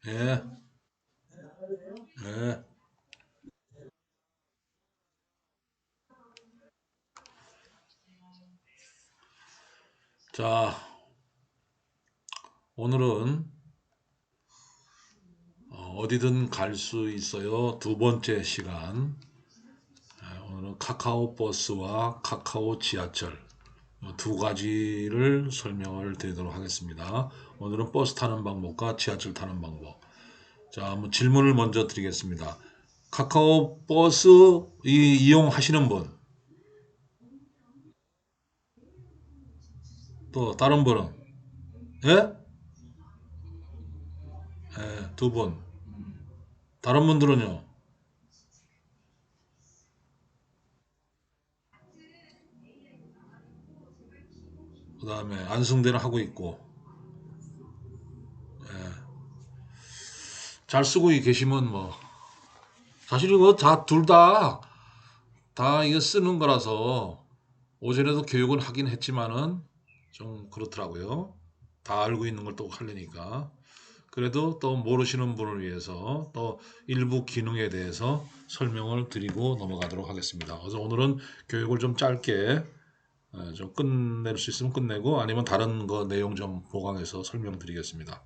예, 예. 자, 오늘은 어디든 갈 수 있어요. 두 번째 시간. 오늘은 카카오 버스와 카카오 지하철 두 가지를 설명을 드리도록 하겠습니다. 오늘은 버스 타는 방법과 지하철 타는 방법. 자, 한번 질문을 먼저 드리겠습니다. 카카오 버스 이용하시는 분, 또 다른 분은? 예? 예, 두 분. 다른 분들은요? 그 다음에 안승대는 하고 있고, 잘 쓰고 계시면 뭐, 사실 이거 둘 다 이거 쓰는 거라서 오전에도 교육은 하긴 했지만은 좀 그렇더라고요. 다 알고 있는 걸 또 하려니까. 그래도 또 모르시는 분을 위해서 또 일부 기능에 대해서 설명을 드리고 넘어가도록 하겠습니다. 그래서 오늘은 교육을 좀 짧게 좀 끝낼 수 있으면 끝내고 아니면 다른 거 내용 좀 보강해서 설명드리겠습니다.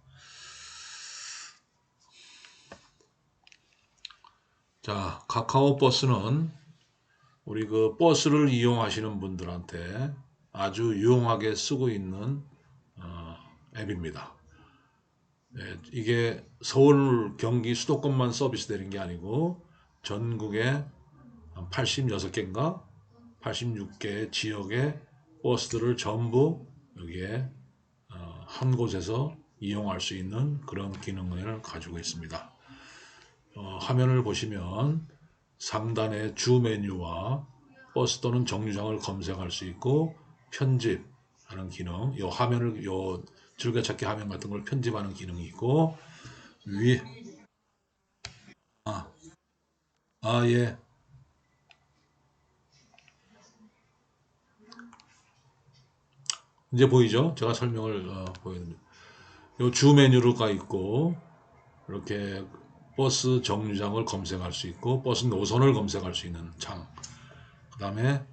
자, 카카오 버스는 우리 그 버스를 이용하시는 분들한테 아주 유용하게 쓰고 있는 앱입니다. 네, 이게 서울, 경기 수도권만 서비스되는 게 아니고 전국에 86개인가 86개 지역의 버스들을 전부 여기에 한 곳에서 이용할 수 있는 그런 기능을 가지고 있습니다. 화면을 보시면 상단에 주 메뉴와 버스 또는 정류장을 검색할 수 있고 편집하는 기능, 요 화면을 요 즐겨찾기 화면 같은 걸 편집하는 기능이 있고 위, 아, 예, 이제 보이죠? 제가 설명을 보여드립니다. 요 주 메뉴가 있고 이렇게 버스 정류장을 검색할 수 있고 버스 노선을 검색할 수 있는 창. 그다음에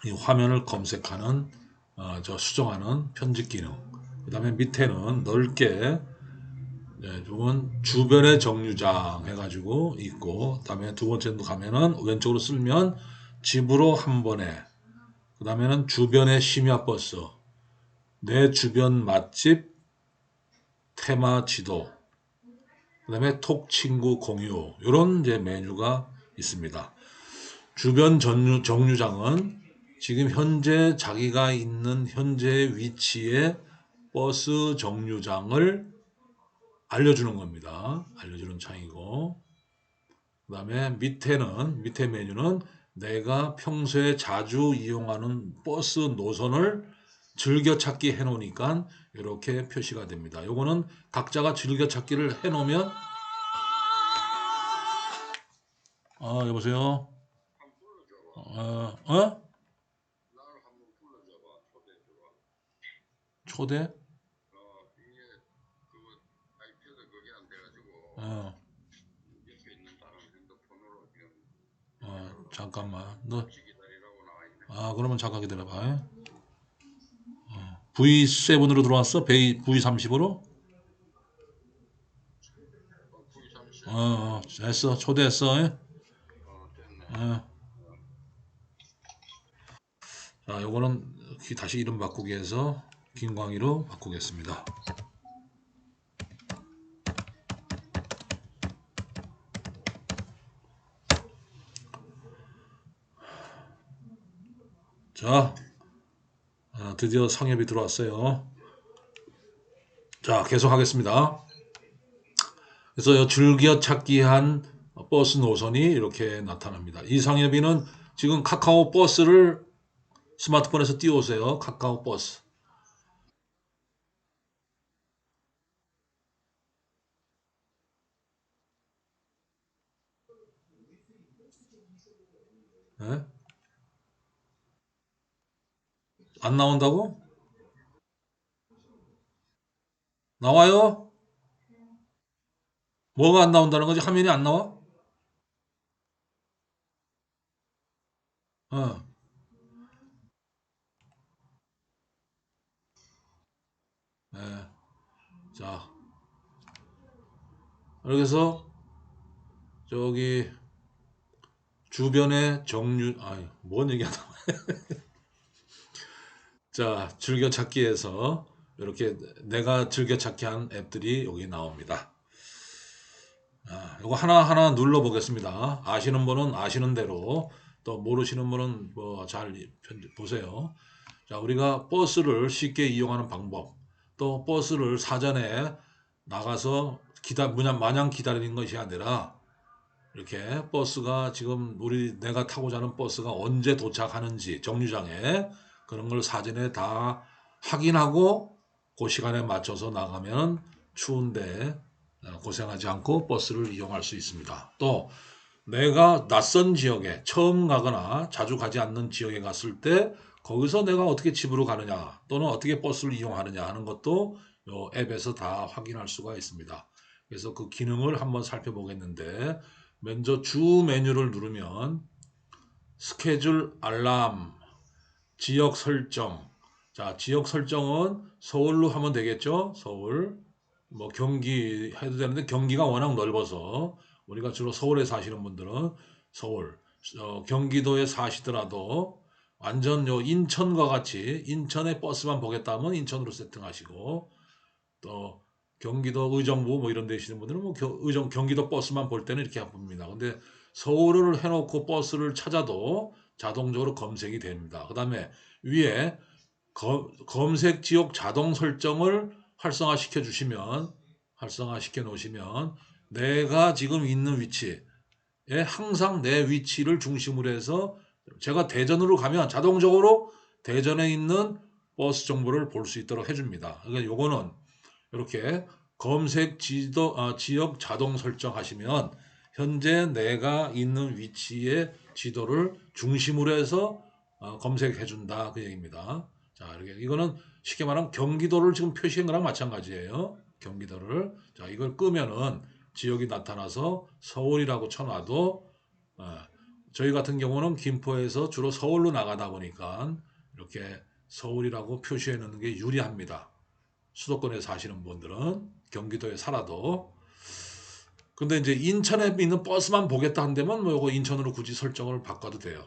이 화면을 검색하는 저 수정하는 편집 기능. 그다음에 밑에는 넓게 이건 주변의 정류장 해가지고 있고 그다음에 두 번째도 가면은 왼쪽으로 쓸면 집으로 한 번에 그다음에는 주변의 심야버스 내 주변 맛집 테마 지도 그다음에 톡 친구 공유 이런 이제 메뉴가 있습니다. 주변 정류장은 지금 현재 자기가 있는 현재 위치의 버스 정류장을 알려주는 겁니다. 알려주는 창이고 그다음에 밑에 메뉴는 내가 평소에 자주 이용하는 버스 노선을 즐겨찾기 해놓으니까 이렇게 표시가 됩니다. 요거는 각자가 즐겨찾기를 해놓으면 여보세요? 어? 초대? 어, 잠깐만. 그러면 잠깐 기다려봐. V7으로 들어왔어? V30으로? 됐어. 초대했어. 어. 자, 요거는 다시 이름 바꾸기 해서 김광희로 바꾸겠습니다. 자, 드디어 상엽이 들어왔어요. 자, 계속하겠습니다. 그래서 즐겨찾기한 버스 노선이 이렇게 나타납니다. 이 상엽이는 지금 카카오 버스를 스마트폰에서 띄워오세요. 카카오 버스. 네? 안 나온다고? 나와요? 뭐가 안 나온다는 거지? 화면이 안 나와? 어. 네. 자, 그래서 저기 주변에 정류, 아니, 뭔 얘기하다. 자, 즐겨찾기에서 이렇게 내가 즐겨찾기 한 앱들이 여기 나옵니다. 이거 하나하나 눌러보겠습니다. 아시는 분은 아시는 대로, 또 모르시는 분은 뭐 잘 보세요. 자, 우리가 버스를 쉽게 이용하는 방법, 또 버스를 사전에 나가서 마냥 기다리는 것이 아니라 이렇게 버스가 지금 내가 타고자 하는 버스가 언제 도착하는지 정류장에 그런 걸 사전에 다 확인하고 그 시간에 맞춰서 나가면 추운데 고생하지 않고 버스를 이용할 수 있습니다. 또 내가 낯선 지역에 처음 가거나 자주 가지 않는 지역에 갔을 때 거기서 내가 어떻게 집으로 가느냐 또는 어떻게 버스를 이용하느냐 하는 것도 이 앱에서 다 확인할 수가 있습니다. 그래서 그 기능을 한번 살펴보겠는데 먼저 주 메뉴를 누르면 스케줄 알람, 지역 설정. 자, 지역 설정은 서울로 하면 되겠죠? 서울. 뭐 경기 해도 되는데 경기가 워낙 넓어서 우리가 주로 서울에 사시는 분들은 서울, 경기도에 사시더라도 완전 요 인천과 같이 인천의 버스만 보겠다면 인천으로 세팅하시고 또 경기도 의정부 뭐 이런 데 계시는 분들은 뭐 경기도 버스만 볼 때는 이렇게 봅니다. 근데 서울을 해놓고 버스를 찾아도 자동적으로 검색이 됩니다. 그 다음에 위에 검색 지역 자동 설정을 활성화시켜 놓으시면 내가 지금 있는 위치에 항상 내 위치를 중심으로 해서 제가 대전으로 가면 자동적으로 대전에 있는 버스 정보를 볼 수 있도록 해줍니다. 그러니까 요거는 이렇게 검색 지역 자동 설정하시면 현재 내가 있는 위치의 지도를 중심으로 해서 검색해 준다 그 얘기입니다. 자, 이렇게 이거는 쉽게 말하면 경기도를 지금 표시한 거랑 마찬가지예요. 경기도를. 자, 이걸 끄면은 지역이 나타나서 서울이라고 쳐놔도 저희 같은 경우는 김포에서 주로 서울로 나가다 보니까 이렇게 서울이라고 표시해 놓는 게 유리합니다. 수도권에 사시는 분들은 경기도에 살아도. 근데 이제 인천에 있는 버스만 보겠다 한다면 뭐 요거 인천으로 굳이 설정을 바꿔도 돼요.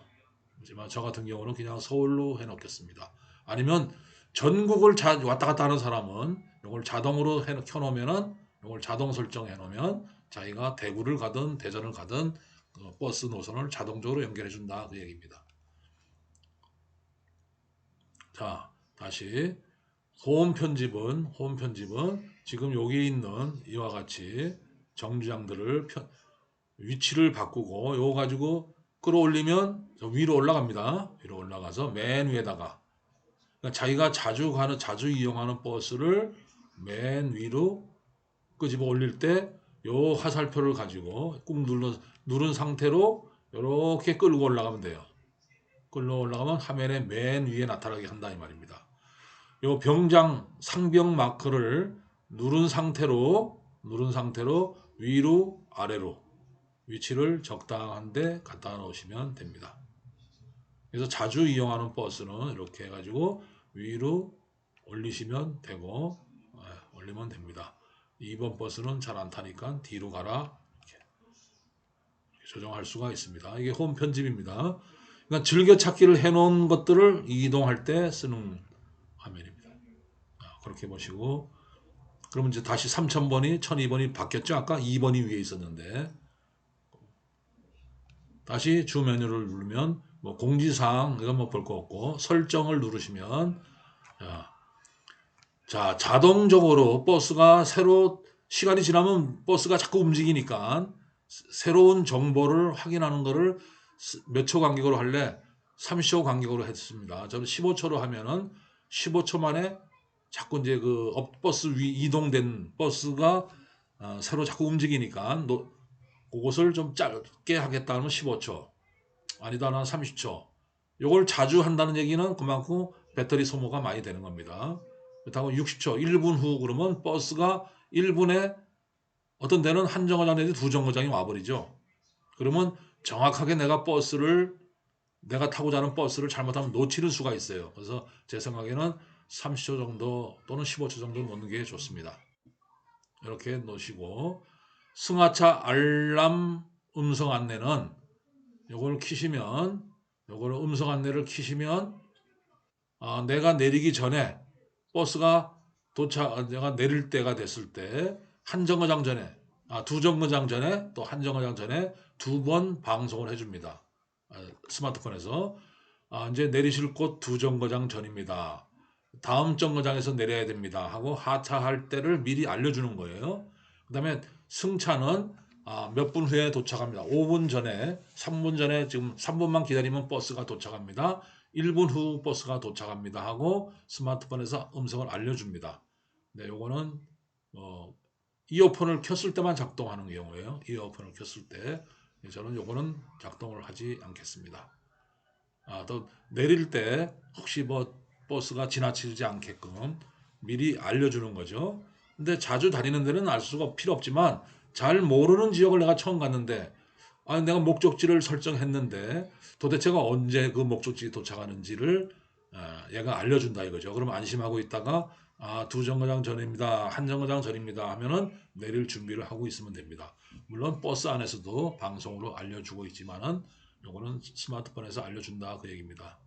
하지만 저 같은 경우는 그냥 서울로 해놓겠습니다. 아니면 전국을 왔다 갔다 하는 사람은 이걸 자동으로 켜놓으면은 이걸 자동 설정해 놓으면 자기가 대구를 가든 대전을 가든 그 버스 노선을 자동적으로 연결해 준다 그 얘기입니다. 자, 다시 홈 편집은 지금 여기 있는 이와 같이 정류장들을 위치를 바꾸고 요거 가지고 끌어올리면 위로 올라갑니다. 위로 올라가서 맨 위에다가 그러니까 자기가 자주 이용하는 버스를 맨 위로 끄집어 올릴 때 요 화살표를 가지고 꾹 누른 상태로 이렇게 끌고 올라가면 돼요. 끌고 올라가면 화면의 맨 위에 나타나게 한다 이 말입니다. 요 상병 마크를 누른 상태로 위로 아래로 위치를 적당한데 갖다 놓으시면 됩니다. 그래서 자주 이용하는 버스는 이렇게 해가지고 위로 올리시면 되고 올리면 됩니다. 2번 버스는 잘 안 타니까 뒤로 가라 이렇게 조정할 수가 있습니다. 이게 홈 편집입니다. 그러니까 즐겨찾기를 해놓은 것들을 이동할 때 쓰는 화면입니다. 그렇게 보시고 그러면 이제 다시 3000번이 1200번이 바뀌었죠. 아까 2번이 위에 있었는데 다시 주 메뉴를 누르면 뭐 공지사항 이건 뭐 볼 거 없고 설정을 누르시면 자 자동적으로 버스가 시간이 지나면 버스가 자꾸 움직이니까 새로운 정보를 확인하는 거를 몇 초 간격으로 할래? 30초 간격으로 했습니다. 저는 15초로 하면은 15초 만에 자꾸 이제 그 버스 위 이동된 버스가 새로 자꾸 움직이니까 그것을 좀 짧게 하겠다 하면 15초 아니다 나 30초 요걸 자주 한다는 얘기는 그만큼 배터리 소모가 많이 되는 겁니다. 그렇다고 60초 1분 후 그러면 버스가 1분에 어떤 데는 한 정거장 내지 두 정거장이 와버리죠. 그러면 정확하게 내가 타고자 하는 버스를 잘못하면 놓치는 수가 있어요. 그래서 제 생각에는 30초 정도 또는 15초 정도 놓는 게 좋습니다. 이렇게 놓으시고 승하차 알람 음성 안내는 요걸 키시면 요걸 음성 안내를 키시면 내가 내리기 전에 버스가 내가 내릴 때가 됐을 때 한 정거장 전에 두 정거장 전에 또 한 정거장 전에 두 번 방송을 해줍니다. 스마트폰에서 이제 내리실 곳 두 정거장 전입니다. 다음 정거장에서 내려야 됩니다 하고 하차할 때를 미리 알려주는 거예요. 그 다음에 승차는 몇 분 후에 도착합니다. 5분 전에 3분 전에 지금 3분만 기다리면 버스가 도착합니다. 1분 후 버스가 도착합니다 하고 스마트폰에서 음성을 알려줍니다. 네, 요거는 이어폰을 켰을 때만 작동하는 경우예요. 이어폰을 켰을 때 저는 요거는 작동을 하지 않겠습니다. 또 내릴 때 혹시 뭐 버스가 지나치지 않게끔 미리 알려주는 거죠. 근데 자주 다니는 데는 알 수가 필요 없지만 잘 모르는 지역을 내가 처음 갔는데 내가 목적지를 설정했는데 도대체가 언제 그 목적지에 도착하는지를 얘가 알려준다 이거죠. 그럼 안심하고 있다가 두 정거장 전입니다. 한 정거장 전입니다 하면은 내릴 준비를 하고 있으면 됩니다. 물론 버스 안에서도 방송으로 알려주고 있지만은 요거는 스마트폰에서 알려준다 그 얘기입니다.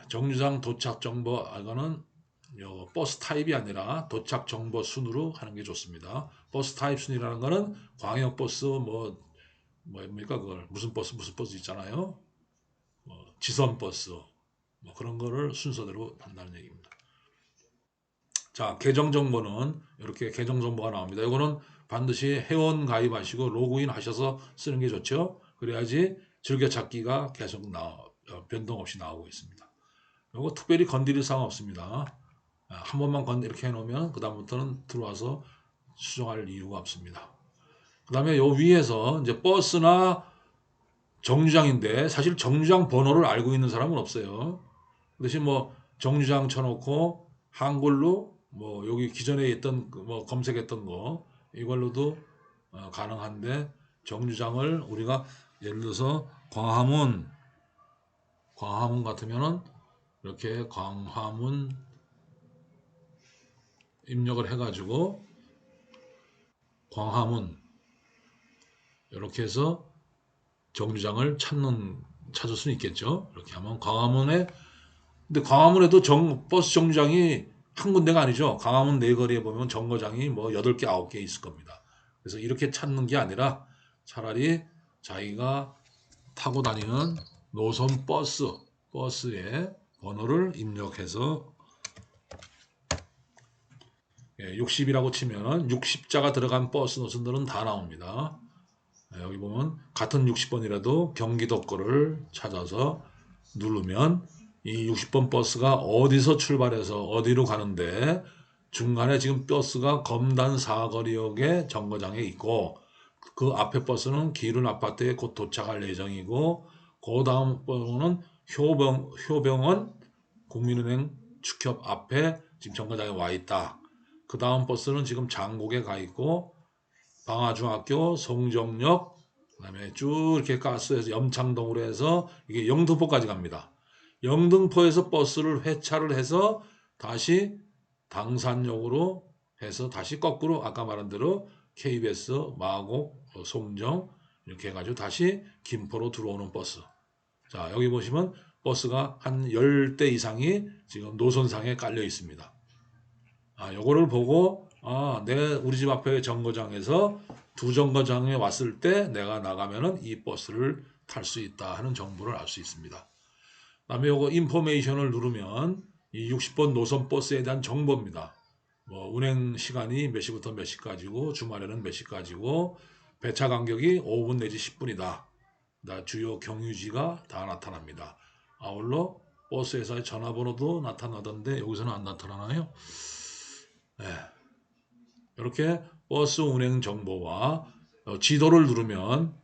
정류장 도착 정보 이거는 버스 타입이 아니라 도착 정보 순으로 하는 게 좋습니다. 버스 타입 순이라는 거는 광역버스 뭡니까 그걸 무슨 버스 있잖아요. 지선버스 그런 거를 순서대로 한다는 얘기입니다. 자, 계정 정보는 이렇게 계정 정보가 나옵니다. 이거는 반드시 회원 가입하시고 로그인 하셔서 쓰는 게 좋죠. 그래야지 즐겨찾기가 계속 변동 없이 나오고 있습니다. 이거 특별히 건드릴 사항 없습니다. 한 번만 이렇게 해놓으면 그 다음부터는 들어와서 수정할 이유가 없습니다. 그 다음에 요 위에서 이제 버스나 정류장인데 사실 정류장 번호를 알고 있는 사람은 없어요. 그 대신 뭐 정류장 쳐놓고 한글로 뭐 여기 기존에 있던 뭐 검색했던 거 이걸로도 가능한데 정류장을 우리가 예를 들어서 광화문 같으면은 이렇게 광화문 입력을 해가지고 광화문 이렇게 해서 정류장을 찾을 수는 있겠죠. 이렇게 하면 근데 광화문에도 버스 정류장이 한 군데가 아니죠. 광화문 내거리에 보면 정거장이 뭐 8개, 9개 있을 겁니다. 그래서 이렇게 찾는 게 아니라 차라리 자기가 타고 다니는 노선 버스의 번호를 입력해서 60이라고 치면 60자가 들어간 버스 노선들은 다 나옵니다. 여기 보면 같은 60번이라도 경기도 거를 찾아서 누르면 이 60번 버스가 어디서 출발해서 어디로 가는데 중간에 지금 버스가 검단 사거리역에 정거장에 있고 그 앞에 버스는 기른 아파트에 곧 도착할 예정이고 그 다음 버스는 효병원 국민은행 축협 앞에 지금 정거장에 와 있다. 그 다음 버스는 지금 장곡에 가 있고 방화중학교, 송정역, 그다음에 쭉 이렇게 가스에서 염창동으로 해서 이게 영등포까지 갑니다. 영등포에서 버스를 회차를 해서 다시 당산역으로 해서 다시 거꾸로 아까 말한 대로 KBS, 마곡, 송정 이렇게 해가지고 다시 김포로 들어오는 버스. 자, 여기 보시면 버스가 한 10대 이상이 지금 노선상에 깔려 있습니다. 요거를 보고 우리 집 앞에 정거장에서 두 정거장에 왔을 때 내가 나가면은 이 버스를 탈 수 있다 하는 정보를 알 수 있습니다. 그다음에 요거 인포메이션을 누르면 이 60번 노선 버스에 대한 정보입니다. 뭐 운행 시간이 몇 시부터 몇 시까지고 주말에는 몇 시까지고 배차 간격이 5분 내지 10분이다. 주요 경유지가 다 나타납니다. 아울러 버스 회사의 전화번호도 나타나던데 여기서는 안 나타나나요? 네. 이렇게 버스 운행 정보와 지도를 누르면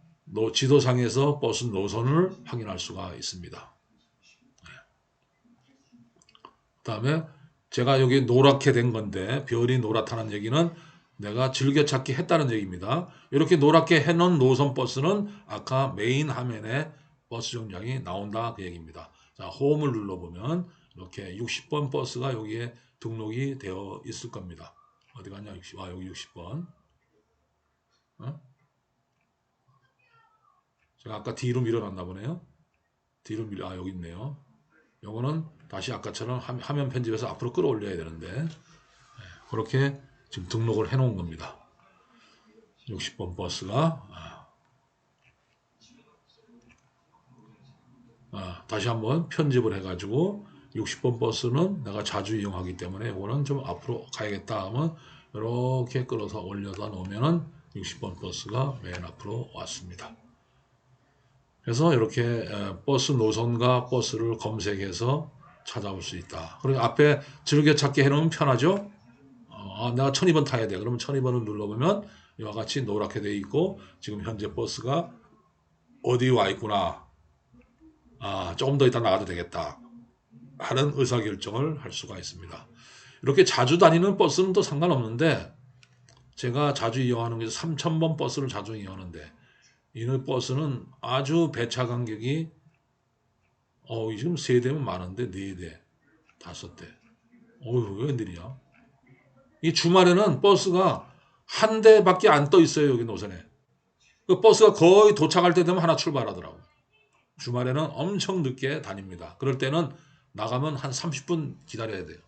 지도상에서 버스 노선을 확인할 수가 있습니다. 그 다음에 제가 여기 노랗게 된 건데 별이 노랗다는 얘기는 내가 즐겨찾기 했다는 얘기입니다. 이렇게 노랗게 해놓은 노선 버스는 아까 메인 화면에 버스 정류장이 나온다 그 얘기입니다. 자, 홈을 눌러보면 이렇게 60번 버스가 여기에 등록이 되어 있을 겁니다. 어디 갔냐? 여기 60번. 어? 제가 아까 뒤로 밀어놨나 보네요. 여기 있네요. 요거는 다시 아까처럼 화면 편집해서 앞으로 끌어올려야 되는데 그렇게 지금 등록을 해 놓은 겁니다. 60번 버스가 다시 한번 편집을 해가지고 60번 버스는 내가 자주 이용하기 때문에 이거는 좀 앞으로 가야겠다 하면 이렇게 끌어서 올려다 놓으면은 60번 버스가 맨 앞으로 왔습니다. 그래서 이렇게 버스 노선과 버스를 검색해서 찾아볼 수 있다. 그리고 앞에 즐겨찾기 해놓으면 편하죠. 내가 1200번 타야 돼. 그러면 1200번을 눌러보면 이와 같이 노랗게 되어 있고 지금 현재 버스가 어디 와 있구나. 조금 더 있다 나가도 되겠다 하는 의사결정을 할 수가 있습니다. 이렇게 자주 다니는 버스는 또 상관없는데 제가 자주 이용하는 게 3000번 버스를 자주 이용하는데 이 버스는 아주 배차 간격이 지금 3대면 많은데 4대, 5대. 왜 웬일이야? 이 주말에는 버스가 한 대밖에 안 떠 있어요. 여기 노선에. 그 버스가 거의 도착할 때 되면 하나 출발하더라고. 주말에는 엄청 늦게 다닙니다. 그럴 때는 나가면 한 30분 기다려야 돼요.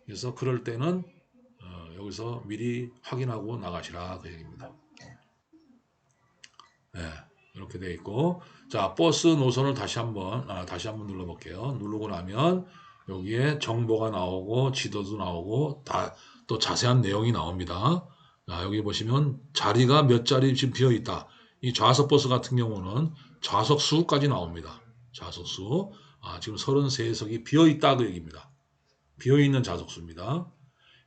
그래서 그럴 때는 여기서 미리 확인하고 나가시라 그 얘기입니다. 네, 이렇게 되어 있고 자 버스 노선을 다시 한번 눌러볼게요. 누르고 나면 여기에 정보가 나오고 지도도 나오고 또 자세한 내용이 나옵니다. 자, 여기 보시면 자리가 몇 자리 지금 비어 있다. 이 좌석 버스 같은 경우는 좌석 수까지 나옵니다. 좌석 수. 지금 33석이 비어 있다 그 얘기입니다. 비어 있는 좌석 수입니다.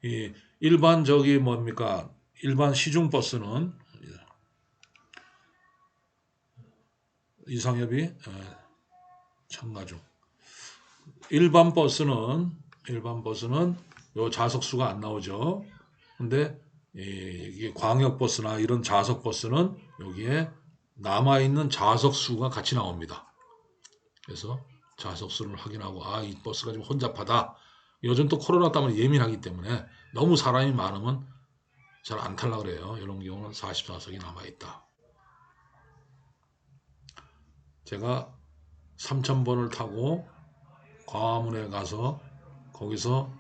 이 일반 일반 시중 버스는 이상협이 참가중. 일반 버스는 요 좌석 수가 안 나오죠. 근데 이게 광역 버스나 이런 좌석 버스는 여기에 남아 있는 좌석 수가 같이 나옵니다. 그래서 좌석 수를 확인하고 이 버스가 좀 혼잡하다. 요즘 또 코로나 때문에 예민하기 때문에 너무 사람이 많으면 잘 안 탈라 그래요. 이런 경우는 44석이 남아 있다. 제가 3000번을 타고 광화문에 가서 거기서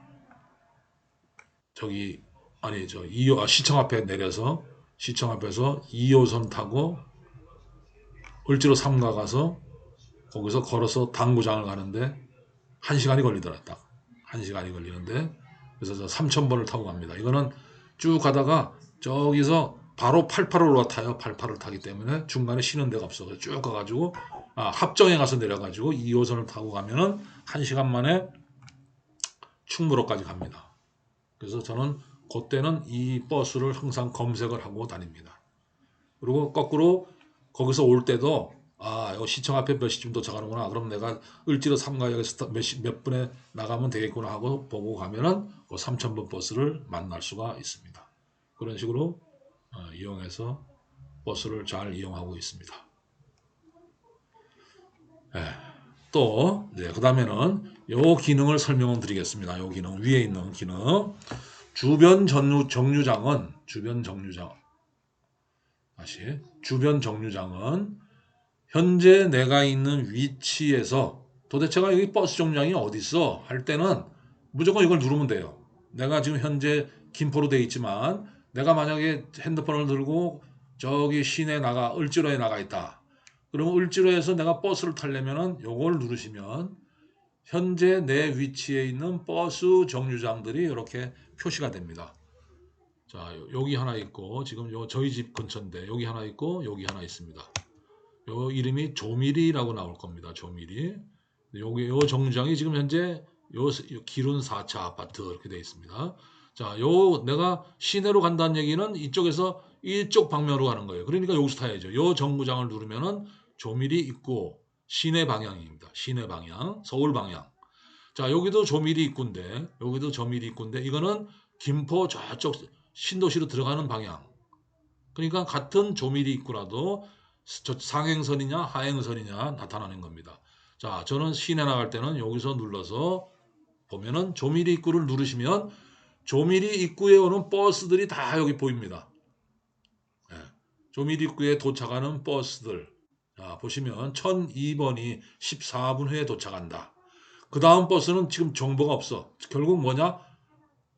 시청 앞에 내려서 시청 앞에서 2호선 타고 을지로 3가 가서 거기서 걸어서 당구장을 가는데 1시간이 걸리더라. 딱 1시간이 걸리는데 그래서 저 3000번을 타고 갑니다. 이거는 쭉 가다가 저기서 바로 88을 올라타요. 88을 타기 때문에 중간에 쉬는 데가 없어. 그래서 쭉 가가지고 합정에 가서 내려가지고 2호선을 타고 가면은 1시간 만에 충무로까지 갑니다. 그래서 저는 그때는 이 버스를 항상 검색을 하고 다닙니다. 그리고 거꾸로 거기서 올 때도 여기 시청 앞에 몇 시쯤 도착하는구나. 그럼 내가 을지로 3가역에서 몇 분에 나가면 되겠구나 하고 보고 가면은 그 3000번 버스를 만날 수가 있습니다. 그런 식으로 이용해서 버스를 잘 이용하고 있습니다. 또 그 다음에는 요 기능을 설명을 드리겠습니다. 요 기능 위에 있는 기능 주변 정류장은 현재 내가 있는 위치에서 도대체가 여기 버스 정류장이 어디 있어 할 때는 무조건 이걸 누르면 돼요. 내가 지금 현재 김포로 돼 있지만 내가 만약에 핸드폰을 들고 저기 시내 을지로에 나가 있다. 그러면 을지로에서 내가 버스를 타려면은 요걸 누르시면 현재 내 위치에 있는 버스 정류장들이 이렇게 표시가 됩니다. 자, 여기 하나 있고 지금 저희 집 근처인데 여기 하나 있고 여기 하나 있습니다. 요 이름이 조미리라고 나올 겁니다. 조미리. 요 정류장이 지금 현재 요 기룬 4차 아파트 이렇게 되어 있습니다. 자, 내가 시내로 간다는 얘기는 이쪽에서 이쪽 방면으로 가는 거예요. 그러니까 여기서 타야죠. 요 정류장을 누르면은 조미리 입구 시내 방향입니다. 시내 방향, 서울 방향. 자, 여기도 조미리 입구인데 이거는 김포 저쪽 신도시로 들어가는 방향. 그러니까 같은 조미리 입구라도 상행선이냐 하행선이냐 나타나는 겁니다. 자, 저는 시내 나갈 때는 여기서 눌러서 보면은 조미리 입구를 누르시면 조미리 입구에 오는 버스들이 다 여기 보입니다. 예, 조미리 입구에 도착하는 버스들. 자, 보시면 1002번이 14분 후에 도착한다. 그 다음 버스는 지금 정보가 없어. 결국 뭐냐?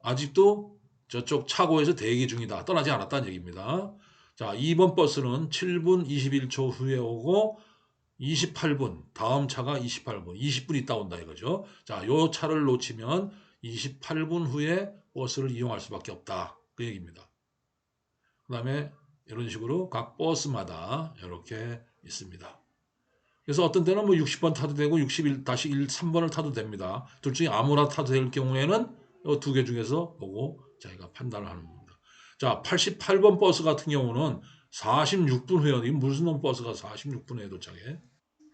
아직도 저쪽 차고에서 대기 중이다. 떠나지 않았다는 얘기입니다. 자, 2번 버스는 7분 21초 후에 오고 28분, 다음 차가 28분, 20분 있다 온다 이거죠. 자, 요 차를 놓치면 28분 후에 버스를 이용할 수밖에 없다. 그 얘기입니다. 그 다음에 이런 식으로 각 버스마다 이렇게 있습니다. 그래서 어떤 때는 뭐 60번 타도 되고 61-1 3번을 타도 됩니다. 둘 중에 아무나 타도 될 경우에는 이 두 개 중에서 보고 자기가 판단을 하는 겁니다. 자, 88번 버스 같은 경우는 46분 후에, 이게 무슨 버스가 46분에 도착해?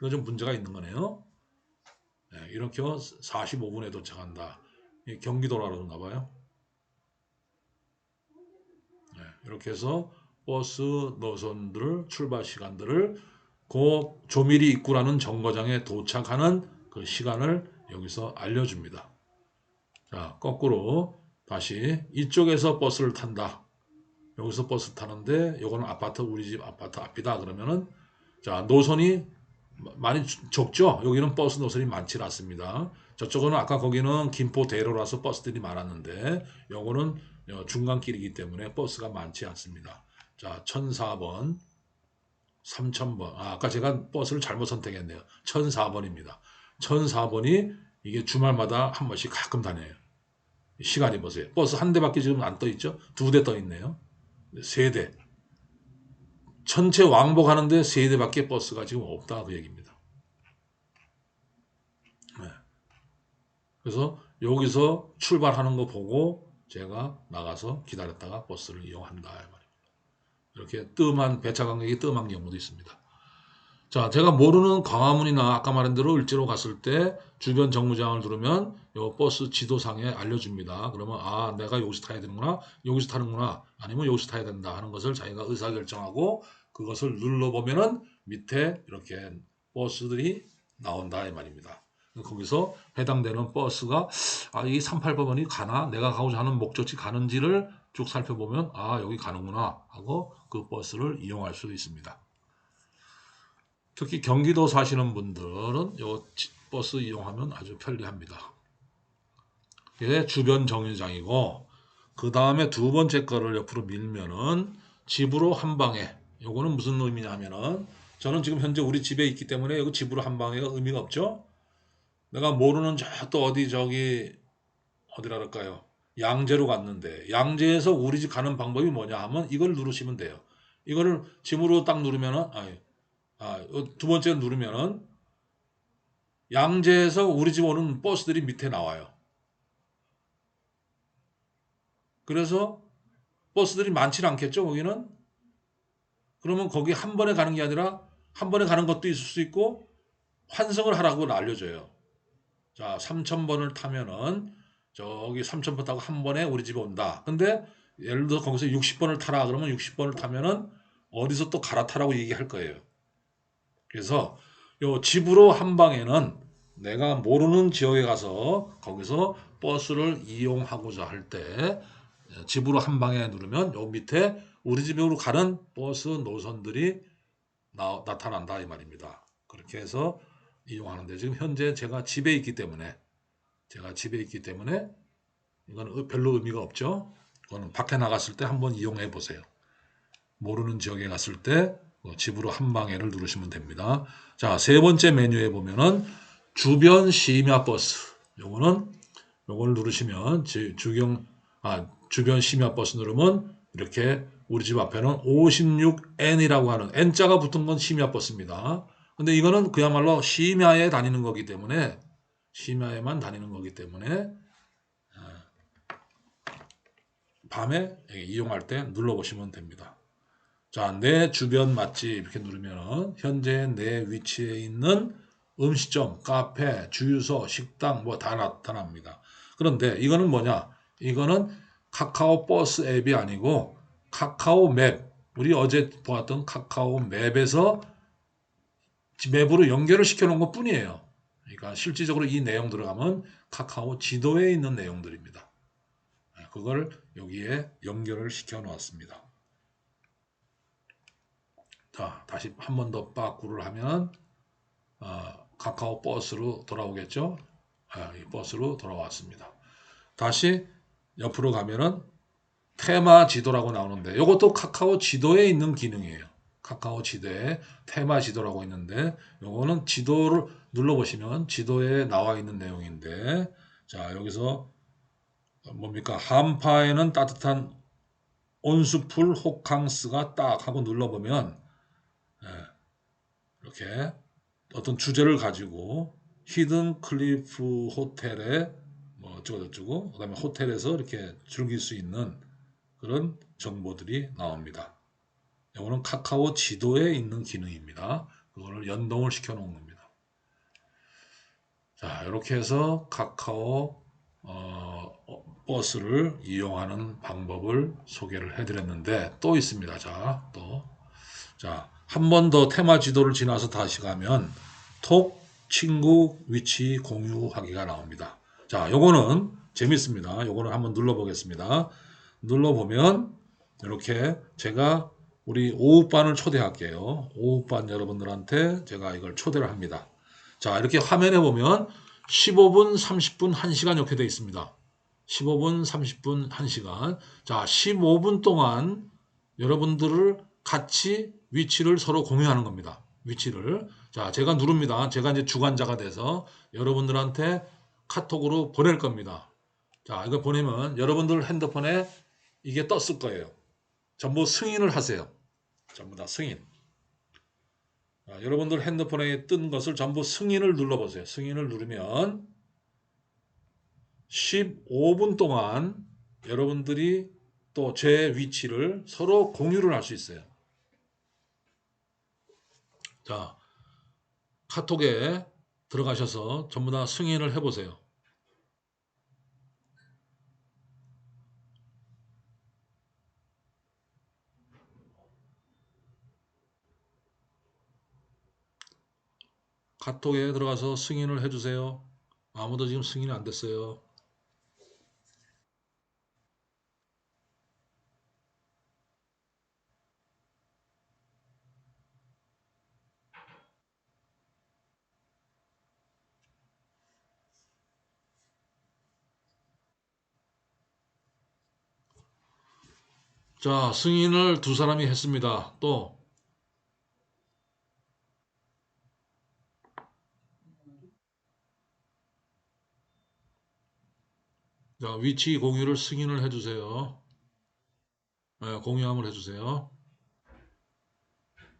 이거 좀 문제가 있는 거네요. 네, 이렇게 45분에 도착한다. 경기도라던가 봐요. 네, 이렇게 해서 버스 노선들을, 출발 시간들을 그 조미리 입구라는 정거장에 도착하는 그 시간을 여기서 알려줍니다. 자, 거꾸로 다시 이쪽에서 버스를 탄다. 여기서 버스 타는데 요거는 아파트, 우리 집 아파트 앞이다 그러면은, 자, 노선이 많이 적죠. 여기는 버스 노선이 많지 않습니다. 저쪽은 아까 거기는 김포대로라서 버스들이 많았는데 요거는 중간길이기 때문에 버스가 많지 않습니다. 자, 1004번, 3000번. 아까 제가 버스를 잘못 선택했네요. 1004번입니다. 1004번이 이게 주말마다 한 번씩 가끔 다녀요. 시간이 보세요. 버스 한 대밖에 지금 안 떠 있죠? 두 대 떠 있네요. 세 대. 전체 왕복하는데 세 대밖에 버스가 지금 없다 그 얘기입니다. 네. 그래서 여기서 출발하는 거 보고 제가 나가서 기다렸다가 버스를 이용한다. 이렇게 뜸한 배차 간격이 뜸한 경우도 있습니다. 자, 제가 모르는 광화문이나 아까 말한 대로 을지로 갔을 때 주변 정류장을 누르면 요 버스 지도상에 알려줍니다. 그러면 아, 내가 여기서 타야 되는구나, 여기서 타는구나, 아니면 여기서 타야 된다 하는 것을 자기가 의사결정하고 그것을 눌러보면은 밑에 이렇게 버스들이 나온다 이 말입니다. 거기서 해당되는 버스가 이 38번이 가나, 내가 가고자 하는 목적지 가는지를 쭉 살펴보면 아, 여기 가는구나 하고 그 버스를 이용할 수 있습니다. 특히 경기도 사시는 분들은 요 버스 이용하면 아주 편리합니다. 이게 주변 정류장이고, 그 다음에 두 번째 거를 옆으로 밀면은 집으로 한 방에. 요거는 무슨 의미냐면은, 저는 지금 현재 우리 집에 있기 때문에 여기 집으로 한 방에가 의미가 없죠. 내가 모르는 또 어디라 그럴까요? 양재로 갔는데 양재에서 우리 집 가는 방법이 뭐냐 하면 이걸 누르시면 돼요. 이거를 집으로 딱 누르면은 두 번째 누르면은 양재에서 우리 집 오는 버스들이 밑에 나와요. 그래서 버스들이 많지는 않겠죠, 거기는? 그러면 거기 한 번에 가는 게 아니라 한 번에 가는 것도 있을 수 있고 환승을 하라고 알려줘요. 자, 3000번을 타면은 저기 3000번 타고 한 번에 우리 집에 온다. 근데 예를 들어 거기서 60번을 타라 그러면 60번을 타면은 어디서 또 갈아타라고 얘기할 거예요. 그래서 요 집으로 한 방에는 내가 모르는 지역에 가서 거기서 버스를 이용하고자 할 때 집으로 한 방에 누르면 요 밑에 우리 집으로 가는 버스 노선들이 나타난다 이 말입니다. 그렇게 해서 이용하는데 지금 현재 제가 집에 있기 때문에 이건 별로 의미가 없죠. 이거는 밖에 나갔을 때 한번 이용해 보세요. 모르는 지역에 갔을 때 집으로 한 방에를 누르시면 됩니다. 자, 세 번째 메뉴에 보면은 주변 심야 버스. 요걸 누르시면 주변 심야 버스 누르면 이렇게 우리 집 앞에는 56N이라고 하는 N자가 붙은 건 심야 버스입니다. 근데 이거는 그야말로 심야에 다니는 거기 때문에 심야에만 다니는 거기 때문에 밤에 이용할 때 눌러보시면 됩니다. 자, 내 주변 맛집 이렇게 누르면 현재 내 위치에 있는 음식점, 카페, 주유소, 식당 뭐 다 나타납니다. 그런데 이거는 뭐냐? 이거는 카카오 버스 앱이 아니고 카카오 맵, 우리 어제 보았던 카카오 맵에서 맵으로 연결을 시켜놓은 것 뿐이에요. 그러니까 실질적으로 이 내용 들어가면 카카오 지도에 있는 내용들입니다. 그걸 여기에 연결을 시켜 놓았습니다. 자, 다시 한 번 더 빠꾸를 하면 카카오 버스로 돌아오겠죠? 이 버스로 돌아왔습니다. 다시 옆으로 가면은 테마 지도라고 나오는데 이것도 카카오 지도에 있는 기능이에요. 카카오 지도에 테마 지도라고 있는데 요거는 지도를 눌러보시면 지도에 나와 있는 내용인데 자 여기서 뭡니까 한파에는 따뜻한 온수풀 호캉스가 딱 하고 눌러보면 이렇게 어떤 주제를 가지고 히든 클리프 호텔에 뭐 어쩌고저쩌고 그다음에 호텔에서 이렇게 즐길 수 있는 그런 정보들이 나옵니다. 이거는 카카오 지도에 있는 기능입니다. 그거를 연동을 시켜 놓은 겁니다. 자, 이렇게 해서 카카오 버스를 이용하는 방법을 소개를 해드렸는데 또 있습니다. 자, 한 번 더 테마 지도를 지나서 다시 가면 톡 친구 위치 공유하기가 나옵니다. 자, 요거는 재밌습니다. 요거는 한번 눌러보겠습니다. 눌러보면 이렇게 제가 우리 오후반을 초대할게요. 오후반 여러분들한테 제가 이걸 초대를 합니다. 자, 이렇게 화면에 보면 15분, 30분, 1시간 이렇게 되어 있습니다. 15분, 30분, 1시간. 자, 15분 동안 여러분들을 같이 위치를 서로 공유하는 겁니다. 위치를. 자, 제가 누릅니다. 제가 이제 주관자가 돼서 여러분들한테 카톡으로 보낼 겁니다. 자, 이거 보내면 여러분들 핸드폰에 이게 떴을 거예요. 전부 승인을 하세요. 전부 다 승인. 자, 여러분들 핸드폰에 뜬 것을 전부 승인을 눌러보세요. 승인을 누르면 15분 동안 여러분들이 또 제 위치를 서로 공유를 할 수 있어요. 자, 카톡에 들어가셔서 전부 다 승인을 해보세요. 카톡에 들어가서 승인을 해주세요. 아무도 지금 승인이 안 됐어요. 자, 승인을 두 사람이 했습니다. 또, 자, 위치 공유를 승인을 해주세요. 네, 공유함을 해주세요.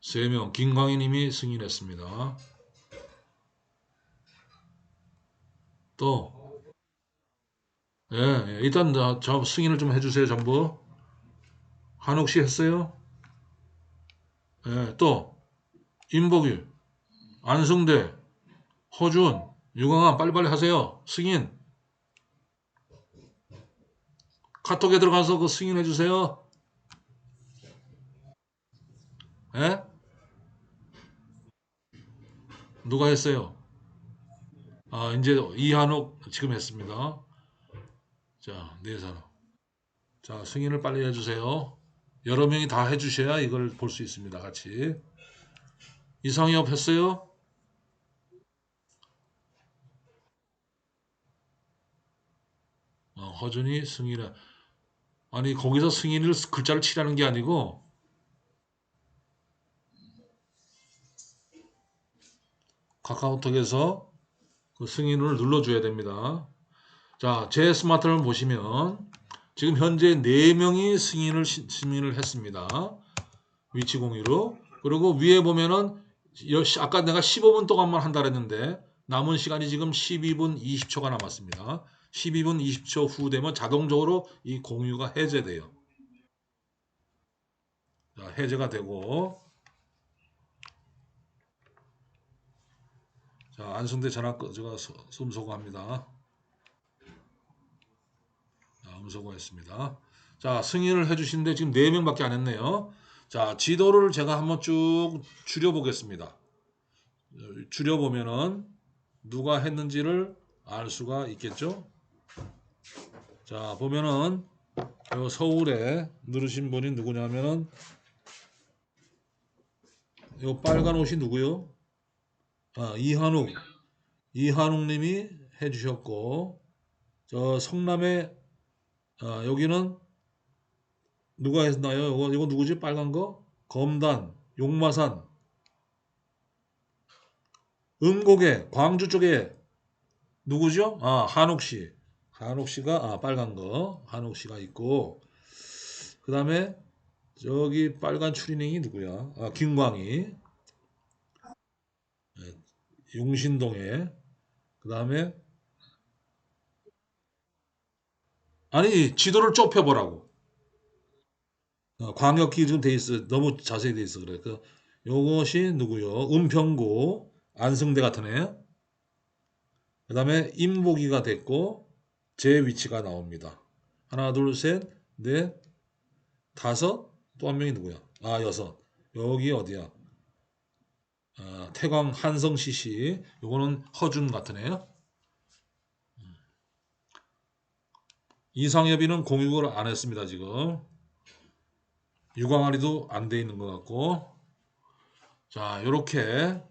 3명, 김광희 님이 승인했습니다. 또, 예, 일단 저 승인을 좀 해주세요, 전부. 한옥 씨 했어요? 예, 또, 임복일, 안승대, 허준, 유광아, 빨리빨리 하세요. 승인. 카톡에 들어가서 그 승인해 주세요. 예? 누가 했어요? 이제 이한옥 지금 했습니다. 자, 네 사람. 자, 승인을 빨리 해주세요. 여러 명이 다 해주셔야 이걸 볼 수 있습니다. 같이. 이상엽 했어요? 허준이 승인해. 아니, 거기서 승인을 글자를 칠하는 게 아니고 카카오톡에서 그 승인을 눌러줘야 됩니다. 자, 제 스마트폰을 보시면 지금 현재 4명이 승인을 했습니다. 위치 공유로. 그리고 위에 보면은 아까 내가 15분 동안만 한다 그랬는데 남은 시간이 지금 12분 20초가 남았습니다. 12분 20초 후 되면 자동적으로 이 공유가 해제돼요. 자, 해제가 되고 자, 안승대 전화 제가 음소거합니다. 자, 음소거했습니다. 자, 승인을 해주시는데 지금 4명밖에 안 했네요. 자, 지도를 제가 한번 쭉 줄여보겠습니다. 줄여보면은 누가 했는지를 알 수가 있겠죠. 자, 보면은 서울에 누르신 분이 누구냐면은 요 빨간 옷이 누구요? 아, 이한욱 님이 해주셨고, 저 성남에, 여기는 누가 했나요? 이거 누구지? 빨간 거? 검단, 용마산, 음곡에, 광주 쪽에 누구죠? 아, 한옥 씨. 한옥 씨가, 빨간 거. 한옥 씨가 있고, 그 다음에 저기 빨간 추리닝이 누구야? 아, 김광희. 예, 용신동에. 그 다음에, 아니, 지도를 좁혀보라고. 광역기 좀 돼 있어. 너무 자세히 돼 있어. 그래. 요것이 누구요? 은평구, 안성대 같은 애. 그 다음에 임보기가 됐고, 제 위치가 나옵니다. 하나, 둘, 셋, 넷, 다섯, 또 한 명이 누구야? 아, 여섯. 여기 어디야? 태광 한성 CC. 요거는 허준 같은 애요. 이상엽이는 공유를 안 했습니다, 지금. 유광아리도 안 돼 있는 것 같고. 자, 요렇게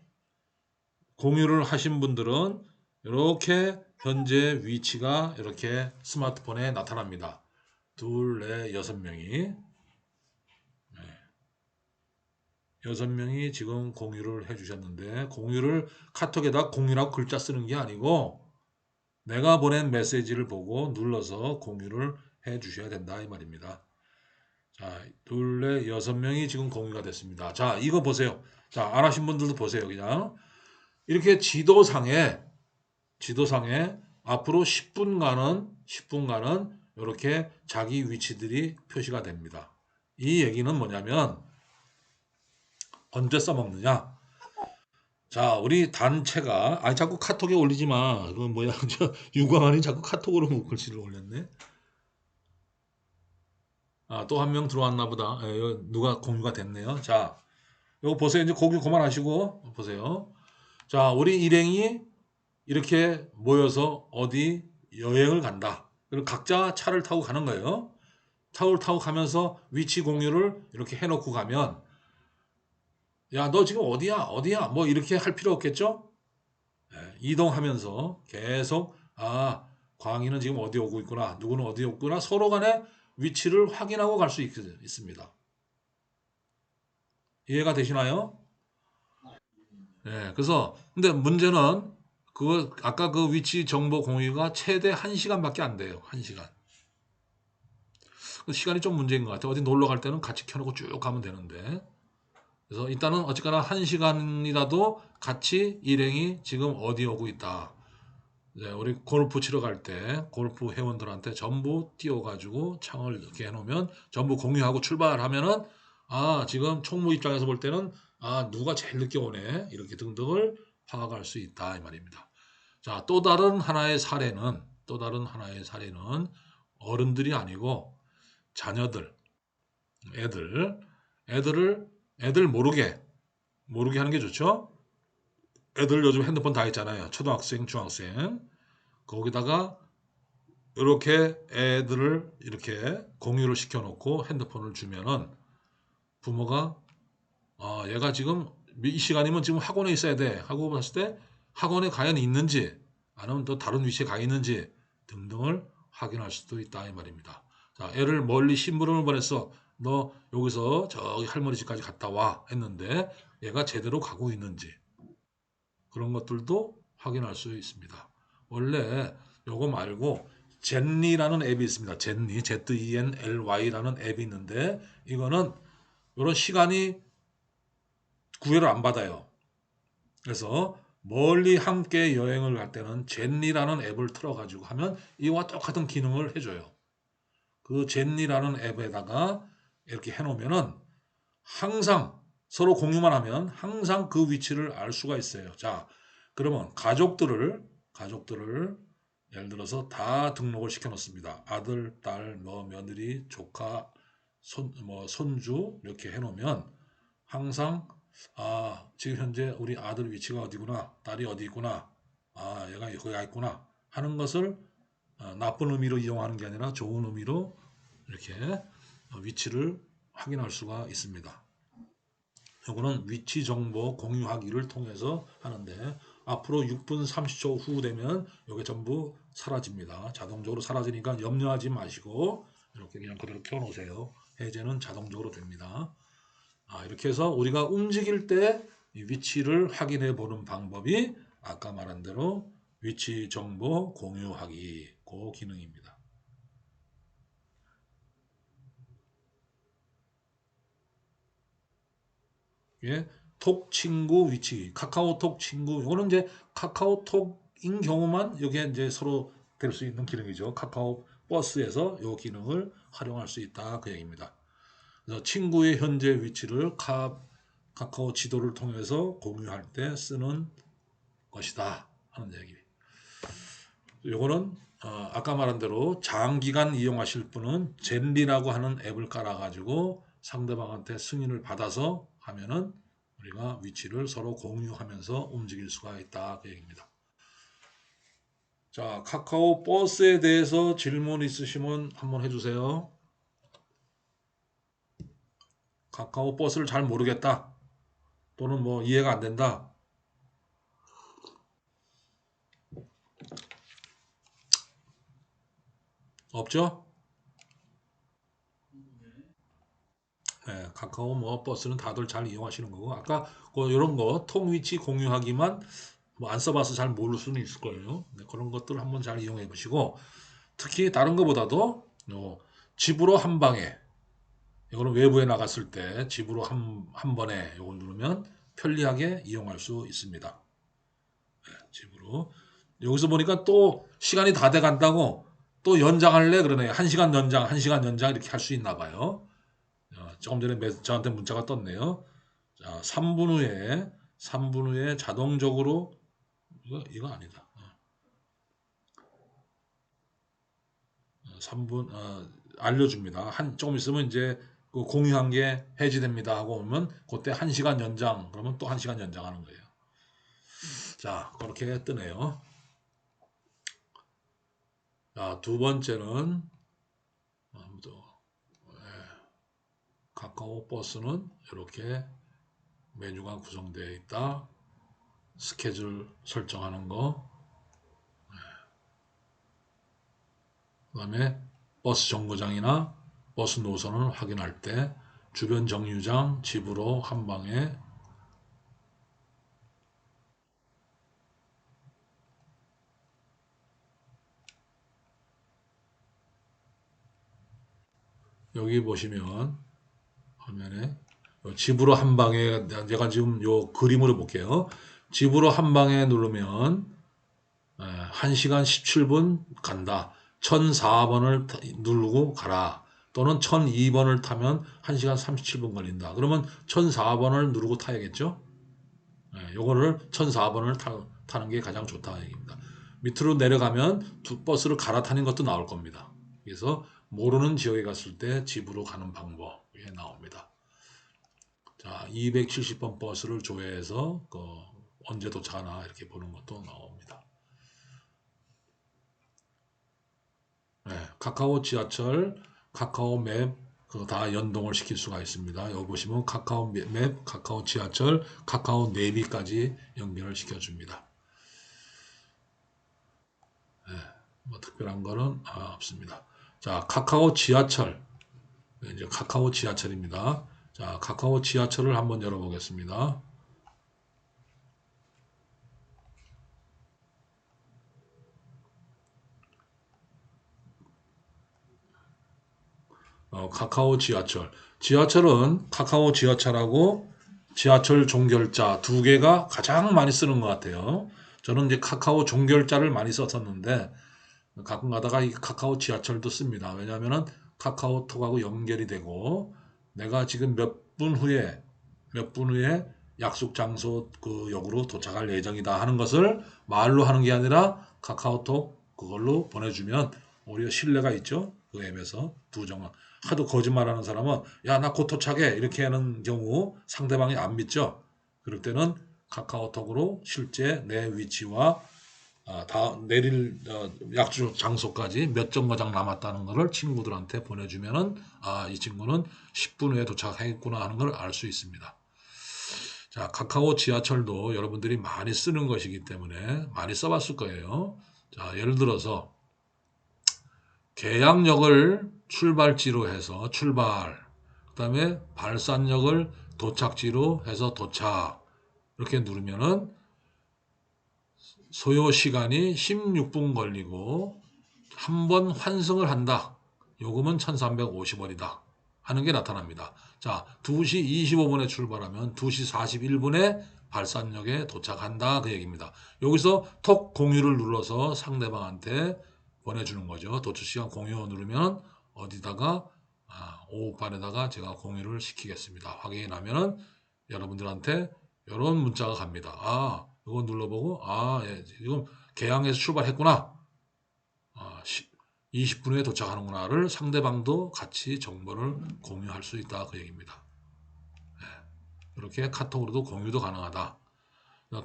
공유를 하신 분들은 이렇게 현재 위치가 이렇게 스마트폰에 나타납니다. 둘, 넷, 6명이. 6명이 지금 공유를 해주셨는데, 공유를 카톡에다 공유라고 글자 쓰는 게 아니고, 내가 보낸 메시지를 보고 눌러서 공유를 해 주셔야 된다 이 말입니다. 자, 둘, 넷, 6명이 지금 공유가 됐습니다. 자, 이거 보세요. 자, 안 하신 분들도 보세요. 그냥 이렇게 지도상에 앞으로 10분간은 이렇게 자기 위치들이 표시가 됩니다. 이 얘기는 뭐냐면 언제 써먹느냐? 자, 우리 단체가 아니 자꾸 카톡에 올리지 마. 그건 뭐야? 저 유광환이 자꾸 카톡으로 글씨를 올렸네. 또 한 명 들어왔나 보다. 누가 공유가 됐네요. 자, 요거 보세요. 이제 공유 그만하시고 보세요. 자, 우리 일행이 이렇게 모여서 어디 여행을 간다. 그리고 각자 차를 타고 가는 거예요. 차를 타고 가면서 위치 공유를 이렇게 해놓고 가면 야, 너 지금 어디야? 어디야? 뭐 이렇게 할 필요 없겠죠? 이동하면서 계속 광희는 지금 어디 오고 있구나. 누구는 어디 오고 있구나. 서로 간에 위치를 확인하고 갈 수 있습니다. 이해가 되시나요? 그래서 근데 문제는 그거 아까 그 위치 정보 공유가 최대 1시간밖에 안 돼요. 1시간. 그 시간이 좀 문제인 것 같아요. 어디 놀러 갈 때는 같이 켜놓고 쭉 가면 되는데. 그래서 일단은 어쨌거나 1시간이라도 같이 일행이 지금 어디 오고 있다. 이제 우리 골프 치러 갈 때 골프 회원들한테 전부 띄워가지고 창을 이렇게 해놓으면 전부 공유하고 출발하면은 지금 총무 입장에서 볼 때는 누가 제일 늦게 오네 이렇게 등등을 파악할 수 있다 이 말입니다. 자, 또 다른 하나의 사례는 어른들이 아니고 자녀들, 애들, 애들 모르게 하는 게 좋죠. 애들 요즘 핸드폰 다 있잖아요. 초등학생, 중학생. 거기다가 이렇게 애들을 이렇게 공유를 시켜놓고 핸드폰을 주면은 부모가 얘가 지금 이 시간이면 지금 학원에 있어야 돼 하고 봤을 때 학원에 과연 있는지 아니면 또 다른 위치에 가 있는지 등등을 확인할 수도 있다 이 말입니다. 자, 애를 멀리 심부름을 보냈어. 너 여기서 저기 할머니 집까지 갔다 와 했는데 얘가 제대로 가고 있는지 그런 것들도 확인할 수 있습니다. 원래 요거 말고 젠리라는 앱이 있습니다. 젠리, ZENLY라는 앱이 있는데 이거는 이런 시간이 구애를 안 받아요. 그래서 멀리 함께 여행을 갈 때는 젠리라는 앱을 틀어가지고 하면 이와 똑같은 기능을 해줘요. 그 젠리라는 앱에다가 이렇게 해놓으면은 항상 서로 공유만 하면 항상 그 위치를 알 수가 있어요. 자, 그러면 가족들을 예를 들어서 다 등록을 시켜 놓습니다. 아들, 딸, 뭐 며느리, 조카, 손주 이렇게 해 놓으면 항상 지금 현재 우리 아들 위치가 어디구나, 딸이 어디 있구나, 얘가 거기 있구나 하는 것을 나쁜 의미로 이용하는 게 아니라 좋은 의미로 이렇게 위치를 확인할 수가 있습니다. 이거는 위치 정보 공유하기를 통해서 하는데 앞으로 6분 30초 후 되면 이게 전부 사라집니다. 자동적으로 사라지니까 염려하지 마시고 이렇게 그냥 그대로 켜놓으세요. 해제는 자동적으로 됩니다. 이렇게 해서 우리가 움직일 때 위치를 확인해 보는 방법이 아까 말한 대로 위치 정보 공유하기 그 기능입니다. 예, 톡 친구 위치, 카카오톡 친구, 이거는 이제 카카오톡인 경우만 이게 이제 서로 될 수 있는 기능이죠. 카카오 버스에서 이 기능을 활용할 수 있다 그 얘기입니다. 그래서 친구의 현재 위치를 카카오 지도를 통해서 공유할 때 쓰는 것이다 하는 얘기. 요거는 아까 말한 대로 장기간 이용하실 분은 젠리라고 하는 앱을 깔아가지고 상대방한테 승인을 받아서 하면은 우리가 위치를 서로 공유하면서 움직일 수가 있다 그 얘기입니다. 자, 카카오 버스에 대해서 질문 있으시면 한번 해주세요. 카카오 버스를 잘 모르겠다 또는 뭐 이해가 안 된다. 없죠? 네, 카카오 뭐 버스는 다들 잘 이용하시는 거고 아까 이런 거 통 위치 공유하기만 뭐 안 써봐서 잘 모를 수는 있을 거예요. 네, 그런 것들 한번 잘 이용해 보시고 특히 다른 것보다도 집으로 한 방에 이거는 외부에 나갔을 때 집으로 한 번에 이걸 누르면 편리하게 이용할 수 있습니다. 네, 집으로 여기서 보니까 또 시간이 다 돼 간다고 또 연장할래 그러네. 1시간 연장, 1시간 연장 이렇게 할 수 있나 봐요. 조금 전에 저한테 문자가 떴네요. 자, 3분 후에 자동적으로 이거 아니다. 3분 알려줍니다. 조금 있으면 이제 그 공유한 게 해지됩니다 하고 오면 그때 1시간 연장 그러면 또 1시간 연장하는 거예요. 자, 그렇게 뜨네요. 자, 두 번째는 카카오 버스는 이렇게 메뉴가 구성되어 있다. 스케줄 설정하는 거. 그 다음에 버스 정거장이나 버스 노선을 확인할 때 주변 정류장 집으로 한 방에 여기 보시면 화면에 집으로 한 방에 제가 지금 요 그림으로 볼게요. 집으로 한 방에 누르면 1시간 17분 간다. 1004번을 누르고 가라. 또는 1002번을 타면 1시간 37분 걸린다. 그러면 1004번을 누르고 타야겠죠? 요거를 1004번을 타는 게 가장 좋다 얘기입니다. 밑으로 내려가면 버스를 갈아타는 것도 나올 겁니다. 그래서 모르는 지역에 갔을 때 집으로 가는 방법이 나옵니다. 자, 270번 버스를 조회해서 언제 도착하나 이렇게 보는 것도 나옵니다. 네, 카카오 지하철, 카카오 맵 그거 다 연동을 시킬 수가 있습니다. 여기 보시면 카카오 맵, 카카오 지하철, 카카오 내비까지 연결을 시켜줍니다. 네, 뭐 특별한 거는 없습니다. 자, 카카오 지하철, 이제 카카오 지하철입니다. 자, 카카오 지하철을 한번 열어보겠습니다. 카카오 지하철. 지하철은 카카오 지하철하고 지하철 종결자 두 개가 가장 많이 쓰는 것 같아요. 저는 이제 카카오 종결자를 많이 썼었는데 가끔 가다가 이 카카오 지하철도 씁니다. 왜냐하면 카카오톡하고 연결이 되고 내가 지금 몇 분 후에 약속 장소 그 역으로 도착할 예정이다 하는 것을 말로 하는 게 아니라 카카오톡 그걸로 보내주면 오히려 신뢰가 있죠. 그 앱에서 두 정황. 하도 거짓말하는 사람은 야, 나 곧 도착해 이렇게 하는 경우 상대방이 안 믿죠. 그럴 때는 카카오톡으로 실제 내 위치와 다 내릴 약주 장소까지 몇 정거장 남았다는 것을 친구들한테 보내주면은 이 친구는 10분 후에 도착하겠구나 하는 걸 알 수 있습니다. 자, 카카오 지하철도 여러분들이 많이 쓰는 것이기 때문에 많이 써봤을 거예요. 자, 예를 들어서 계양역을 출발지로 해서 출발, 그 다음에 발산역을 도착지로 해서 도착 이렇게 누르면은 소요 시간이 16분 걸리고 한 번 환승을 한다. 요금은 1350원이다. 하는 게 나타납니다. 자, 2시 25분에 출발하면 2시 41분에 발산역에 도착한다. 그 얘기입니다. 여기서 톡 공유를 눌러서 상대방한테 보내주는 거죠. 도착시간 공유 누르면 어디다가 오후반에다가 제가 공유를 시키겠습니다. 확인하면은 여러분들한테 이런 문자가 갑니다. 이거 눌러보고 예, 지금 계양에서 출발했구나. 20분 후에 도착하는구나를 상대방도 같이 정보를 공유할 수 있다. 그 얘기입니다. 이렇게 카톡으로도 공유도 가능하다.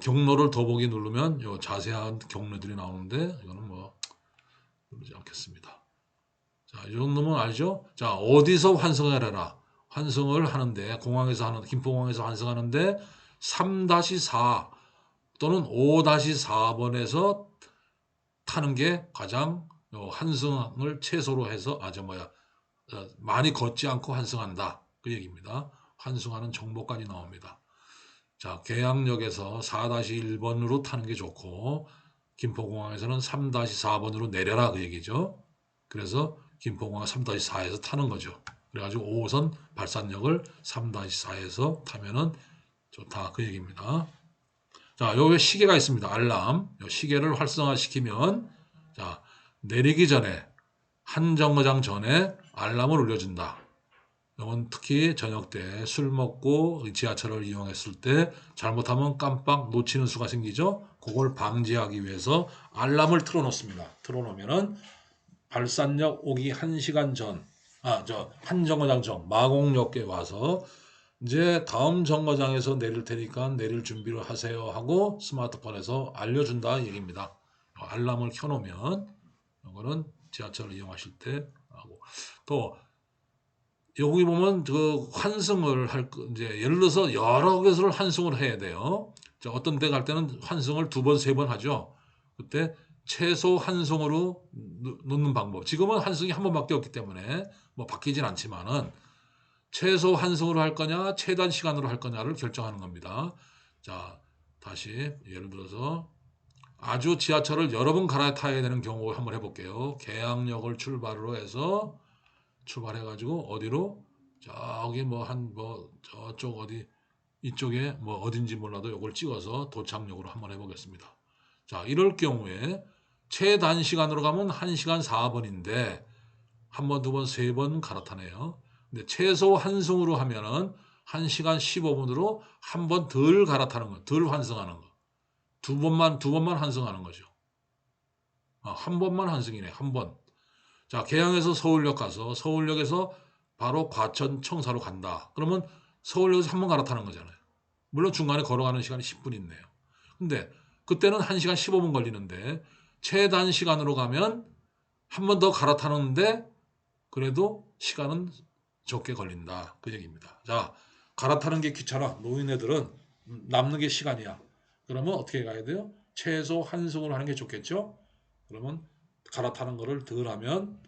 경로를 더보기 누르면 요 자세한 경로들이 나오는데 이거는 뭐 누르지 않겠습니다. 자, 이 정도면 알죠? 자, 어디서 환승을 해라. 환승을 하는데 김포공항에서 환승하는데 3-4 또는 5-4번에서 타는 게 가장 환승을 최소로 해서 많이 걷지 않고 환승한다. 그 얘기입니다. 환승하는 정보까지 나옵니다. 자, 계양역에서 4-1번으로 타는 게 좋고 김포공항에서는 3-4번으로 내려라 그 얘기죠. 그래서 김포공항 3-4에서 타는 거죠. 그래가지고 5호선 발산역을 3-4에서 타면은 좋다 그 얘기입니다. 자, 여기 시계가 있습니다. 알람. 시계를 활성화시키면 자, 내리기 전에 한 정거장 전에 알람을 울려준다. 이건 특히 저녁 때 술 먹고 지하철을 이용했을 때 잘못하면 깜빡 놓치는 수가 생기죠. 그걸 방지하기 위해서 알람을 틀어놓습니다. 틀어놓으면은 발산역 오기 1시간 전, 한 정거장 전 마곡역에 와서 이제 다음 정거장에서 내릴 테니까 내릴 준비를 하세요 하고 스마트폰에서 알려준다 얘기입니다. 알람을 켜놓으면 이거는 지하철을 이용하실 때 하고 또 여기 보면 그 환승을 이제 예를 들어서 여러 곳을 환승을 해야 돼요. 자, 어떤 데 갈 때는 환승을 2번, 3번 하죠. 그때 최소 환승으로 놓는 방법. 지금은 환승이 한 번밖에 없기 때문에 뭐 바뀌진 않지만은 최소 환승으로 할 거냐, 최단 시간으로 할 거냐를 결정하는 겁니다. 자, 다시 예를 들어서 아주 지하철을 여러 번 갈아타야 되는 경우 한번 해볼게요. 계양역을 출발로 해서 출발해가지고 어디로 저기 저쪽 어디 이쪽에 뭐 어딘지 몰라도 이걸 찍어서 도착역으로 한번 해보겠습니다. 자, 이럴 경우에 최단 시간으로 가면 1시간 4분인데 한 번, 두 번, 세 번 갈아타네요. 근데 최소 환승으로 하면은 1시간 15분으로 한 번 덜 갈아타는 거, 덜 환승하는 거. 두 번만 환승하는 거죠. 한 번만 환승이네, 한 번. 자, 계양에서 서울역 가서 서울역에서 바로 과천 청사로 간다. 그러면 서울역에서 한 번 갈아타는 거잖아요. 물론 중간에 걸어가는 시간이 10분 있네요. 근데 그때는 1시간 15분 걸리는데 최단 시간으로 가면 한 번 더 갈아타는데 그래도 시간은 적게 걸린다. 그 얘기입니다. 자, 갈아타는 게 귀찮아. 노인네들은 남는 게 시간이야. 그러면 어떻게 가야 돼요? 최소 환승을 하는 게 좋겠죠? 그러면 갈아타는 거를 덜 하면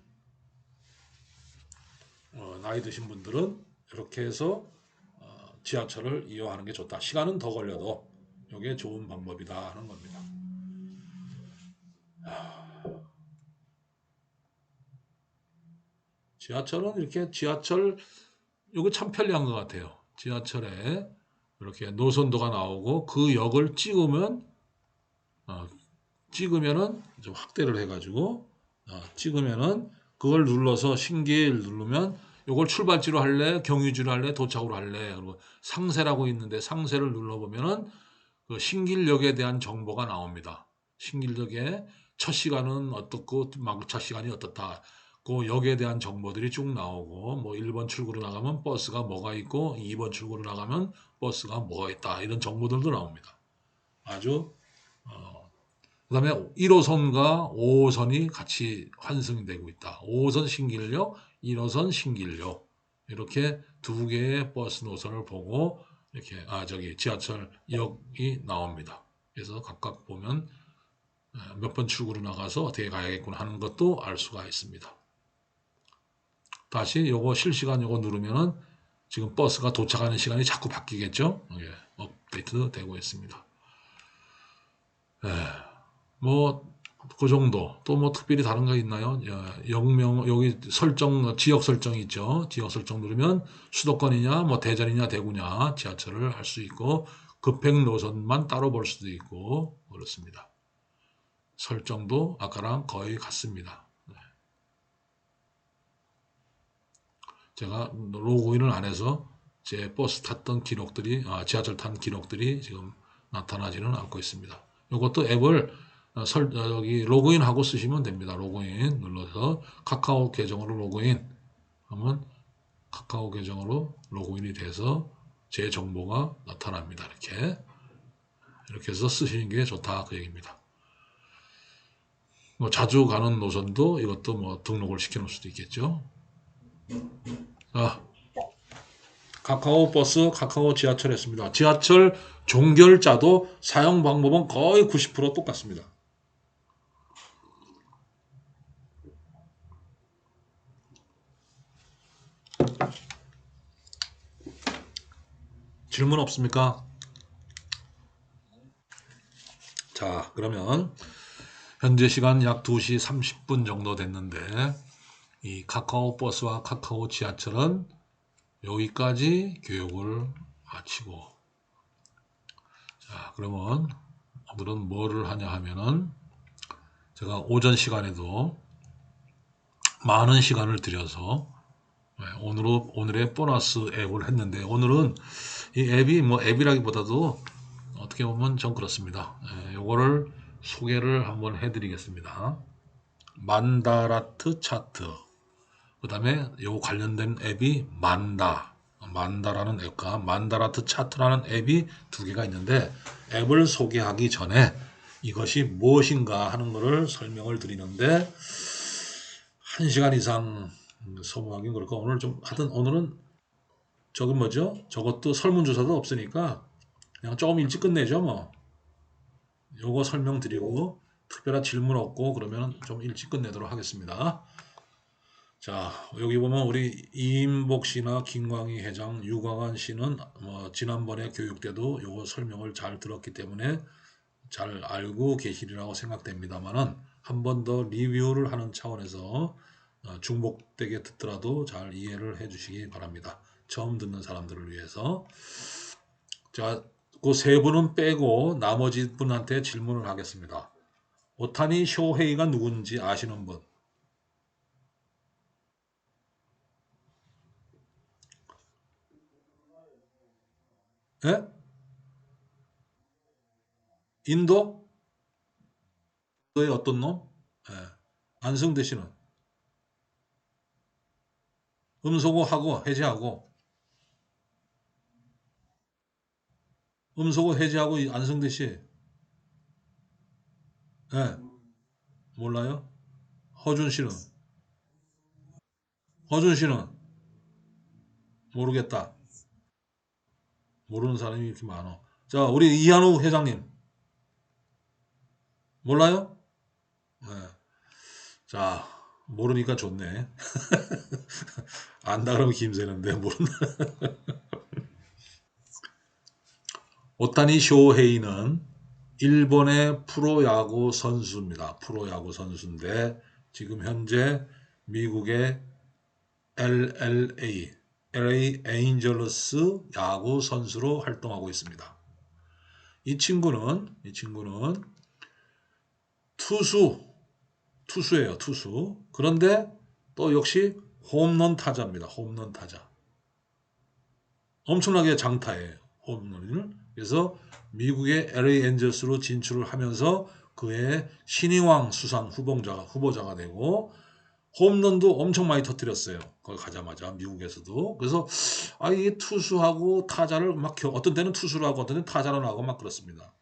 나이 드신 분들은 이렇게 해서 지하철을 이용하는 게 좋다. 시간은 더 걸려도 이게 좋은 방법이다 하는 겁니다. 지하철은 이렇게 이거 참 편리한 것 같아요. 지하철에 이렇게 노선도가 나오고 그 역을 찍으면은 좀 확대를 해가지고 찍으면은 그걸 눌러서 신기를 누르면 이걸 출발지로 할래, 경유지로 할래, 도착으로 할래. 그리고 상세라고 있는데 상세를 눌러보면은 그 신길역에 대한 정보가 나옵니다. 신길역에 첫 시간은 어떻고 첫 시간이 어떻다. 그 역에 대한 정보들이 쭉 나오고 뭐 1번 출구로 나가면 버스가 뭐가 있고 2번 출구로 나가면 버스가 뭐가 있다. 이런 정보들도 나옵니다. 아주 그다음에 1호선과 5호선이 같이 환승이 되고 있다. 5호선 신길역, 1호선 신길역 이렇게 두 개의 버스 노선을 보고 이렇게 지하철역이 나옵니다. 그래서 각각 보면 몇 번 출구로 나가서 어떻게 가야겠구나 하는 것도 알 수가 있습니다. 다시 요거 실시간 요거 누르면은 지금 버스가 도착하는 시간이 자꾸 바뀌겠죠? 예, 업데이트 되고 있습니다. 예, 그 정도. 또 뭐 특별히 다른 거 있나요? 여기 지역 설정이 있죠. 지역 설정 누르면 수도권이냐, 뭐 대전이냐, 대구냐 지하철을 할 수 있고 급행 노선만 따로 볼 수도 있고 그렇습니다. 설정도 아까랑 거의 같습니다. 제가 로그인을 안 해서 제 버스 탔던 기록들이, 지하철 탄 기록들이 지금 나타나지는 않고 있습니다. 이것도 앱을 여기 로그인하고 쓰시면 됩니다. 로그인 눌러서 카카오 계정으로 로그인 하면 카카오 계정으로 로그인이 돼서 제 정보가 나타납니다. 이렇게 해서 쓰시는 게 좋다 그 얘기입니다. 뭐 자주 가는 노선도 이것도 뭐 등록을 시켜 놓을 수도 있겠죠. 카카오 버스, 카카오 지하철 했습니다. 지하철 종결자도 사용 방법은 거의 90% 똑같습니다. 질문 없습니까? 자, 그러면 현재 시간 약 2시 30분 정도 됐는데 이 카카오 버스와 카카오 지하철은 여기까지 교육을 마치고 자, 그러면 오늘은 뭐를 하냐 하면은 제가 오전 시간에도 많은 시간을 들여서 오늘의 보너스 앱을 했는데 오늘은 이 앱이 뭐 앱이라기보다도 어떻게 보면 좀 그렇습니다. 요거를 소개를 한번 해드리겠습니다. 만다라트 차트. 그 다음에 요 관련된 앱이 만다라는 앱과 만다라트 차트라는 앱이 두 개가 있는데 앱을 소개하기 전에 이것이 무엇인가 하는 것을 설명을 드리는데 1시간 이상 소모하긴 그렇고 오늘은 저것도 설문조사도 없으니까 그냥 조금 일찍 끝내죠 뭐. 요거 설명드리고 특별한 질문 없고 그러면 좀 일찍 끝내도록 하겠습니다. 자, 여기 보면 우리 이인복 씨나 김광희 회장, 유광환 씨는 뭐 지난번에 교육 때도 요거 설명을 잘 들었기 때문에 잘 알고 계시리라고 생각됩니다만은 한 번 더 리뷰를 하는 차원에서 중복되게 듣더라도 잘 이해를 해주시기 바랍니다. 처음 듣는 사람들을 위해서. 자, 그 세 분은 빼고 나머지 분한테 질문을 하겠습니다. 오타니 쇼헤이가 누군지 아시는 분? 예? 인도? 인도의 어떤 놈? 예. 안승대 씨는 음소거 하고 해제하고 음소거 해제하고 안승대 씨 예. 몰라요? 허준 씨는 허준 씨는 모르겠다. 모르는 사람이 이렇게 많아. 자, 우리 이한우 회장님 몰라요? 예. 자, 모르니까 좋네. 안다 그러면 김새는데 모른다. 오타니 쇼헤이는 일본의 프로야구 선수입니다. 프로야구 선수인데 지금 현재 미국의 LA 에인절러스 야구 선수로 활동하고 있습니다. 이 친구는 투수예요, 투수. 그런데 또 역시 홈런 타자입니다. 홈런 타자. 엄청나게 장타해요. 홈런을. 그래서 미국의 LA 엔젤스로 진출을 하면서 그의 신인왕 수상 후보자가 되고 홈런도 엄청 많이 터뜨렸어요. 거기 가자마자 미국에서도. 그래서 이게 투수하고 타자를 막 어떤 때는 투수를 하고 어떤 때는 타자를 하고 막 그렇습니다.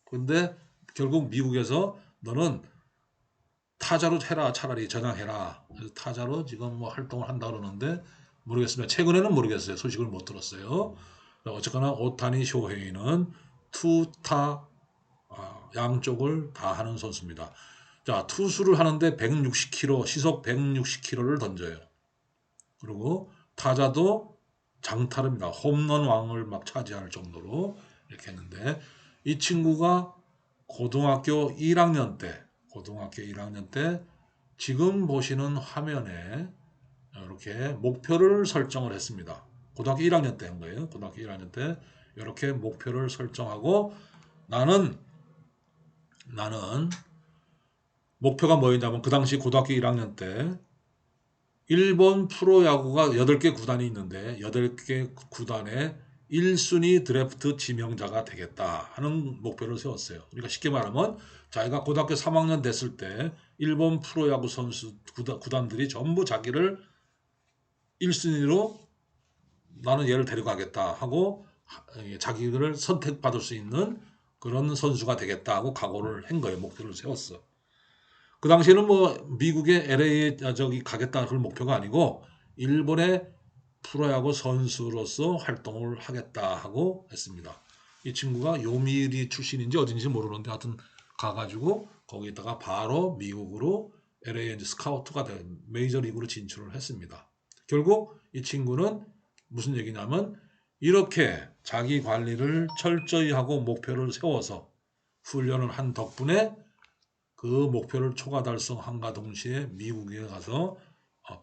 근데 결국 미국에서 너는 타자로 해라, 차라리 전향해라. 그래서 타자로 지금 뭐 활동을 한다 그러는데 모르겠습니다. 최근에는 모르겠어요. 소식을 못 들었어요. 어쨌거나 오타니 쇼헤이는 투타 양쪽을 다 하는 선수입니다. 자, 투수를 하는데 160km, 시속 160km를 던져요. 그리고 타자도 장타릅니다. 홈런 왕을 막 차지할 정도로 이렇게 했는데 이 친구가 고등학교 1학년 때 지금 보시는 화면에 이렇게 목표를 설정을 했습니다. 고등학교 1학년 때 한 거예요. 고등학교 1학년 때 이렇게 목표를 설정하고 나는 목표가 뭐였냐면 그 당시 고등학교 1학년 때 일본 프로야구가 8개 구단이 있는데 8개 구단의 1순위 드래프트 지명자가 되겠다 하는 목표를 세웠어요. 그러니까 쉽게 말하면 자기가 고등학교 3학년 됐을 때 일본 프로야구 선수 구단들이 전부 자기를 1순위로 나는 얘를 데려가겠다 하고 자기를 선택받을 수 있는 그런 선수가 되겠다 하고 각오를 한 거예요. 목표를 세웠어. 그 당시에는 뭐 미국의 LA에 가겠다 그런 목표가 아니고 일본의 프로야구 선수로서 활동을 하겠다 하고 했습니다. 이 친구가 요미우리 출신인지 어딘지 모르는데 하여튼 가가지고 거기다가 바로 미국으로 LA 이제 스카우트가 된 메이저리그로 진출을 했습니다. 결국 이 친구는 무슨 얘기냐면 이렇게 자기 관리를 철저히 하고 목표를 세워서 훈련을 한 덕분에 그 목표를 초과 달성함과 동시에 미국에 가서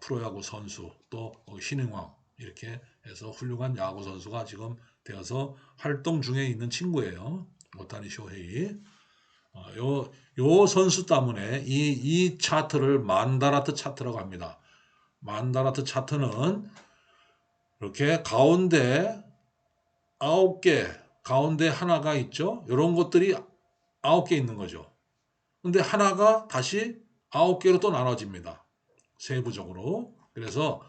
프로야구 선수 또 신인왕 이렇게 해서 훌륭한 야구 선수가 지금 되어서 활동 중에 있는 친구예요. 오타니 쇼헤이. 요 선수 때문에 이 차트를 만다라트 차트라고 합니다. 만다라트 차트는 이렇게 가운데 9개, 가운데 하나가 있죠. 이런 것들이 9개 있는 거죠. 근데 하나가 다시 9개로 또 나눠집니다. 세부적으로. 그래서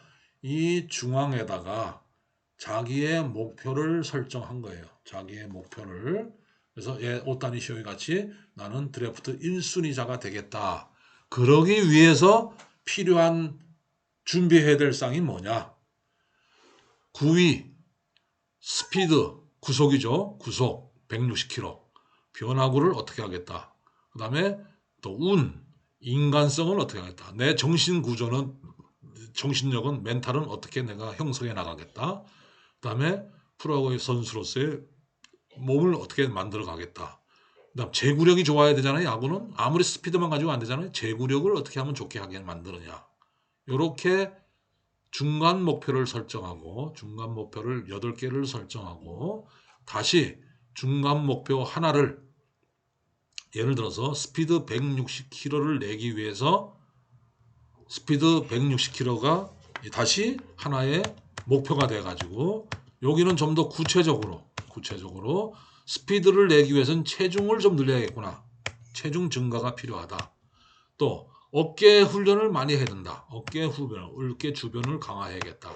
이 중앙에다가 자기의 목표를 설정한 거예요. 자기의 목표를. 그래서 오타니 쇼헤이 같이 나는 드래프트 1순위자가 되겠다. 그러기 위해서 필요한 준비해야 될 쌍이 뭐냐? 구위, 스피드, 구속이죠. 구속 160km. 변화구를 어떻게 하겠다. 그 다음에 또 인간성을 어떻게 하겠다. 내 정신력은, 멘탈은 어떻게 내가 형성해 나가겠다. 그 다음에 프로야구의 선수로서의 몸을 어떻게 만들어 가겠다. 그다음 제구력이 좋아야 되잖아요. 야구는 아무리 스피드만 가지고 안 되잖아요. 제구력을 어떻게 하면 좋게 하게 만드느냐. 이렇게 중간 목표를 설정하고 중간 목표를 8개를 설정하고 다시 중간 목표 하나를 예를 들어서 스피드 160km를 내기 위해서 스피드 160km가 다시 하나의 목표가 돼 가지고 여기는 좀 더 구체적으로 스피드를 내기 위해서는 체중을 좀 늘려야겠구나. 체중 증가가 필요하다. 또 어깨 훈련을 많이 해야 된다. 어깨 주변을 강화해야겠다.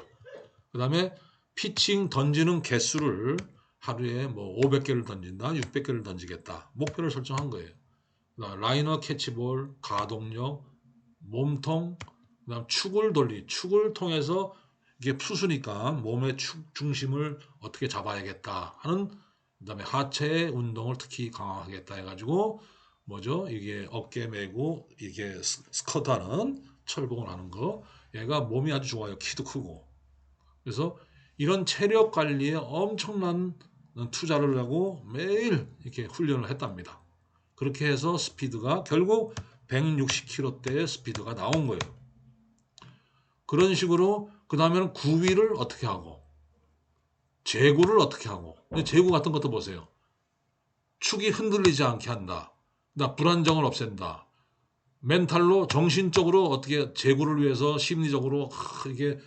그 다음에 피칭 던지는 개수를 하루에 뭐 500개를 던진다, 600개를 던지겠다. 목표를 설정한 거예요. 라이너 캐치볼, 가동력, 몸통, 그다음 축을 통해서 이게 투수니까 몸의 축 중심을 어떻게 잡아야겠다 하는 그다음에 하체의 운동을 특히 강화하겠다 해가지고 뭐죠? 이게 어깨 메고 이게 스쿼트하는 철봉을 하는 거. 얘가 몸이 아주 좋아요. 키도 크고. 그래서 이런 체력 관리에 엄청난 투자를 하고 매일 이렇게 훈련을 했답니다. 그렇게 해서 스피드가 결국 160km대의 스피드가 나온 거예요. 그런 식으로 그 다음에는 구위를 어떻게 하고 제구를 어떻게 하고 제구 같은 것도 보세요. 축이 흔들리지 않게 한다. 불안정을 없앤다. 멘탈로 정신적으로 어떻게 제구를 위해서 심리적으로 이게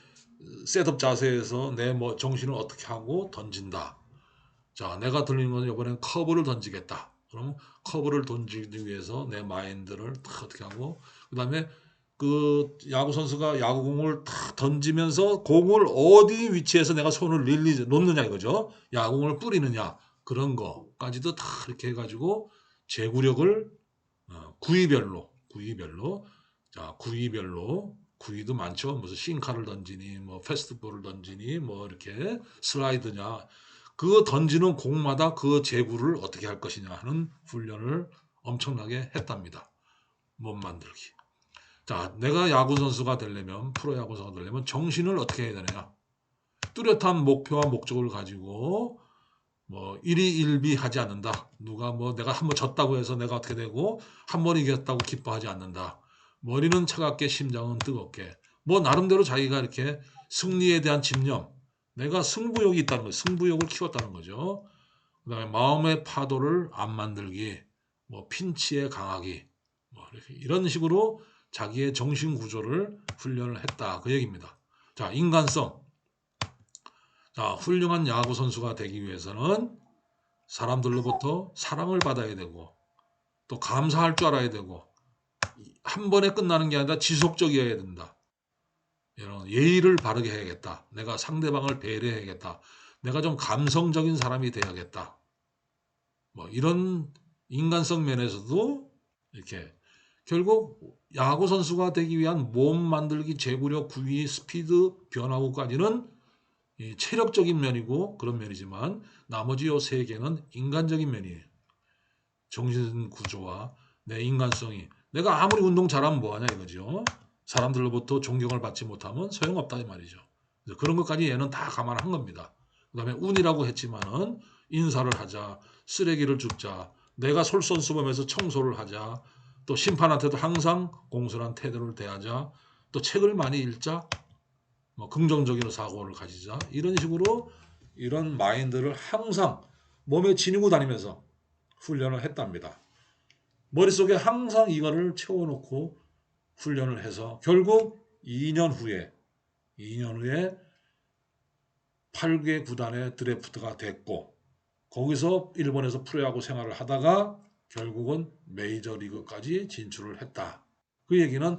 셋업 자세에서 내 정신을 어떻게 하고 던진다. 자, 내가 들리는 건 이번엔 커브를 던지겠다. 그러면 커브를 던지기 위해서 내 마인드를 탁 어떻게 하고, 그 다음에 그 야구 선수가 야구공을 탁 던지면서 공을 어디 위치에서 내가 손을 놓느냐 이거죠. 야구공을 뿌리느냐 그런 거까지도 다 이렇게 해가지고 제구력을 구위별로 자 구위별로 구위도 많죠. 무슨 싱카를 던지니 뭐 패스트볼을 던지니 뭐 이렇게 슬라이드냐 그 던지는 공마다 그 제구를 어떻게 할 것이냐 하는 훈련을 엄청나게 했답니다. 몸 만들기. 자, 내가 야구 선수가 되려면 프로 야구 선수가 되려면 정신을 어떻게 해야 되느냐? 뚜렷한 목표와 목적을 가지고 뭐 일희일비하지 않는다. 누가 뭐 내가 한번 졌다고 해서 내가 어떻게 되고 한 번 이겼다고 기뻐하지 않는다. 머리는 차갑게 심장은 뜨겁게. 뭐 나름대로 자기가 이렇게 승리에 대한 집념, 내가 승부욕이 있다는 거죠. 승부욕을 키웠다는 거죠. 그다음에 마음의 파도를 안 만들기, 뭐 핀치에 강하기, 뭐 이런 식으로 자기의 정신 구조를 훈련을 했다 그 얘기입니다. 자, 인간성. 자, 훌륭한 야구 선수가 되기 위해서는 사람들로부터 사랑을 받아야 되고 또 감사할 줄 알아야 되고 한 번에 끝나는 게 아니라 지속적이어야 된다. 이런 예의를 바르게 해야겠다. 내가 상대방을 배려해야겠다. 내가 좀 감성적인 사람이 돼야겠다. 뭐 이런 인간성 면에서도 이렇게 결국 야구 선수가 되기 위한 몸 만들기, 제구력, 구위, 스피드, 변화구까지는 체력적인 면이고 그런 면이지만 나머지 요 세 개는 인간적인 면이에요. 정신 구조와 내 인간성이 내가 아무리 운동 잘하면 뭐하냐 이거죠. 사람들로부터 존경을 받지 못하면 소용없다 이 말이죠. 그런 것까지 얘는 다 감안한 겁니다. 그 다음에 운이라고 했지만은 인사를 하자, 쓰레기를 줍자, 내가 솔선수범해서 청소를 하자, 또 심판한테도 항상 공손한 태도를 대하자, 또 책을 많이 읽자, 뭐 긍정적인 사고를 가지자 이런 식으로 이런 마인드를 항상 몸에 지니고 다니면서 훈련을 했답니다. 머릿속에 항상 이거를 채워놓고 훈련을 해서 결국 2년 후에 8개 구단의 드래프트가 됐고 거기서 일본에서 프로야구 생활을 하다가 결국은 메이저리그까지 진출을 했다. 그 얘기는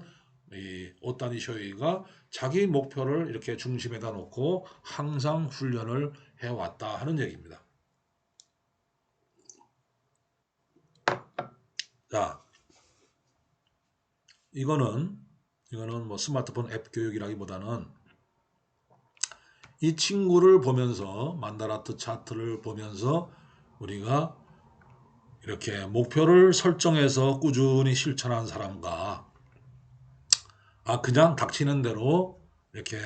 이 오타니 쇼헤이가 자기 목표를 이렇게 중심에다 놓고 항상 훈련을 해왔다 하는 얘기입니다. 자, 이거는 뭐 스마트폰 앱 교육이라기보다는 이 친구를 보면서 만다라트 차트를 보면서 우리가 이렇게 목표를 설정해서 꾸준히 실천한 사람과 그냥 닥치는 대로 이렇게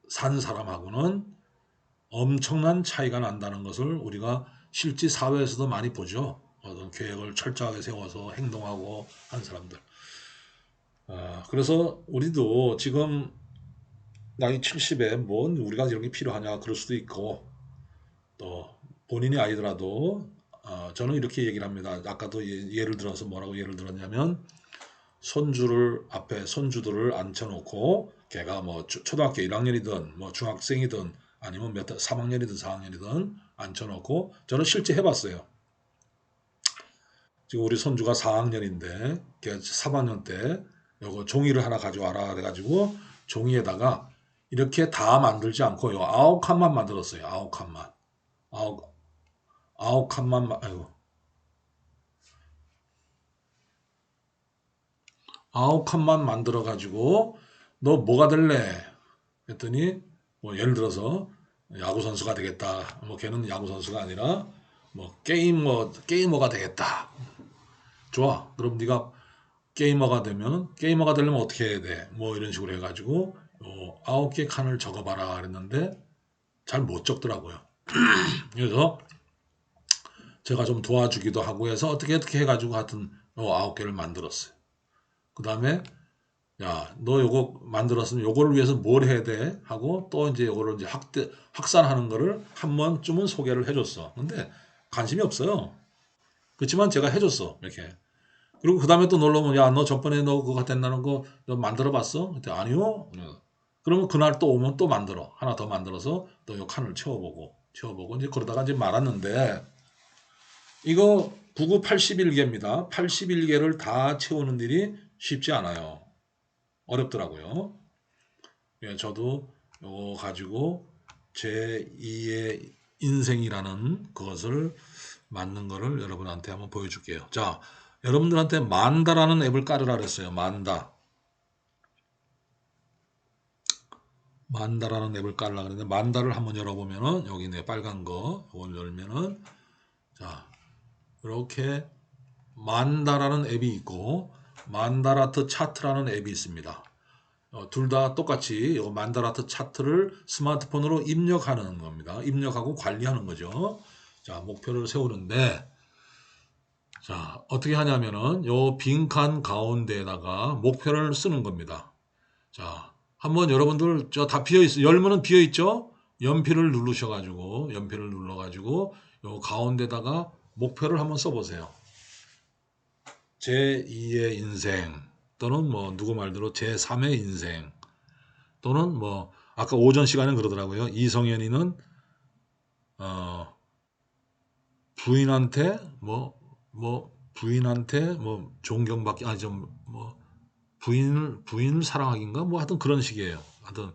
산 사람하고는 엄청난 차이가 난다는 것을 우리가 실제 사회에서도 많이 보죠. 어떤 계획을 철저하게 세워서 행동하고 한 사람들. 그래서 우리도 지금 나이 70에 뭔 우리가 이런 게 필요하냐 그럴 수도 있고 또 본인이 아니더라도 저는 이렇게 얘기를 합니다. 아까도 예를 들어서 뭐라고 예를 들었냐면 손주를 앞에 손주들을 앉혀놓고 걔가 뭐 초등학교 1학년이든 뭐 중학생이든 아니면 3학년이든 4학년이든 앉혀놓고 저는 실제 해봤어요. 지금 우리 손주가 4학년인데 걔 3학년 때 요거 종이를 하나 가져와라 그래가지고 종이에다가 이렇게 다 만들지 않고 요 9칸만 만들었어요. 9칸만. 9칸만 아이고 9칸만 만들어 가지고 너 뭐가 될래? 했더니 뭐 예를 들어서 야구 선수가 되겠다. 뭐 걔는 야구 선수가 아니라 뭐 게이머가 되겠다. 좋아. 그럼 네가 게이머가 되려면 어떻게 해야 돼? 뭐 이런 식으로 해가지고 9개 칸을 적어봐라 그랬는데 잘 못 적더라고요. 그래서 제가 좀 도와주기도 하고 해서 어떻게 해가지고 하여튼 9개를 만들었어요. 그 다음에 야, 너 요거 만들었으면 요거를 위해서 뭘 해야 돼? 하고 또 이제 요거를 이제 확산하는 거를 한 번쯤은 소개를 해줬어. 근데 관심이 없어요. 그렇지만 제가 해줬어. 이렇게. 그리고 그 다음에 또 놀러 오면 야, 너 저번에 너 그거 된다는 거 너 만들어 봤어? 그때 아니요. 그러면 그날 또 오면 또 만들어. 하나 더 만들어서 또 요 칸을 채워보고 이제 그러다가 이제 말았는데 이거 99, 81개입니다. 81개를 다 채우는 일이 쉽지 않아요. 어렵더라고요. 예, 저도 이거 가지고 제 2의 인생이라는 그것을 맞는 거를 여러분한테 한번 보여줄게요. 자, 여러분들한테 만다라는 앱을 깔으라 그랬어요. 만다. 만다라는 앱을 깔으라 그랬는데 만다를 한번 열어보면은 여기 있네 빨간 거 이걸 열면은 자 이렇게 만다라는 앱이 있고 만다라트 차트라는 앱이 있습니다. 둘 다 똑같이 이 만다라트 차트를 스마트폰으로 입력하는 겁니다. 입력하고 관리하는 거죠. 자 목표를 세우는데 자 어떻게 하냐면은 요 빈칸 가운데에다가 목표를 쓰는 겁니다. 자, 한번 여러분들 저 다 비어 있어. 열면은 비어 있죠? 연필을 누르셔 가지고 연필을 눌러 가지고 요 가운데다가 목표를 한번 써 보세요. 제2의 인생 또는 뭐 누구 말대로 제3의 인생 또는 뭐 아까 오전 시간에 그러더라고요. 이성현이는 어 부인한테 부인한테 뭐 존경받기 아니 좀뭐 부인을 사랑하기인가 뭐 하여튼 그런 식이에요. 하여튼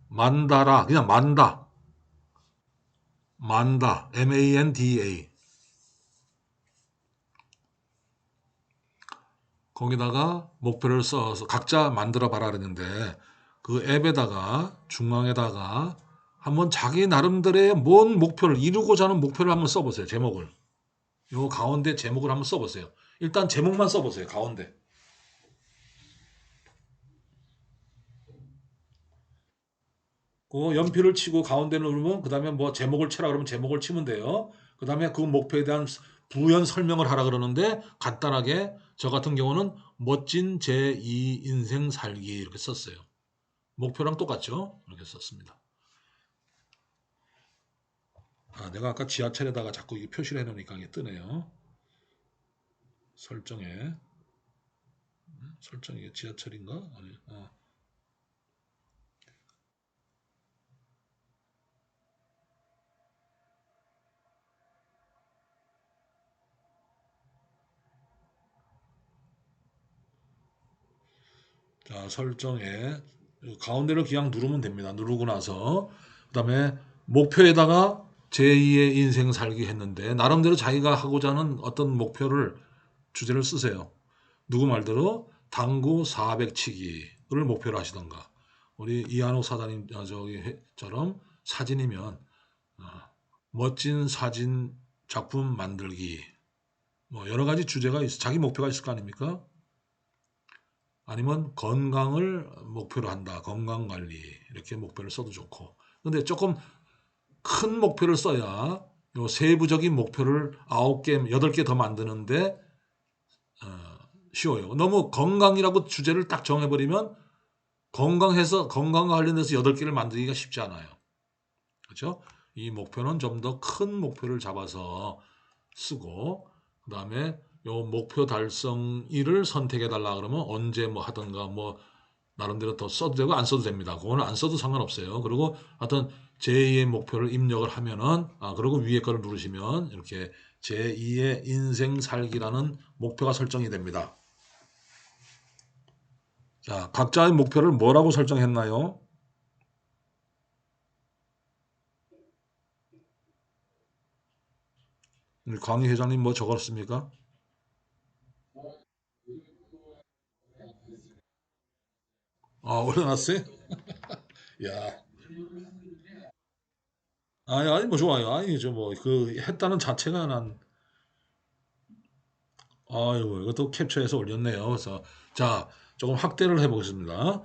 만다라 그냥 만다 MANDA 거기다가 목표를 써서 각자 만들어 봐라 그랬는데 그 앱에다가 중앙에다가 한번 자기 나름대로의 뭔 목표를 이루고자 하는 목표를 한번 써보세요. 제목을 요 가운데 제목을 한번 써보세요. 일단 제목만 써보세요. 가운데 그 연필을 치고 가운데 누르면 그 다음에 뭐 제목을 치라 그러면 제목을 치면 돼요. 그 다음에 그 목표에 대한 부연 설명을 하라 그러는데 간단하게 저 같은 경우는 멋진 제2 인생 살기 이렇게 썼어요. 목표랑 똑같죠? 이렇게 썼습니다. 아, 내가 아까 지하철에다가 자꾸 이게 표시를 해놓으니까 이게 뜨네요. 설정에 설정이 지하철인가? 아니, 자, 설정에 가운데를 그냥 누르면 됩니다. 누르고 나서 그다음에 목표에다가 제2의 인생 살기 했는데 나름대로 자기가 하고자 하는 어떤 목표를 주제를 쓰세요. 누구 말대로 당구 400 치기를 목표로 하시던가 우리 이한옥 사장님 저기처럼 사진이면 멋진 사진 작품 만들기 뭐 여러 가지 주제가 자기 목표가 있을 거 아닙니까? 아니면 건강을 목표로 한다. 건강 관리. 이렇게 목표를 써도 좋고. 근데 조금 큰 목표를 써야 요 세부적인 목표를 9개, 8개 더 만드는데 쉬워요. 너무 건강이라고 주제를 딱 정해버리면 건강과 관련해서 8개를 만들기가 쉽지 않아요. 그렇죠? 이 목표는 좀 더 큰 목표를 잡아서 쓰고 그다음에 요 목표 달성일을 선택해 달라 그러면 언제 뭐 하던가 뭐 나름대로 더 써도 되고 안 써도 됩니다. 그거는 안 써도 상관없어요. 그리고 하여튼 제2의 목표를 입력을 하면은 그리고 위에 거를 누르시면 이렇게 제2의 인생 살기라는 목표가 설정이 됩니다. 자, 각자의 목표를 뭐라고 설정했나요? 우리 강희 회장님 뭐 적었습니까? 아, 올려놨어요? 야, 아니 뭐 좋아요. 아니 저 뭐 그 했다는 자체가 난 아유 이것도 캡처해서 올렸네요. 그래서 자 조금 확대를 해보겠습니다.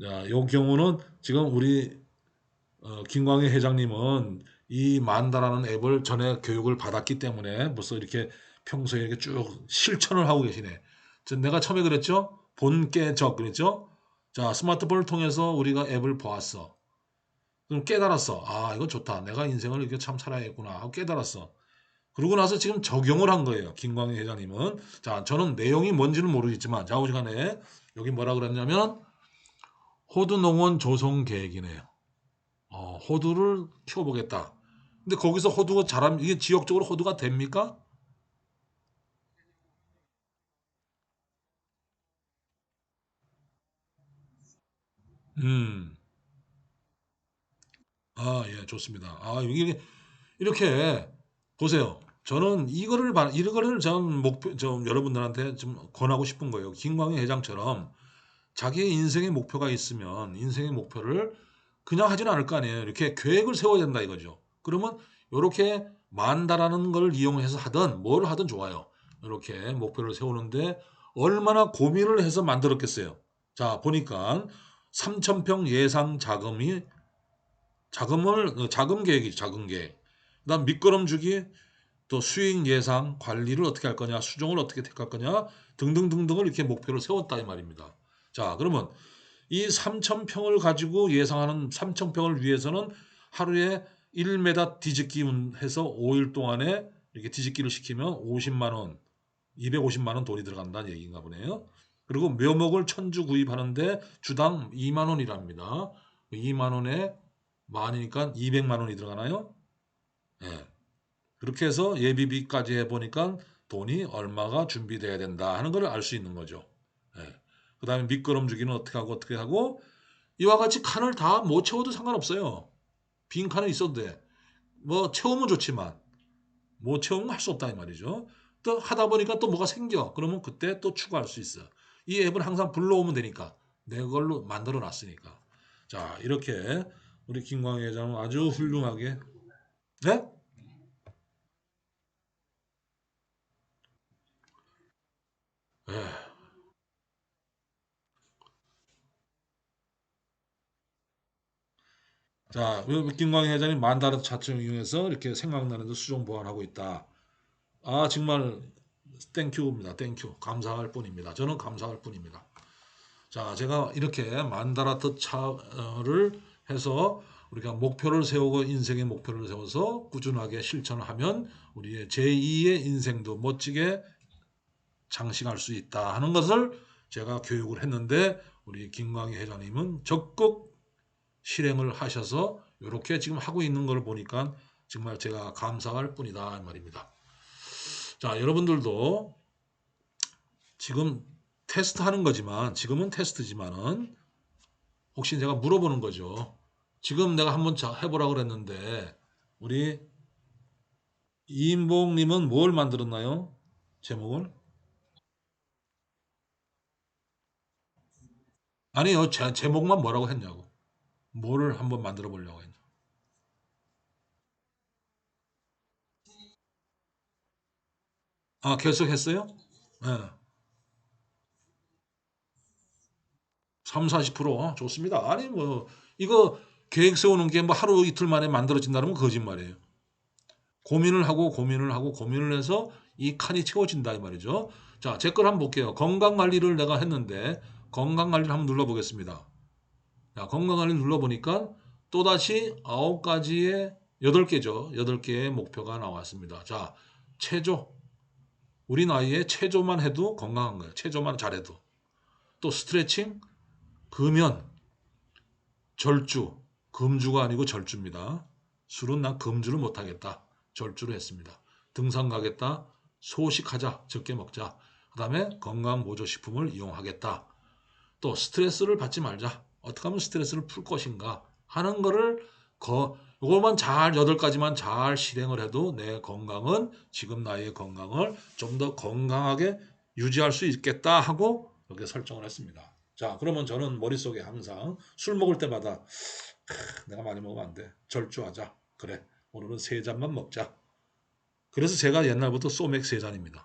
자, 요 경우는 지금 우리 김광희 회장님은 이 만다라는 앱을 전에 교육을 받았기 때문에 벌써 이렇게 평소에 이렇게 쭉 실천을 하고 계시네. 내가 처음에 그랬죠? 본깨적 그랬죠? 자, 스마트폰을 통해서 우리가 앱을 보았어. 그럼 깨달았어. 아, 이거 좋다. 내가 인생을 이렇게 참 살아야겠구나 하고 깨달았어. 그러고 나서 지금 적용을 한 거예요. 김광희 회장님은. 자, 저는 내용이 뭔지는 모르겠지만 좌우시간에 여기 뭐라 그랬냐면 호두 농원 조성 계획이네요. 호두를 키워보겠다. 근데 거기서 호두가 자람 이게 지역적으로 호두가 됩니까? 음. 아, 예, 좋습니다. 아, 이게 이렇게 보세요. 저는 이거를 전 목표 좀 여러분들한테 좀 권하고 싶은 거예요. 김광희 회장처럼 자기의 인생의 목표가 있으면 인생의 목표를 그냥 하지는 않을 거 아니에요. 이렇게 계획을 세워야 된다 이거죠. 그러면 이렇게 만다라는 걸 이용해서 하든 뭘 하든 좋아요. 이렇게 목표를 세우는데 얼마나 고민을 해서 만들었겠어요. 자, 보니까 3,000평 예상 자금 계획이죠. 자금 계획. 그다음 밑거름 주기, 또 수익 예상, 관리를 어떻게 할 거냐, 수종을 어떻게 택할 거냐 등등등등을 이렇게 목표를 세웠다 이 말입니다. 자, 그러면 이 3,000평을 가지고 예상하는 3,000평을 위해서는 하루에 1m 뒤집기 해서 5일 동안에 이렇게 뒤집기를 시키면 50만 원, 250만 원 돈이 들어간다는 얘기인가 보네요. 그리고 묘목을 천주 구입하는데 주당 2만 원이랍니다. 2만 원에 만이니까 200만 원이 들어가나요? 예. 그렇게 해서 예비비까지 해보니까 돈이 얼마가 준비돼야 된다 하는 걸 알 수 있는 거죠. 예. 그 다음에 미끄럼 주기는 어떻게 하고 이와 같이 칸을 다 못 채워도 상관없어요. 빈 칸은 있어도 돼. 뭐 채우면 좋지만 못 채우면 할 수 없다 이 말이죠. 또 하다 보니까 또 뭐가 생겨. 그러면 그때 또 추가할 수 있어. 이 앱은 항상 불러오면 되니까 내 걸로 만들어 놨으니까. 자, 이렇게 우리 김광희 회장은 아주 훌륭하게. 네? 예. 자, 김광희 회장님 만다른 차트를 이용해서 이렇게 생각나는 데 수정 보완하고 있다. 아, 정말 땡큐입니다. 땡큐. 감사할 뿐입니다. 저는 감사할 뿐입니다. 자, 제가 이렇게 만다라트 차를 해서 우리가 목표를 세우고 인생의 목표를 세워서 꾸준하게 실천을 하면 우리의 제2의 인생도 멋지게 장식할 수 있다 하는 것을 제가 교육을 했는데 우리 김광희 회장님은 적극 실행을 하셔서 이렇게 지금 하고 있는 걸 보니까 정말 제가 감사할 뿐이다 말입니다. 자, 여러분들도 지금 테스트하는 거지만 지금은 테스트지만은 혹시 제가 물어보는 거죠. 지금 내가 한번 해보라 그랬는데 우리 이인복님은 뭘 만들었나요? 제목을? 아니요, 제목만 뭐라고 했냐고. 뭐를 한번 만들어 보려고 했냐. 아, 계속했어요? 네. 3, 40% 좋습니다. 아니 뭐 이거 계획 세우는 게 뭐 하루 이틀 만에 만들어진다는 건 거짓말이에요. 고민을 하고 고민을 하고 고민을 해서 이 칸이 채워진다 이 말이죠. 자, 제 걸 한번 볼게요. 건강 관리를 내가 했는데 건강 관리를 한번 눌러보겠습니다. 자, 건강 관리 눌러보니까 또다시 9가지의 8개죠. 8개의 목표가 나왔습니다. 자, 체조. 우리 나이에 체조만 해도 건강한 거예요. 체조만 잘해도. 또 스트레칭, 금연, 절주, 금주가 아니고 절주입니다. 술은 난 금주를 못하겠다. 절주를 했습니다. 등산 가겠다. 소식하자. 적게 먹자. 그 다음에 건강보조식품을 이용하겠다. 또 스트레스를 받지 말자. 어떻게 하면 스트레스를 풀 것인가 하는 거를 이것만 잘 8가지만 잘 실행을 해도 내 건강은 지금 나의 건강을 좀 더 건강하게 유지할 수 있겠다 하고 이렇게 설정을 했습니다. 자, 그러면 저는 머릿속에 항상 술 먹을 때마다 내가 많이 먹으면 안 돼. 절주하자. 그래. 오늘은 3잔만 먹자. 그래서 제가 옛날부터 소맥 3잔입니다.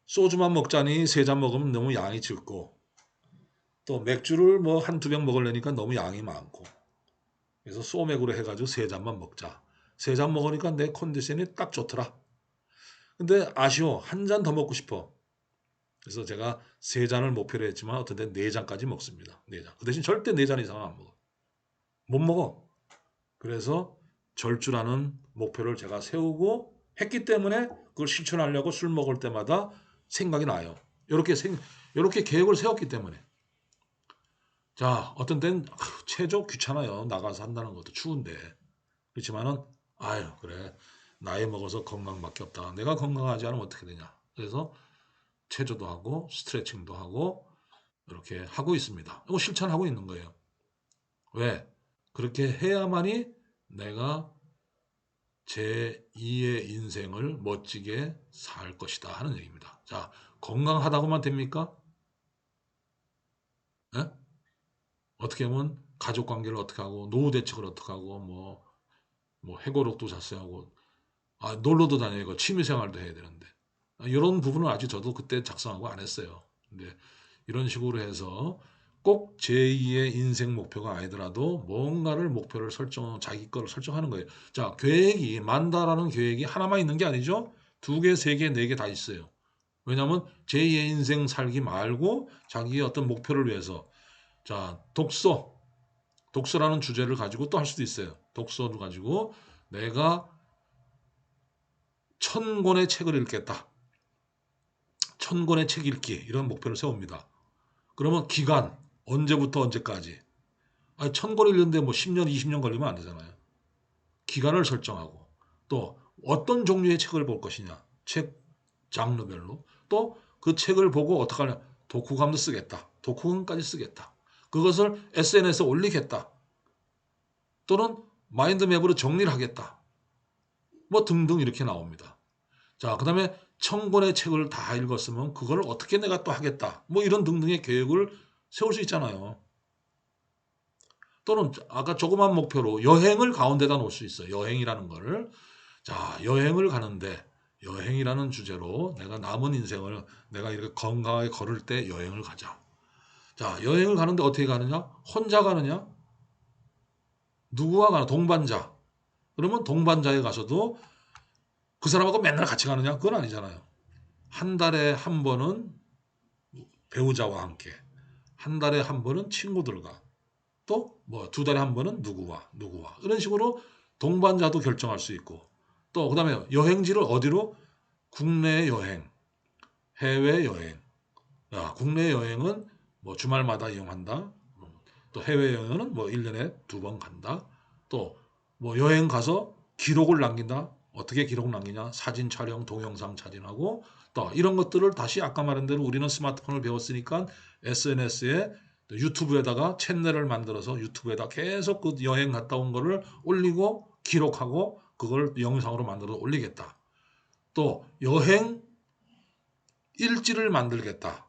소주만 먹자니 3잔 먹으면 너무 양이 적고 또 맥주를 뭐 한두 병 먹으려니까 너무 양이 많고 그래서 소맥으로 해가지고 3잔만 먹자. 3잔 먹으니까 내 컨디션이 딱 좋더라. 근데 아쉬워. 한 잔 더 먹고 싶어. 그래서 제가 3잔을 목표로 했지만 어떤 때 4잔까지 먹습니다. 4잔. 그 대신 절대 4잔 이상은 안 먹어. 못 먹어. 그래서 절주라는 목표를 제가 세우고 했기 때문에 그걸 실천하려고 술 먹을 때마다 생각이 나요. 이렇게 계획을 세웠기 때문에. 자, 어떤 때는 체조 귀찮아요. 나가서 한다는 것도 추운데. 그렇지만은 아유 그래 나이 먹어서 건강밖에 없다. 내가 건강하지 않으면 어떻게 되냐. 그래서 체조도 하고 스트레칭도 하고 이렇게 하고 있습니다. 이거 실천하고 있는 거예요. 왜? 그렇게 해야만이 내가 제2의 인생을 멋지게 살 것이다 하는 얘기입니다. 자, 건강하다고만 됩니까? 예? 어떻게 하면 가족 관계를 어떻게 하고 노후 대책을 어떻게 하고 뭐 해고록도 작성하고 놀러도 다니고 취미 생활도 해야 되는데 이런 부분은 아직 저도 그때 작성하고 안 했어요. 근데 이런 식으로 해서 꼭 제2의 인생 목표가 아니더라도 뭔가를 목표를 자기 거를 설정하는 거예요. 자, 계획이 만다라는 계획이 하나만 있는 게 아니죠. 두 개, 세 개, 네 개 다 있어요. 왜냐하면 제2의 인생 살기 말고 자기의 어떤 목표를 위해서 자, 독서라는 주제를 가지고 또 할 수도 있어요. 독서를 가지고 내가 1000권의 책을 읽겠다. 1000권의 책 읽기 이런 목표를 세웁니다. 그러면 기간 언제부터 언제까지 1000권 읽는데 뭐 10년 20년 걸리면 안 되잖아요. 기간을 설정하고 또 어떤 종류의 책을 볼 것이냐 책 장르별로 또 그 책을 보고 어떻게 하냐 독후감도 쓰겠다. 독후감까지 쓰겠다. 그것을 SNS에 올리겠다. 또는 마인드맵으로 정리를 하겠다. 뭐 등등 이렇게 나옵니다. 자, 그 다음에 1000권의 책을 다 읽었으면 그걸 어떻게 내가 또 하겠다. 뭐 이런 등등의 계획을 세울 수 있잖아요. 또는 아까 조그만 목표로 여행을 가운데다 놓을 수 있어요. 여행이라는 걸. 자, 여행을 가는데 여행이라는 주제로 내가 남은 인생을 내가 이렇게 건강하게 걸을 때 여행을 가자. 자, 여행을 가는데 어떻게 가느냐? 혼자 가느냐? 누구와 가느냐? 동반자. 그러면 동반자에 가서도 그 사람하고 맨날 같이 가느냐? 그건 아니잖아요. 한 달에 한 번은 배우자와 함께, 한 달에 한 번은 친구들과, 또 뭐 두 달에 한 번은 누구와 이런 식으로 동반자도 결정할 수 있고 또 그다음에 여행지를 어디로 국내 여행, 해외 여행. 국내 여행은 뭐 주말마다 이용한다. 또 해외 여행은 뭐 1년에 2번 간다. 또 뭐 여행 가서 기록을 남긴다. 어떻게 기록 남기냐? 사진 촬영, 동영상 사진하고 또 이런 것들을 다시 아까 말한 대로 우리는 스마트폰을 배웠으니까 SNS에 유튜브에다가 채널을 만들어서 유튜브에다 계속 그 여행 갔다 온 거를 올리고 기록하고 그걸 영상으로 만들어 올리겠다. 또 여행 일지를 만들겠다.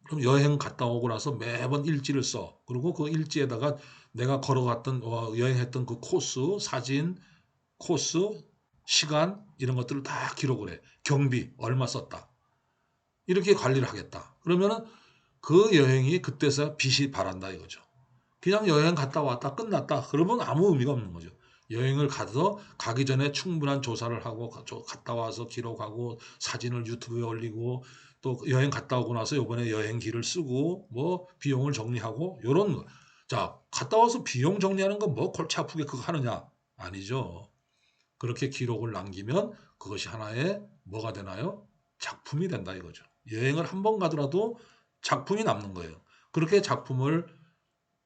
그럼 여행 갔다 오고 나서 매번 일지를 써. 그리고 그 일지에다가 내가 걸어갔던 여행했던 그 코스, 사진, 코스, 시간 이런 것들을 다 기록을 해. 경비 얼마 썼다. 이렇게 관리를 하겠다. 그러면은 그 여행이 그때서 빛이 발한다 이거죠. 그냥 여행 갔다 왔다 끝났다. 그러면 아무 의미가 없는 거죠. 여행을 가서 가기 전에 충분한 조사를 하고 갔다 와서 기록하고 사진을 유튜브에 올리고 또 여행 갔다 오고 나서 이번에 여행기를 쓰고 뭐 비용을 정리하고 요런 거. 자, 갔다 와서 비용 정리하는 건 뭐 골치 아프게 그거 하느냐? 아니죠. 그렇게 기록을 남기면 그것이 하나의 뭐가 되나요? 작품이 된다 이거죠. 여행을 한 번 가더라도 작품이 남는 거예요. 그렇게 작품을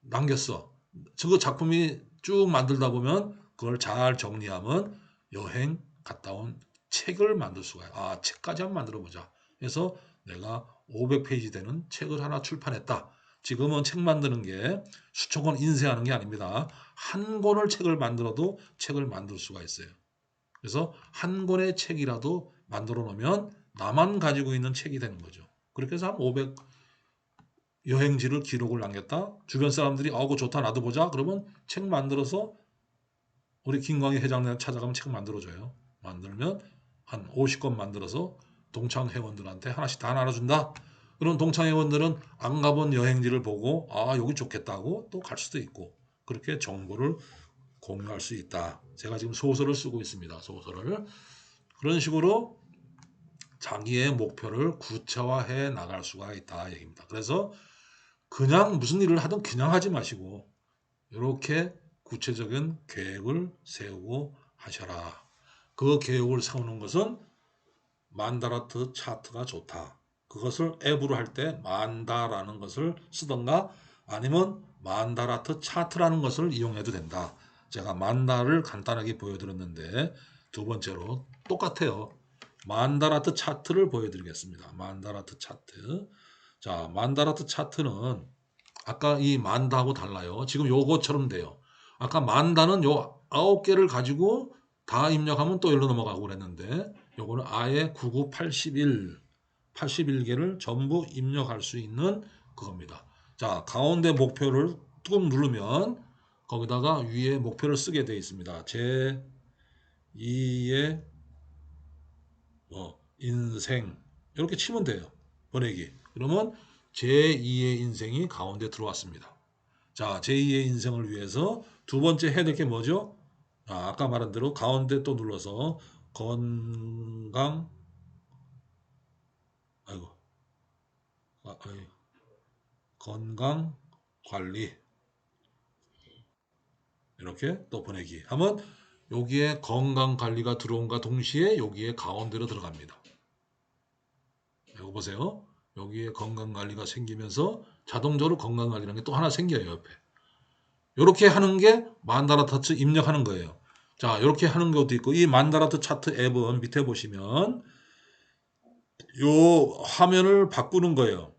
남겼어. 그 작품이 쭉 만들다 보면 그걸 잘 정리하면 여행 갔다 온 책을 만들 수가 있어요. 책까지 한번 만들어 보자. 그래서 내가 500페이지 되는 책을 하나 출판했다. 지금은 책 만드는 게 수천 권 인쇄하는 게 아닙니다. 한 권을 책을 만들어도 책을 만들 수가 있어요. 그래서 한 권의 책이라도 만들어 놓으면 나만 가지고 있는 책이 되는 거죠. 그렇게 해서 한 500 여행지를 기록을 남겼다. 주변 사람들이 그거 좋다 나도 보자. 그러면 책 만들어서 우리 김광희 회장님 찾아가면 책 만들어줘요. 만들면 한 50권 만들어서 동창 회원들한테 하나씩 다 나눠준다. 그럼 동창 회원들은 안 가본 여행지를 보고 여기 좋겠다고 또 갈 수도 있고 그렇게 정보를 공유할 수 있다. 제가 지금 소설을 쓰고 있습니다. 소설을. 그런 식으로 자기의 목표를 구체화해 나갈 수가 있다 얘기입니다. 그래서 그냥 무슨 일을 하든 그냥 하지 마시고 이렇게 구체적인 계획을 세우고 하셔라. 그 계획을 세우는 것은 만다라트 차트가 좋다. 그것을 앱으로 할 때 만다라는 것을 쓰던가 아니면 만다라트 차트라는 것을 이용해도 된다. 제가 만다를 간단하게 보여드렸는데 두 번째로 똑같아요. 만다라트 차트를 보여드리겠습니다. 만다라트 차트. 자, 만다라트 차트는 아까 이 만다하고 달라요. 지금 요거처럼 돼요. 아까 만다는 요 9개를 가지고 다 입력하면 또 일로 넘어가고 그랬는데 요거는 아예 99, 81개를 전부 입력할 수 있는 그겁니다. 자, 가운데 목표를 꾹 누르면 거기다가 위에 목표를 쓰게 되어 있습니다. 제 2의 인생 이렇게 치면 돼요. 보내기. 그러면 제2의 인생이 가운데 들어왔습니다. 자, 제2의 인생을 위해서 두 번째 해야 될 게 뭐죠? 아까 말한 대로 가운데 또 눌러서 건강, 아이고, 건강 관리 이렇게 또 보내기 하면 여기에 건강 관리가 들어온과 동시에 여기에 가운데로 들어갑니다. 이거 보세요. 여기에 건강 관리가 생기면서 자동적으로 건강 관리라는 게 또 하나 생겨요, 옆에. 이렇게 하는 게 만다라트 입력하는 거예요. 자, 이렇게 하는 것도 있고 이 만다라트 차트 앱은 밑에 보시면 요 화면을 바꾸는 거예요.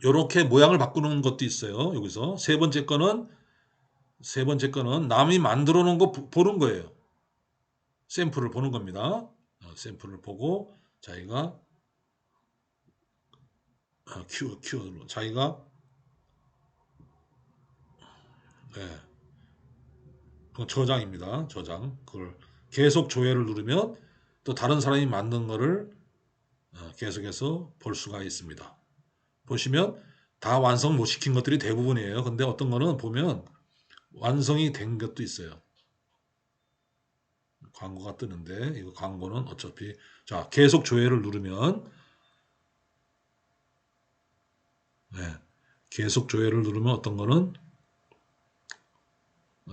이렇게 모양을 바꾸는 것도 있어요. 여기서 세 번째 거는 남이 만들어 놓은 거 보는 거예요. 샘플을 보는 겁니다. 샘플을 보고 자기가 큐 자기가 네, 저장입니다. 저장. 그걸 계속 조회를 누르면 또 다른 사람이 만든 거를 계속해서 볼 수가 있습니다. 보시면 다 완성 못 시킨 것들이 대부분이에요. 근데 어떤 거는 보면 완성이 된 것도 있어요. 광고가 뜨는데 이거 광고는 어차피 자 계속 조회를 누르면 네, 계속 조회를 누르면 어떤 거는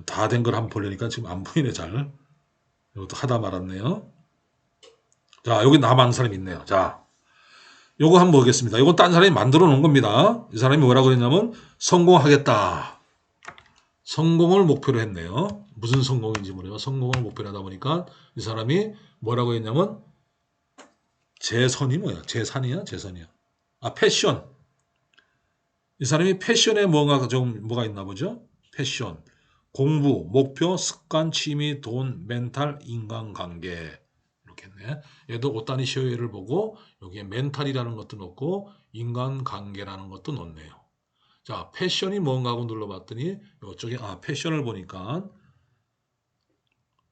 다 된 걸 한번 보려니까 지금 안 보이네 잘. 이것도 하다 말았네요. 자 여기 남은 사람이 있네요. 자 요거 한번 보겠습니다. 이건 딴 사람이 만들어 놓은 겁니다. 이 사람이 뭐라고 그랬냐면 성공하겠다. 성공을 목표로 했네요. 무슨 성공인지 모르겠어요. 성공을 목표로 하다 보니까 이 사람이 뭐라고 했냐면 재선이 뭐야? 재산이야? 재선이야? 아 패션. 이 사람이 패션에 뭐가 있나 보죠? 패션, 공부, 목표, 습관, 취미, 돈, 멘탈, 인간관계 이렇게 했네. 얘도 오타니 쇼헤이를 보고 여기에 멘탈이라는 것도 넣고 인간관계라는 것도 넣네요. 자, 패션이 뭔가 하고 눌러봤더니 이쪽에 패션을 보니까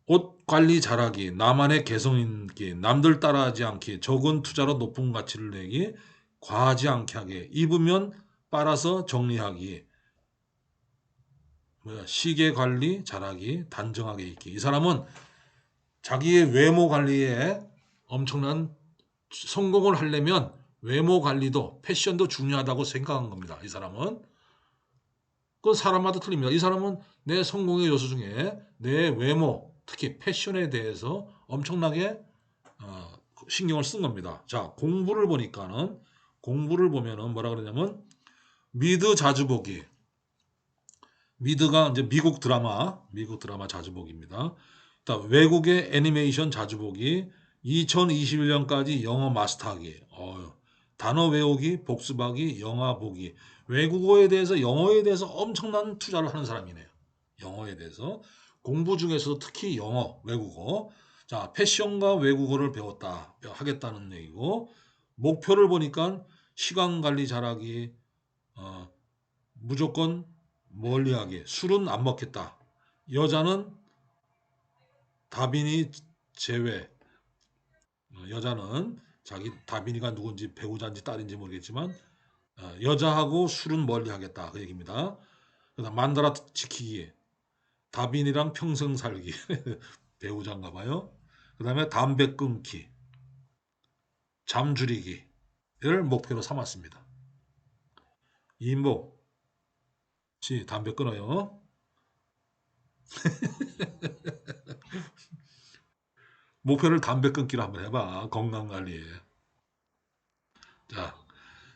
옷 관리 잘하기, 나만의 개성 있기, 남들 따라하지 않기, 적은 투자로 높은 가치를 내기, 과하지 않게 하기, 입으면 빨아서 정리하기, 시계 관리 잘하기, 단정하게 입기. 이 사람은 자기의 외모 관리에 엄청난 성공을 하려면 외모 관리도 패션도 중요하다고 생각한 겁니다. 이 사람은 그건 사람마다 틀립니다. 이 사람은 내 성공의 요소 중에 내 외모, 특히 패션에 대해서 엄청나게 신경을 쓴 겁니다. 자, 공부를 보면은 뭐라 그러냐면 미드 자주 보기. 미드가 이제 미국 드라마 자주 보기입니다. 외국의 애니메이션 자주 보기, 2021년까지 영어 마스터하기, 단어 외우기, 복습하기, 영화 보기. 외국어에 대해서 영어에 대해서 엄청난 투자를 하는 사람이네요. 영어에 대해서 공부 중에서도 특히 영어, 외국어. 자, 패션과 외국어를 하겠다는 얘기고 목표를 보니까 시간 관리 잘하기, 무조건 멀리하기, 술은 안 먹겠다. 여자는 다빈이 제외. 여자는 자기 다빈이가 누군지 배우자인지 딸인지 모르겠지만 여자하고 술은 멀리하겠다 그 얘기입니다. 그다음 만다라 지키기, 다빈이랑 평생 살기 배우자인가 봐요. 그다음에 담배 끊기, 잠 줄이기를 목표로 삼았습니다. 이인복 씨 담배 끊어요. 목표를 담배 끊기로 한번 해봐. 건강 관리에. 자,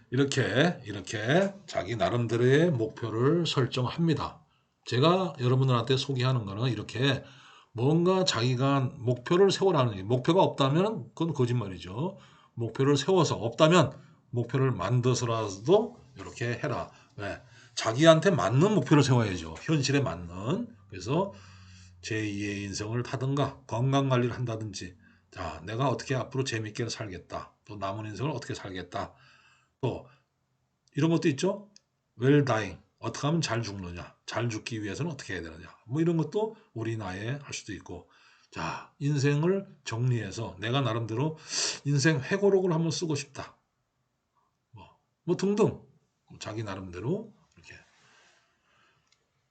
이렇게 자기 나름대로의 목표를 설정합니다. 제가 여러분들한테 소개하는 거는 이렇게 뭔가 자기가 목표를 세우라는 게 목표가 없다면 그건 거짓말이죠. 목표를 세워서 없다면 목표를 만들어서라도 이렇게 해라. 왜? 자기한테 맞는 목표를 세워야죠. 현실에 맞는. 그래서 제2의 인생을 하든가 건강 관리를 한다든지 자, 내가 어떻게 앞으로 재밌게 살겠다. 또 남은 인생을 어떻게 살겠다. 또 이런 것도 있죠. well dying. 어떻게 하면 잘 죽느냐. 잘 죽기 위해서는 어떻게 해야 되느냐. 뭐 이런 것도 우리 나이에 할 수도 있고. 자, 인생을 정리해서 내가 나름대로 인생 회고록을 한번 쓰고 싶다. 뭐 등등. 자기 나름대로 이렇게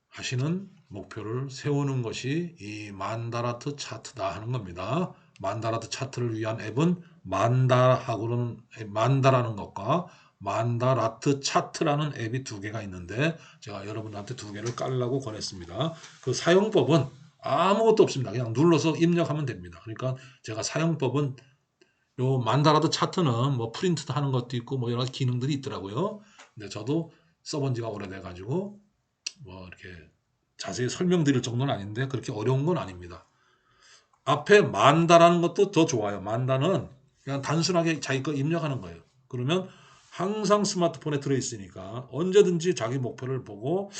하시는 목표를 세우는 것이 이 만다라트 차트다 하는 겁니다. 만다라트 차트를 위한 앱은 만다라는 것과 만다라트 차트라는 앱이 두 개가 있는데 제가 여러분한테 두 개를 깔라고 권했습니다. 그 사용법은 아무것도 없습니다. 그냥 눌러서 입력하면 됩니다. 그러니까 제가 사용법은 요 만다라트 차트는 뭐 프린트 하는 것도 있고 뭐 여러 가지 기능들이 있더라고요. 근데 저도 써본 지가 오래돼 가지고 뭐 이렇게 자세히 설명드릴 정도는 아닌데 그렇게 어려운 건 아닙니다. 앞에 만다라는 것도 더 좋아요. 만다는 그냥 단순하게 자기 거 입력하는 거예요. 그러면 항상 스마트폰에 들어있으니까 언제든지 자기 목표를 보고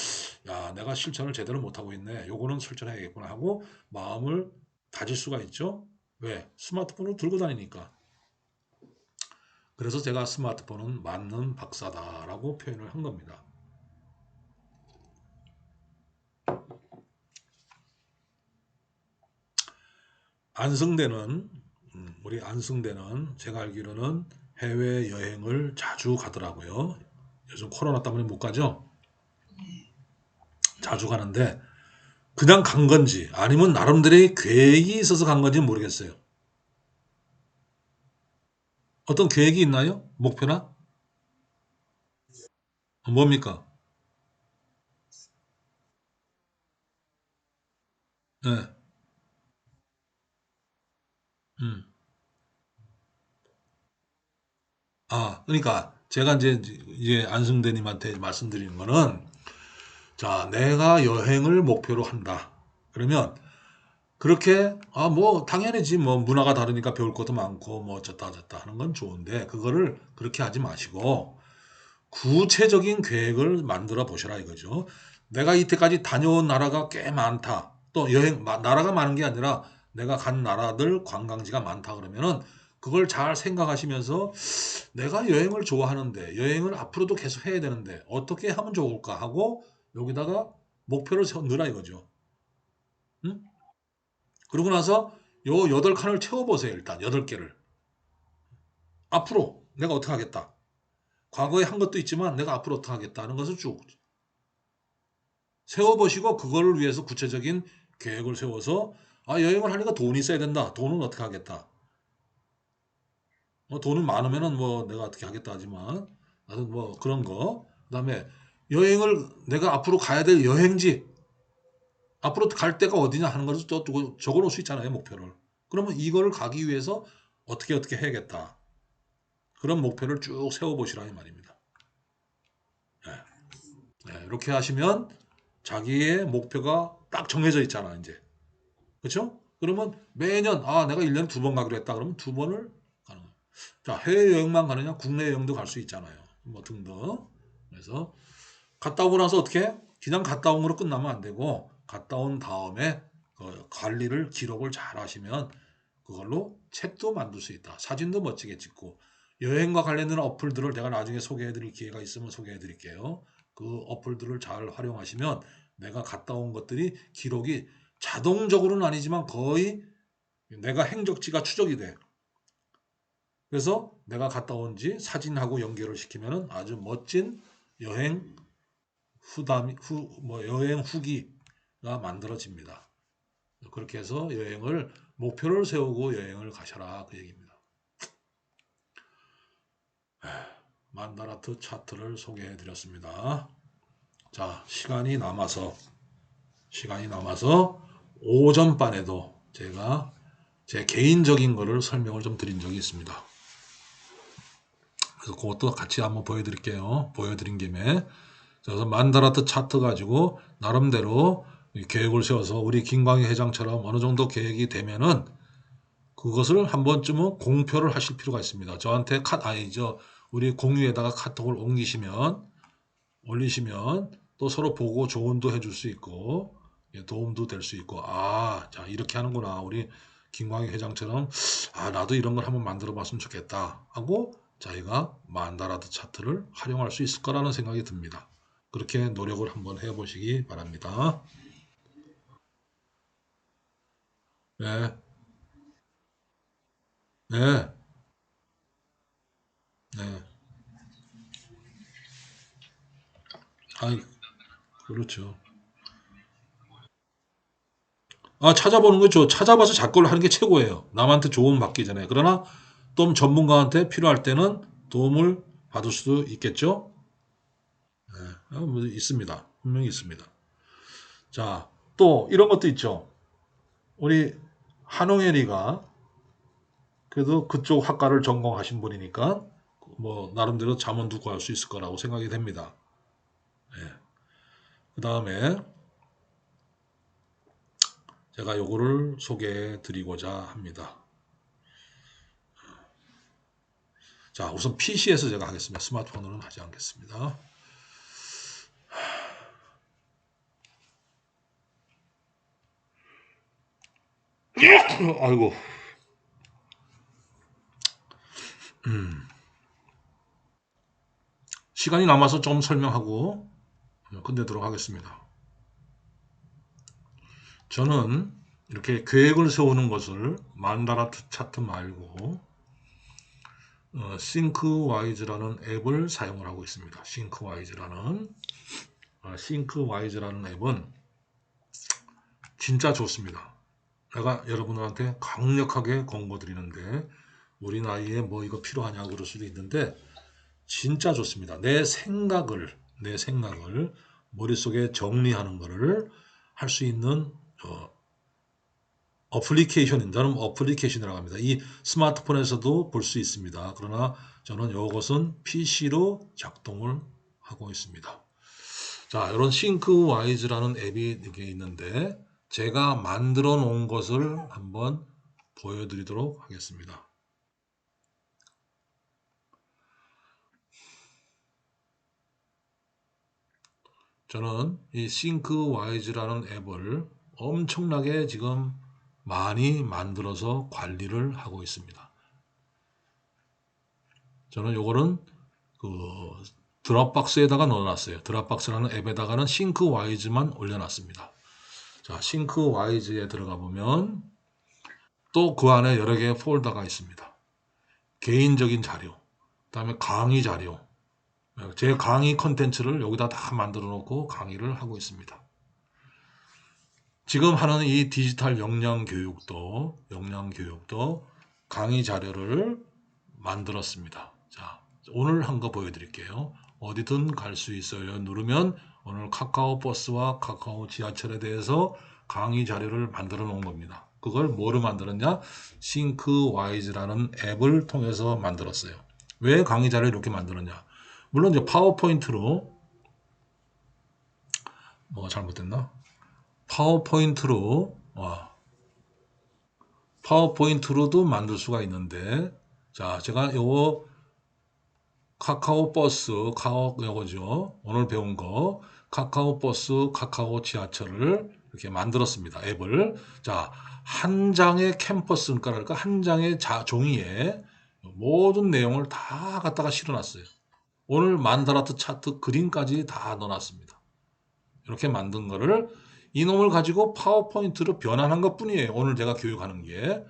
야 내가 실천을 제대로 못하고 있네. 요거는 실천해야겠구나 하고 마음을 다질 수가 있죠. 왜? 스마트폰을 들고 다니니까. 그래서 제가 스마트폰은 맞는 박사다라고 표현을 한 겁니다. 안승대는 우리 안승대는 제가 알기로는 해외 여행을 자주 가더라고요. 요즘 코로나 때문에 못 가죠. 자주 가는데 그냥 간 건지 아니면 나름대로의 계획이 있어서 간 건지 모르겠어요. 어떤 계획이 있나요? 목표나? 뭡니까? 네. 음. 그러니까 제가 이제 안승대님한테 말씀드리는 거는 자, 내가 여행을 목표로 한다. 그러면 그렇게 뭐 당연히지 뭐 문화가 다르니까 배울 것도 많고 뭐 어쩌다 저쩌다 하는 건 좋은데 그거를 그렇게 하지 마시고 구체적인 계획을 만들어 보시라 이거죠. 내가 이때까지 다녀온 나라가 꽤 많다. 또 나라가 많은 게 아니라 내가 간 나라들 관광지가 많다 그러면은 그걸 잘 생각하시면서 내가 여행을 좋아하는데 여행을 앞으로도 계속 해야 되는데 어떻게 하면 좋을까 하고 여기다가 목표를 넣으라 이거죠. 응? 그러고 나서 요 8칸을 채워보세요. 일단 8개를. 앞으로 내가 어떻게 하겠다. 과거에 한 것도 있지만 내가 앞으로 어떻게 하겠다 하는 것을 쭉 세워보시고 그거를 위해서 구체적인 계획을 세워서 여행을 하니까 돈이 있어야 된다. 돈은 어떻게 하겠다. 뭐 돈은 많으면은 뭐 내가 어떻게 하겠다 하지만 나는 뭐 그런 거. 그다음에 여행을 내가 앞으로 가야 될 여행지 앞으로 갈 데가 어디냐 하는 것을 또 적어 놓을 수 있잖아요. 목표를. 그러면 이거를 가기 위해서 어떻게 해야겠다. 그런 목표를 쭉 세워보시라 이 말입니다. 네. 네, 이렇게 하시면 자기의 목표가 딱 정해져 있잖아 이제. 그렇죠? 그러면 매년 내가 1년에 2번 가기로 했다 그러면 2번을 가는 거예요. 자, 해외여행만 가느냐 국내 여행도 갈 수 있잖아요. 뭐 등등. 그래서 갔다 오고 나서 어떻게 그냥 갔다 온 거로 끝나면 안 되고 갔다 온 다음에 관리를 기록을 잘 하시면 그걸로 책도 만들 수 있다. 사진도 멋지게 찍고 여행과 관련된 어플들을 내가 나중에 소개해 드릴 기회가 있으면 소개해 드릴게요. 그 어플들을 잘 활용하시면 내가 갔다 온 것들이 기록이 자동적으로는 아니지만 거의 내가 행적지가 추적이 돼. 그래서 내가 갔다 온지 사진하고 연결을 시키면 아주 멋진 여행 여행 후기가 만들어집니다. 그렇게 해서 여행을 목표를 세우고 여행을 가셔라 그 얘기입니다. 만다라트 차트를 소개해 드렸습니다. 자, 시간이 남아서 오전반에도 제가 제 개인적인 거를 설명을 좀 드린 적이 있습니다. 그래서 그것도 같이 한번 보여드릴게요. 보여드린 김에 그래서 만다라트 차트 가지고 나름대로 계획을 세워서 우리 김광희 회장처럼 어느 정도 계획이 되면은 그것을 한 번쯤은 공표를 하실 필요가 있습니다. 저한테 우리 공유에다가 카톡을 올리시면 또 서로 보고 조언도 해줄 수 있고 도움도 될 수 있고 자 이렇게 하는구나 우리 김광희 회장처럼 나도 이런 걸 한번 만들어 봤으면 좋겠다 하고 자기가 만다라트 차트를 활용할 수 있을 거라는 생각이 듭니다. 그렇게 노력을 한번 해보시기 바랍니다. 네, 네, 네. 아, 그렇죠. 찾아보는 거죠. 찾아봐서 작곡을 하는 게 최고예요. 남한테 도움 받기 전에. 그러나 또 전문가한테 필요할 때는 도움을 받을 수도 있겠죠. 뭐 있습니다. 분명히 있습니다. 자, 또 이런 것도 있죠. 우리 한홍혜리가 그래도 그쪽 학과를 전공하신 분이니까 뭐 나름대로 잠원도 구할 수 있을 거라고 생각이 됩니다. 그 다음에 제가 요거를 소개해 드리고자 합니다. 자, 우선 PC에서 제가 하겠습니다. 스마트폰으로는 하지 않겠습니다. 아이고, 시간이 남아서 좀 설명하고 끝내도록 하겠습니다. 저는 이렇게 계획을 세우는 것을 만다라트 차트 말고 싱크와이즈라는 앱을 사용을 하고 있습니다. 싱크와이즈라는 앱은 진짜 좋습니다. 내가 여러분들한테 강력하게 권고드리는데 우리 나이에 뭐 이거 필요하냐고 그럴 수도 있는데 진짜 좋습니다. 내 생각을 머릿속에 정리하는 것을 할 수 있는 저는 어플리케이션이라고 합니다. 이 스마트폰에서도 볼 수 있습니다. 그러나 저는 이것은 PC로 작동을 하고 있습니다. 자, 이런 싱크와이즈라는 앱이 이게 있는데 제가 만들어 놓은 것을 한번 보여드리도록 하겠습니다. 저는 이 싱크와이즈라는 앱을 엄청나게 지금 많이 만들어서 관리를 하고 있습니다. 저는 요거는 그 드롭박스에다가 넣어놨어요. 드롭박스라는 앱에다가는 싱크와이즈만 올려놨습니다. 자, 싱크와이즈에 들어가 보면 또 그 안에 여러 개의 폴더가 있습니다. 개인적인 자료, 그다음에 강의 자료, 제 강의 컨텐츠를 여기다 다 만들어 놓고 강의를 하고 있습니다. 지금 하는 이 디지털 역량 교육도 강의 자료를 만들었습니다. 자, 오늘 한 거 보여드릴게요. 어디든 갈 수 있어요. 누르면 오늘 카카오 버스와 카카오 지하철에 대해서 강의 자료를 만들어 놓은 겁니다. 그걸 뭐로 만들었냐? 싱크와이즈라는 앱을 통해서 만들었어요. 왜 강의 자료를 이렇게 만들었냐? 물론 이제 파워포인트로 뭐가 잘못됐나? 파워포인트로 파워포인트로도 만들 수가 있는데 자 제가 요거 카카오 버스 요거죠 오늘 배운 거 카카오 버스 카카오 지하철을 이렇게 만들었습니다 앱을 자 한 장의 캠퍼스 그러니까 한 장의 종이에 모든 내용을 다 갖다가 실어놨어요 오늘 만다라트 차트 그림까지 다 넣어놨습니다 이렇게 만든 거를 이놈을 가지고 파워포인트로 변환한 것 뿐이에요. 오늘 제가 교육하는 게.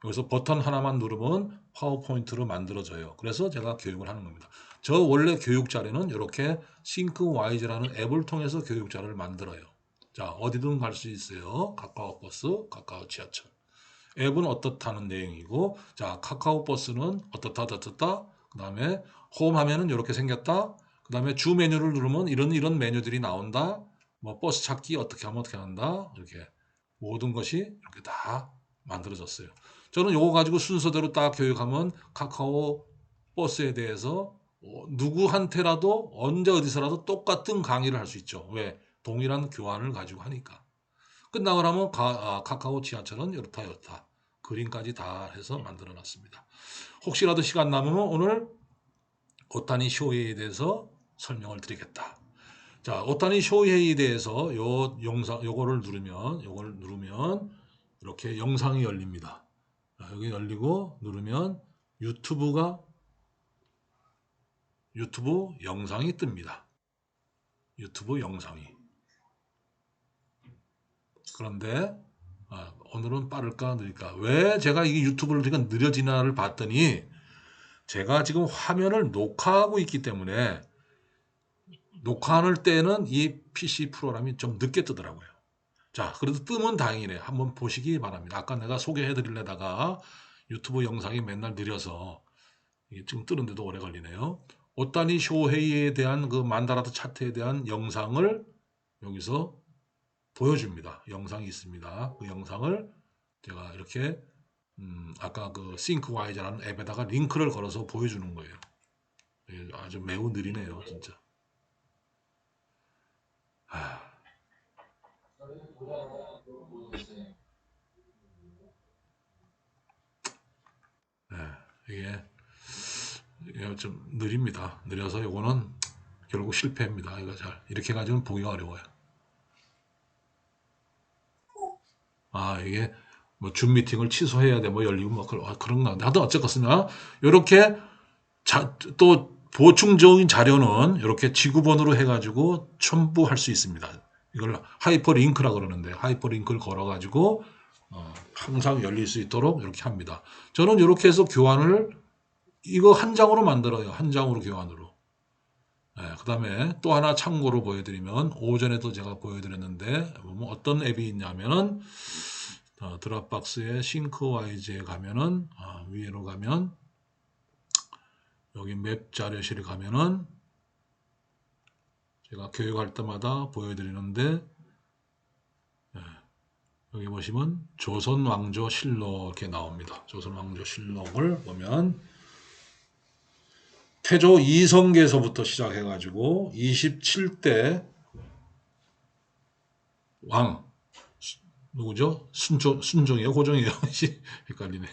여기서 버튼 하나만 누르면 파워포인트로 만들어져요. 그래서 제가 교육을 하는 겁니다. 저 원래 교육 자료는 이렇게 싱크와이즈라는 앱을 통해서 교육 자료를 만들어요. 자, 어디든 갈 수 있어요. 카카오 버스, 카카오 지하철. 앱은 어떻다는 내용이고, 자, 카카오 버스는 어떻다. 그 다음에 홈 하면은 이렇게 생겼다. 그 다음에 주 메뉴를 누르면 이런 메뉴들이 나온다. 뭐 버스 찾기 어떻게 한다. 이렇게 모든 것이 이렇게 다 만들어졌어요. 저는 요거 가지고 순서대로 딱 교육하면 카카오 버스에 대해서 누구한테라도 언제 어디서라도 똑같은 강의를 할 수 있죠. 왜? 동일한 교환을 가지고 하니까. 끝나고 나면 카카오 지하철은 이렇다 이렇다. 그림까지 다 해서 만들어 놨습니다. 혹시라도 시간 남으면 오늘 오타니 쇼헤이에 대해서 설명을 드리겠다. 자, 오타니 쇼헤이에 대해서 요거를 누르면 이렇게 영상이 열립니다. 여기 열리고 누르면 유튜브 영상이 뜹니다. 유튜브 영상이. 그런데 오늘은 빠를까 느릴까? 왜 제가 이게 유튜브를 느려지나를 봤더니 제가 지금 화면을 녹화하고 있기 때문에 녹화할 때는 이 PC 프로그램이 좀 늦게 뜨더라고요. 자, 그래도 뜨면 다행이네. 한번 보시기 바랍니다. 아까 내가 소개해 드리려다가 유튜브 영상이 맨날 느려서 이게 지금 뜨는데도 오래 걸리네요. 오타니 쇼헤이에 대한 그 만다라드 차트에 대한 영상을 여기서 보여줍니다. 영상이 있습니다. 그 영상을 제가 이렇게 아까 그 싱크와이저라는 앱에다가 링크를 걸어서 보여주는 거예요. 아주 매우 느리네요, 진짜. 네, 이게 좀 느립니다. 느려서 이거는 결국 실패입니다. 이렇게 가지고는 보기가 어려워요. 이게 뭐 줌 미팅을 취소해야 돼, 뭐 열리고 뭐 그런가. 하여튼 어쨌거나 이렇게 또 보충적인 자료는 이렇게 지구본으로 해가지고 첨부할 수 있습니다. 이걸 하이퍼링크라 그러는데 하이퍼링크를 걸어가지고 항상 열릴 수 있도록 이렇게 합니다. 저는 이렇게 해서 교환을 이거 한 장으로 만들어요. 한 장으로 교환으로. 그 다음에 또 하나 참고로 보여드리면 오전에도 제가 보여드렸는데 어떤 앱이 있냐면은 드랍박스의 싱크와이즈에 가면은 위로 가면 여기 맵 자료실에 가면은 제가 교육할 때마다 보여드리는데 여기 보시면 조선왕조실록 이렇게 나옵니다. 조선왕조실록을 보면 태조 이성계에서부터 시작해가지고 27대 왕 누구죠? 순종이에요? 고종이에요? 헷갈리네.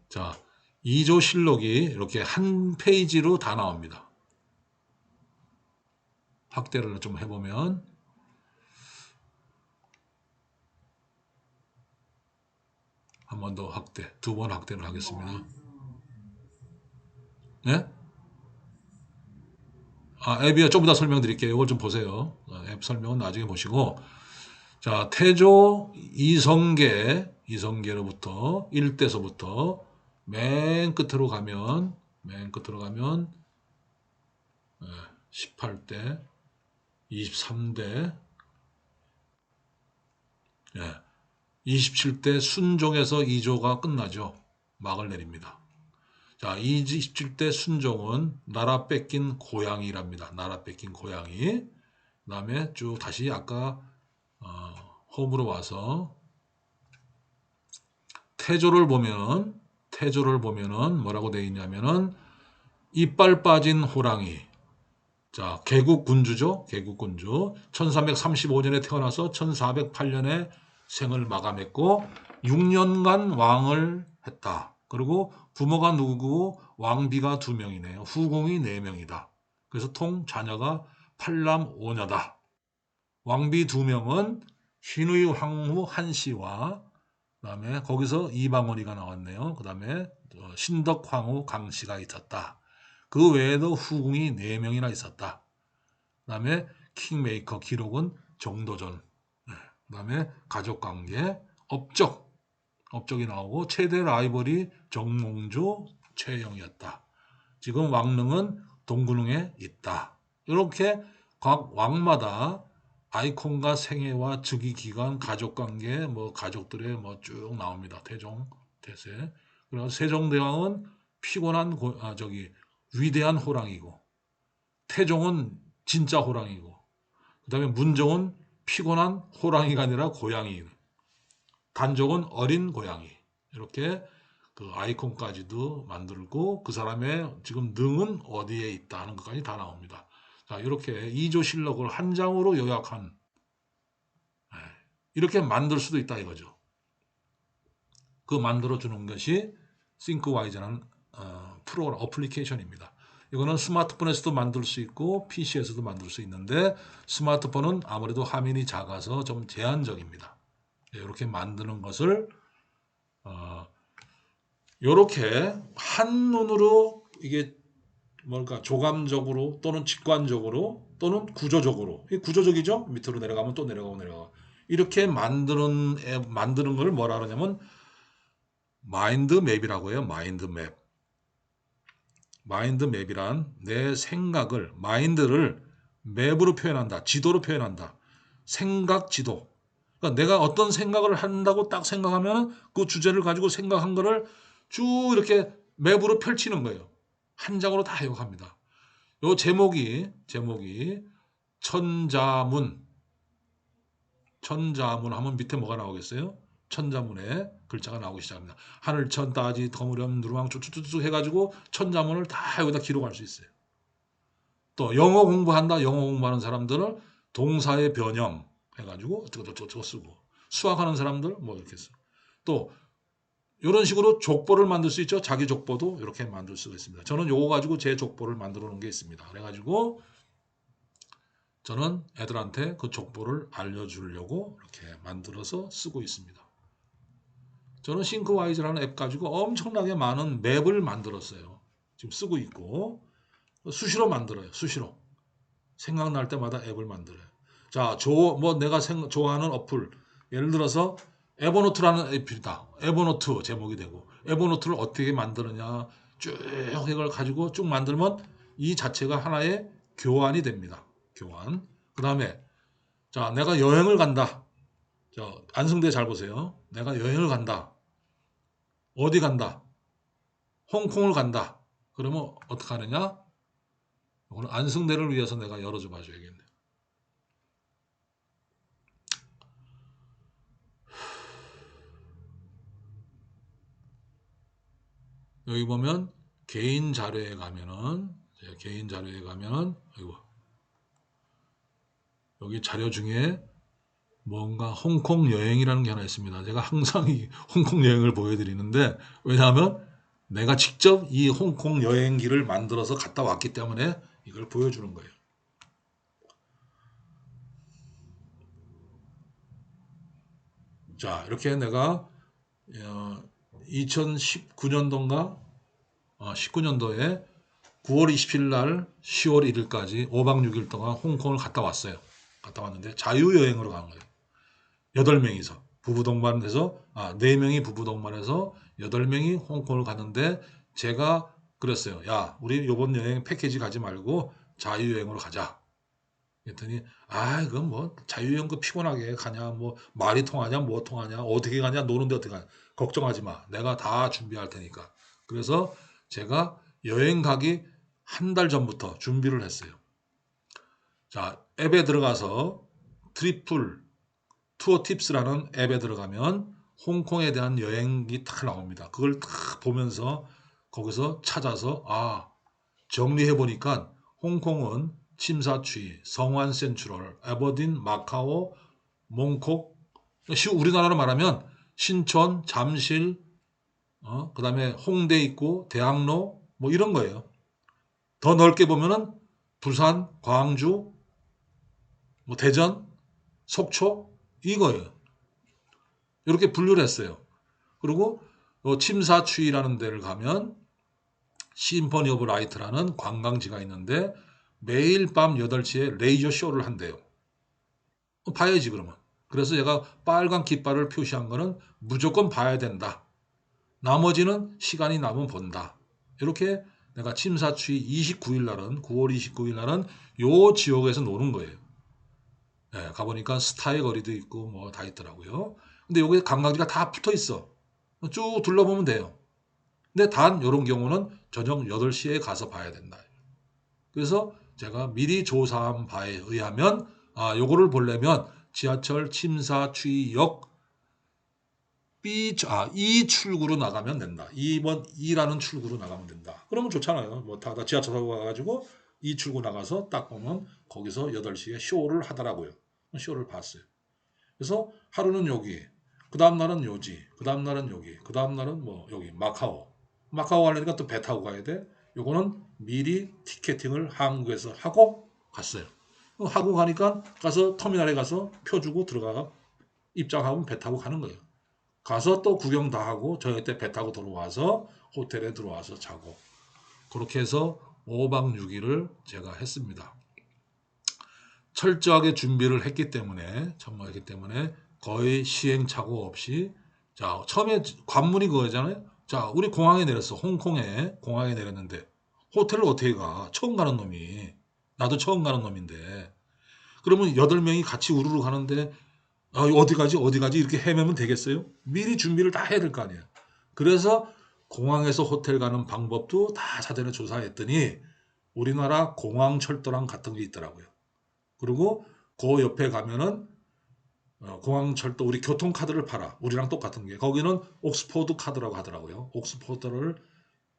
자, 이조실록이 이렇게 한 페이지로 다 나옵니다. 확대를 좀 해보면 한 번 더 확대, 두 번 확대를 하겠습니다. 네? 앱이요. 좀 이따 설명드릴게요. 이걸 좀 보세요. 앱 설명은 나중에 보시고. 자, 태조 이성계로부터 1대서부터 맨 끝으로 가면 18대, 23대, 27대 순종에서 2조가 끝나죠. 막을 내립니다. 자, 27대 순종은 나라 뺏긴 고양이랍니다. 나라 뺏긴 고양이. 그 다음에 쭉 다시 아까 홈으로 와서 태조를 보면은 뭐라고 되어 있냐면은 이빨 빠진 호랑이. 자, 개국군주죠. 개국군주. 1335년에 태어나서 1408년에 생을 마감했고 6년간 왕을 했다. 그리고 부모가 누구고 왕비가 2명이네요. 후궁이 4명이다. 그래서 통 자녀가 8남 5녀다. 왕비 2명은 흰의 황후 한씨와 그다음에 거기서 이방원이가 나왔네요. 그다음에 신덕 황후 강씨가 있었다. 그 외에도 후궁이 4명이나 있었다. 그다음에 킹메이커 기록은 정도전. 그다음에 가족관계, 업적이 나오고 최대 라이벌이 정몽주, 최영이었다. 지금 왕릉은 동구릉에 있다. 이렇게 각 왕마다 아이콘과 생애와 즉위 기간, 가족관계, 가족들의 쭉 나옵니다. 태종, 태세. 그리고 세종대왕은 피곤한 위대한 호랑이고, 태종은 진짜 호랑이고, 그다음에 문종은 피곤한 호랑이가 아니라 고양이, 단종은 어린 고양이. 이렇게 그 아이콘까지도 만들고 그 사람의 지금 능은 어디에 있다 하는 것까지 다 나옵니다. 자, 이렇게 2조실록을 한 장으로 요약한 이렇게 만들 수도 있다 이거죠. 그 만들어주는 것이 싱크와이즈라는 프로그램 어플리케이션입니다. 이거는 스마트폰에서도 만들 수 있고 PC에서도 만들 수 있는데 스마트폰은 아무래도 화면이 작아서 좀 제한적입니다. 이렇게 만드는 것을 이렇게 한눈으로 이게 뭔가 조감적으로 또는 직관적으로 또는 구조적으로 이 구조적이죠. 밑으로 내려가면 또 내려가고 내려가 이렇게 만드는 걸 뭐라 그러냐면 마인드 맵이라고 해요. 마인드 맵. 마인드 맵이란 내 생각을 마인드를 맵으로 표현한다. 지도로 표현한다. 생각 지도. 그러니까 내가 어떤 생각을 한다고 딱 생각하면 그 주제를 가지고 생각한 거를 쭉 이렇게 맵으로 펼치는 거예요. 한 장으로 다 해석합니다. 요 제목이 천자문. 천자문 하면 밑에 뭐가 나오겠어요? 천자문에 글자가 나오기 시작합니다. 하늘천 따지 거무렴 누르왕 쭉쭉쭉 해가지고 천자문을 다 여기다 기록할 수 있어요. 또 영어 공부한다. 영어 공부하는 사람들은 동사의 변형 해가지고 어쩌고 쓰고 수학하는 사람들 뭐 이렇게 써. 또 이런 식으로 족보를 만들 수 있죠. 자기 족보도 이렇게 만들 수가 있습니다. 저는 요거 가지고 제 족보를 만들어 놓은 게 있습니다. 그래가지고 저는 애들한테 그 족보를 알려주려고 이렇게 만들어서 쓰고 있습니다. 저는 싱크와이즈라는 앱 가지고 엄청나게 많은 맵을 만들었어요. 지금 쓰고 있고 수시로 만들어요. 수시로. 생각날 때마다 앱을 만들어요. 자, 내가 좋아하는 어플. 예를 들어서 에버노트라는 앱이다. 에버노트 제목이 되고 에버노트를 어떻게 만드느냐 쭉 이걸 가지고 쭉 만들면 이 자체가 하나의 교환이 됩니다. 교환. 그 다음에 자, 내가 여행을 간다. 자, 안승대 잘 보세요. 내가 여행을 간다. 어디 간다? 홍콩을 간다. 그러면 어떻게 하느냐? 오늘 안승대를 위해서 내가 열어줘 봐줘야겠네. 여기 보면 개인 자료에 가면은 아이고, 여기 자료 중에 뭔가 홍콩 여행이라는 게 하나 있습니다. 제가 항상 이 홍콩 여행을 보여드리는데 왜냐하면 내가 직접 이 홍콩 여행기를 만들어서 갔다 왔기 때문에 이걸 보여주는 거예요. 자, 이렇게 내가 2019년도인가 19년도에 9월 27일 날 10월 1일까지 5박 6일 동안 홍콩을 갔다 왔어요. 갔다 왔는데 자유여행으로 간 거예요. 8명이서 부부 동반해서 4명이 부부 동반해서 8명이 홍콩을 갔는데 제가 그랬어요. 야, 우리 이번 여행 패키지 가지 말고 자유여행으로 가자. 그랬더니 이건 뭐 자유여행 그 피곤하게 가냐 뭐 말이 통하냐 뭐 통하냐 어떻게 가냐 노는데 어떻게 가냐 걱정하지 마. 내가 다 준비할 테니까. 그래서 제가 여행 가기 한 달 전부터 준비를 했어요. 자, 앱에 들어가서 트리플 투어 팁스라는 앱에 들어가면 홍콩에 대한 여행이 딱 나옵니다. 그걸 딱 보면서 거기서 찾아서 정리해 보니까 홍콩은 침사추이, 성완 센트럴, 에버딘, 마카오, 몽콕 우리나라로 말하면 신촌, 잠실, 그다음에 홍대 있고 대학로 뭐 이런 거예요. 더 넓게 보면은 부산, 광주, 뭐 대전, 속초 이거예요. 이렇게 분류를 했어요. 그리고 침사추이라는 데를 가면 심포니 오브 라이트라는 관광지가 있는데 매일 밤 8시에 레이저 쇼를 한대요. 봐야지 그러면. 그래서 제가 빨간 깃발을 표시한 거는 무조건 봐야 된다. 나머지는 시간이 나면 본다. 이렇게 내가 침사추이 29일 날은 9월 29일 날은 요 지역에서 노는 거예요. 네, 가보니까 스타의 거리도 있고 뭐 다 있더라고요. 근데 여기 관광지가 다 붙어 있어. 쭉 둘러보면 돼요. 근데 단 이런 경우는 저녁 8시에 가서 봐야 된다. 그래서 제가 미리 조사한 바에 의하면 요거를 보려면 지하철 침사추이역 이 출구로 나가면 된다. 2번 2라는 출구로 나가면 된다. 그러면 좋잖아요. 뭐 다 지하철 타고 가가지고 이 출구 나가서 딱 보면 거기서 8시에 쇼를 하더라고요. 쇼를 봤어요. 그래서 하루는 여기, 그 다음 날은 요지, 그 다음 날은 여기, 그 다음 날은 뭐 여기 마카오. 마카오 가려니까 또 배 타고 가야 돼. 요거는 미리 티켓팅을 한국에서 하고 갔어요. 하고 가니까 가서 터미널에 가서 표 주고 들어가 입장하고 배 타고 가는 거예요. 가서 또 구경 다 하고 저녁 때 배 타고 들어와서 호텔에 들어와서 자고 그렇게 해서 5박 6일을 제가 했습니다. 철저하게 준비를 했기 때문에 정말했기 때문에 거의 시행착오 없이 자 처음에 관문이 그거잖아요. 자 우리 공항에 내렸어. 홍콩에 공항에 내렸는데 호텔을 어떻게 가? 처음 가는 놈이 나도 처음 가는 놈인데 그러면 8명이 같이 우르르 가는데 어디 가지 어디 가지 이렇게 헤매면 되겠어요? 미리 준비를 다 해야 될 거 아니에요. 그래서 공항에서 호텔 가는 방법도 다 사전에 조사했더니 우리나라 공항철도랑 같은 게 있더라고요. 그리고 그 옆에 가면은 공항철도 우리 교통카드를 팔아. 우리랑 똑같은 게. 거기는 옥스포드 카드라고 하더라고요. 옥스포드를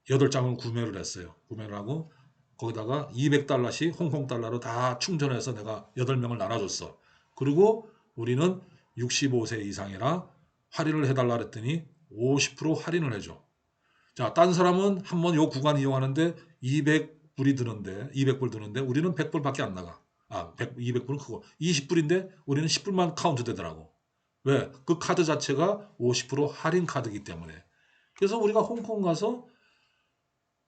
8장을 구매를 했어요. 구매를 하고 거기다가 200달러씩 홍콩 달러로 다 충전해서 내가 8명을 나눠줬어. 그리고 우리는 65세 이상이라 할인을 해달라 그랬더니 50% 할인을 해줘. 자, 딴 사람은 한번 요 구간 이용하는데 200불이 드는데 200불 드는데 우리는 100불밖에 안 나가. 200불은 크고 20불인데 우리는 10불만 카운트 되더라고. 왜? 그 카드 자체가 50% 할인 카드이기 때문에. 그래서 우리가 홍콩 가서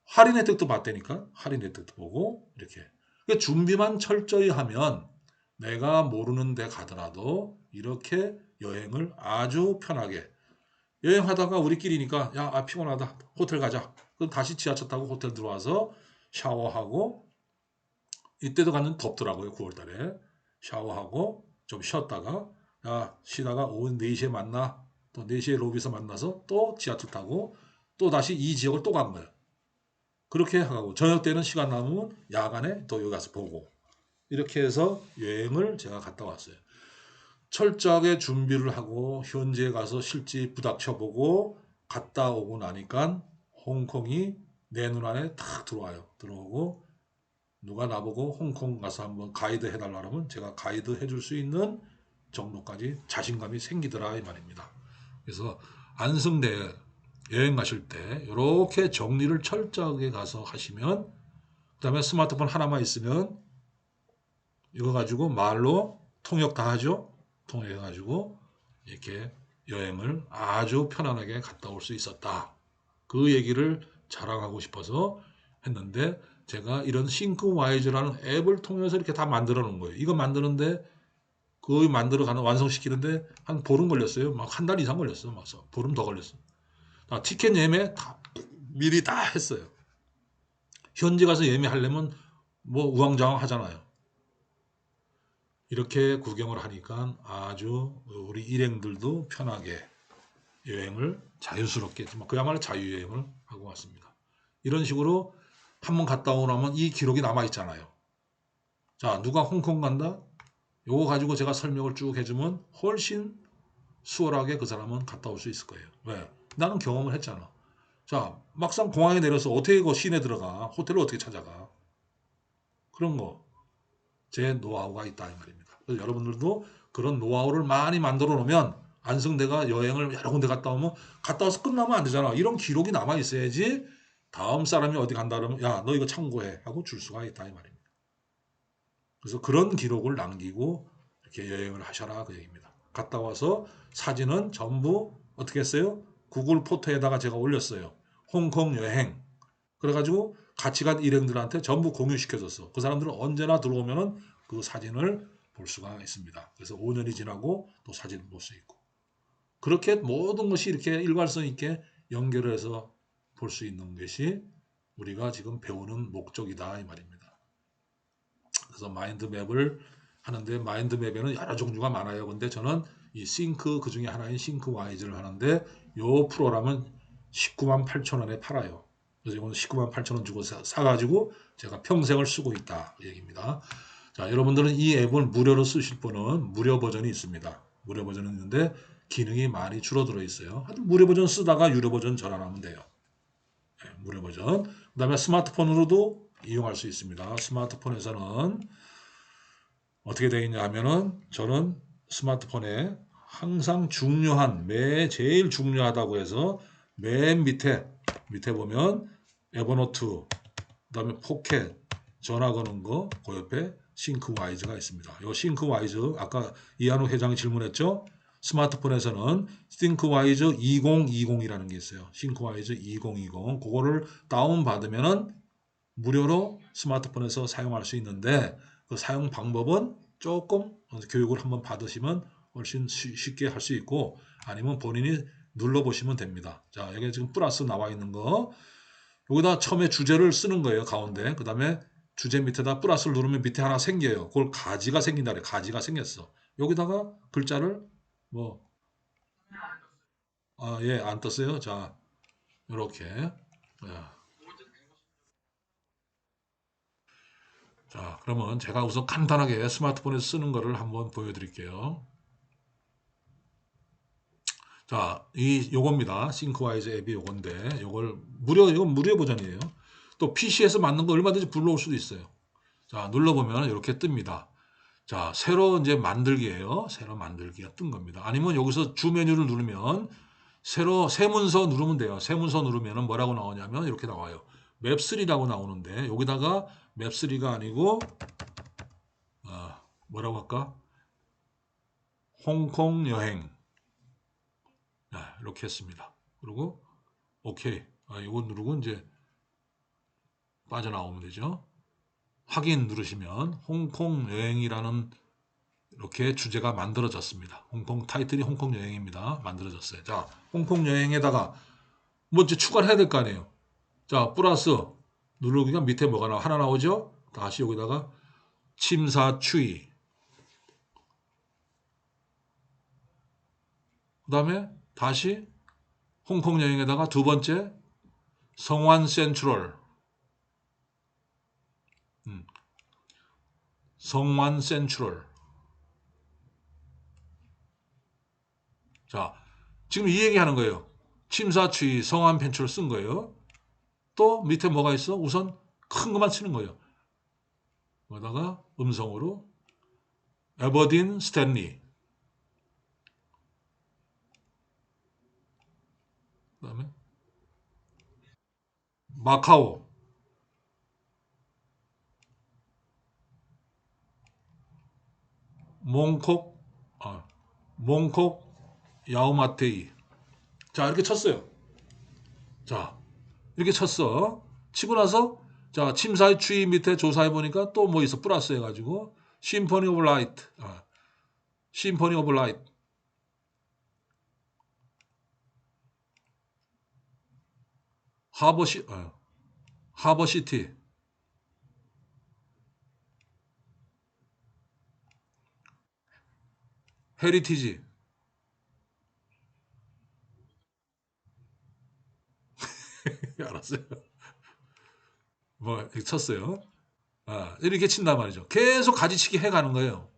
할인 혜택도 받다니까. 할인 혜택도 보고 이렇게. 그러니까 준비만 철저히 하면 내가 모르는 데 가더라도 이렇게 여행을 아주 편하게 여행하다가 우리끼리니까 야 피곤하다 호텔 가자. 그럼 다시 지하철 타고 호텔 들어와서 샤워하고 이때도 가면 덥더라고요. 9월달에 샤워하고 좀 쉬었다가 야 쉬다가 오후 4시에 만나 또 4시에 로비에서 만나서 또 지하철 타고 또 다시 이 지역을 또 간 거예요. 그렇게 하고 저녁 때는 시간 남으면 야간에 또 여기 가서 보고 이렇게 해서 여행을 제가 갔다 왔어요. 철저하게 준비를 하고 현지에 가서 실제 부닥쳐보고 갔다 오고 나니까 홍콩이 내 눈 안에 탁 들어와요. 들어오고 누가 나보고 홍콩 가서 한번 가이드 해달라 그러면 제가 가이드 해줄 수 있는 정도까지 자신감이 생기더라 이 말입니다. 그래서 안성대 여행 가실 때 이렇게 정리를 철저하게 가서 하시면 그 다음에 스마트폰 하나만 있으면 이거 가지고 말로 통역 다 하죠. 통역해가지고 이렇게 여행을 아주 편안하게 갔다 올 수 있었다. 그 얘기를 자랑하고 싶어서 했는데 제가 이런 싱크와이즈라는 앱을 통해서 이렇게 다 만들어 놓은 거예요. 이거 만드는데 그 만들어 가는 완성시키는데 한 보름 걸렸어요. 막 한 달 이상 걸렸어. 막 보름 더 걸렸어. 티켓 예매 다 미리 다 했어요. 현지 가서 예매하려면 뭐 우왕좌왕 하잖아요. 이렇게 구경을 하니까 아주 우리 일행들도 편하게 여행을 자유스럽게 그야말로 자유여행을 하고 왔습니다. 이런 식으로 한번 갔다 오고 나면 이 기록이 남아 있잖아요. 자, 누가 홍콩 간다? 요거 가지고 제가 설명을 쭉 해주면 훨씬 수월하게 그 사람은 갔다 올 수 있을 거예요. 왜? 나는 경험을 했잖아. 자, 막상 공항에 내려서 어떻게 그 시내 들어가? 호텔을 어떻게 찾아가? 그런 거. 제 노하우가 있다 이 말입니다. 그래서 여러분들도 그런 노하우를 많이 만들어 놓으면 안성대가 여행을 여러 군데 갔다 오면 갔다 와서 끝나면 안 되잖아. 이런 기록이 남아 있어야지 다음 사람이 어디 간다 그러면 야, 너 이거 참고해 하고 줄 수가 있다 이 말입니다. 그래서 그런 기록을 남기고 이렇게 여행을 하셔라 그 얘기입니다. 갔다 와서 사진은 전부 어떻게 했어요? 구글 포토에다가 제가 올렸어요. 홍콩 여행. 그래가지고 같이 간 일행들한테 전부 공유시켜줬어. 그 사람들은 언제나 들어오면은 그 사진을 볼 수가 있습니다. 그래서 5년이 지나고 또 사진을 볼 수 있고. 그렇게 모든 것이 이렇게 일관성 있게 연결을 해서 볼 수 있는 것이 우리가 지금 배우는 목적이다 이 말입니다. 그래서 마인드맵을 하는데 마인드맵에는 여러 종류가 많아요. 근데 저는 이 싱크 그 중에 하나인 싱크와이즈를 하는데 요 프로그램은 19만 8천 원에 팔아요. 그래서 이건 19만 8천 원 주고 사가지고 제가 평생을 쓰고 있다 그 얘기입니다. 자, 여러분들은 이 앱을 무료로 쓰실 분은 무료 버전이 있습니다. 무료 버전이 있는데 기능이 많이 줄어들어 있어요. 무료 버전 쓰다가 유료 버전 전환하면 돼요. 네, 무료 버전. 그 다음에 스마트폰으로도 이용할 수 있습니다. 스마트폰에서는 어떻게 되어 하면은 저는 스마트폰에 항상 중요한 제일 중요하다고 해서 맨 밑에 보면 에버노트, 그다음에 포켓, 전화 거는 거, 그 옆에 싱크와이즈가 있습니다. 이 싱크와이즈 아까 이한우 회장이 질문했죠. 스마트폰에서는 싱크와이즈 2020이라는 게 있어요. 싱크와이즈 2020 그거를 다운 받으면은 무료로 스마트폰에서 사용할 수 있는데 그 사용 방법은 조금 교육을 한번 받으시면 훨씬 쉽게 할 수 있고 아니면 본인이 눌러보시면 됩니다. 자, 여기 지금 플러스 나와 있는 거 여기다 처음에 주제를 쓰는 거예요. 가운데. 그 다음에 주제 밑에다 플러스를 누르면 밑에 하나 생겨요. 그걸 가지가 생긴다 그래. 가지가 생겼어. 여기다가 글자를 뭐 예, 안 떴어요. 자, 이렇게. 자, 그러면 제가 우선 간단하게 스마트폰에서 쓰는 거를 한번 보여드릴게요. 자, 요겁니다. 싱크와이즈 앱이 요건데, 이건 무료 버전이에요. 또 PC에서 만든 거 얼마든지 불러올 수도 있어요. 자, 눌러보면 이렇게 뜹니다. 자, 새로 이제 만들기예요. 새로 만들기가 뜬 겁니다. 아니면 여기서 주 메뉴를 누르면 새 문서 누르면 돼요. 새 문서 누르면 뭐라고 나오냐면 이렇게 나와요. 맵3라고 나오는데 여기다가 맵3가 아니고 뭐라고 할까? 홍콩 여행. 이렇게 했습니다. 그리고 오케이. 이거 누르고 이제 빠져나오면 되죠. 확인 누르시면 홍콩 여행이라는 이렇게 주제가 만들어졌습니다. 타이틀이 홍콩 여행입니다. 만들어졌어요. 자, 홍콩 여행에다가 뭐 이제 추가를 해야 될 거 아니에요. 자, 플러스 누르기가 밑에 뭐가 하나 나오죠? 다시 여기다가 침사추이. 그 다음에 다시 홍콩 여행에다가 두 번째 성완 센트럴. 성완 센트럴. 자, 지금 이 얘기 하는 거예요. 침사추이 성완 펜트를 쓴 거예요. 또 밑에 뭐가 있어? 우선 큰 것만 치는 거예요. 거기다가 음성으로 에버딘 스탠리. 그다음에 마카오. 몽콕 몽콕 야오마테이. 자, 이렇게 쳤어요. 자, 이렇게 쳤어. 치고 나서 자, 침사의 추이 밑에 조사해 보니까 또 뭐 있어? 플러스 해 가지고 심포니 오브 라이트. 심포니 오브 라이트. 하버시티. 헤리티지. 알았어요. 뭐 이렇게 쳤어요. 이렇게 친단 말이죠. 계속 가지치기 해가는 거예요.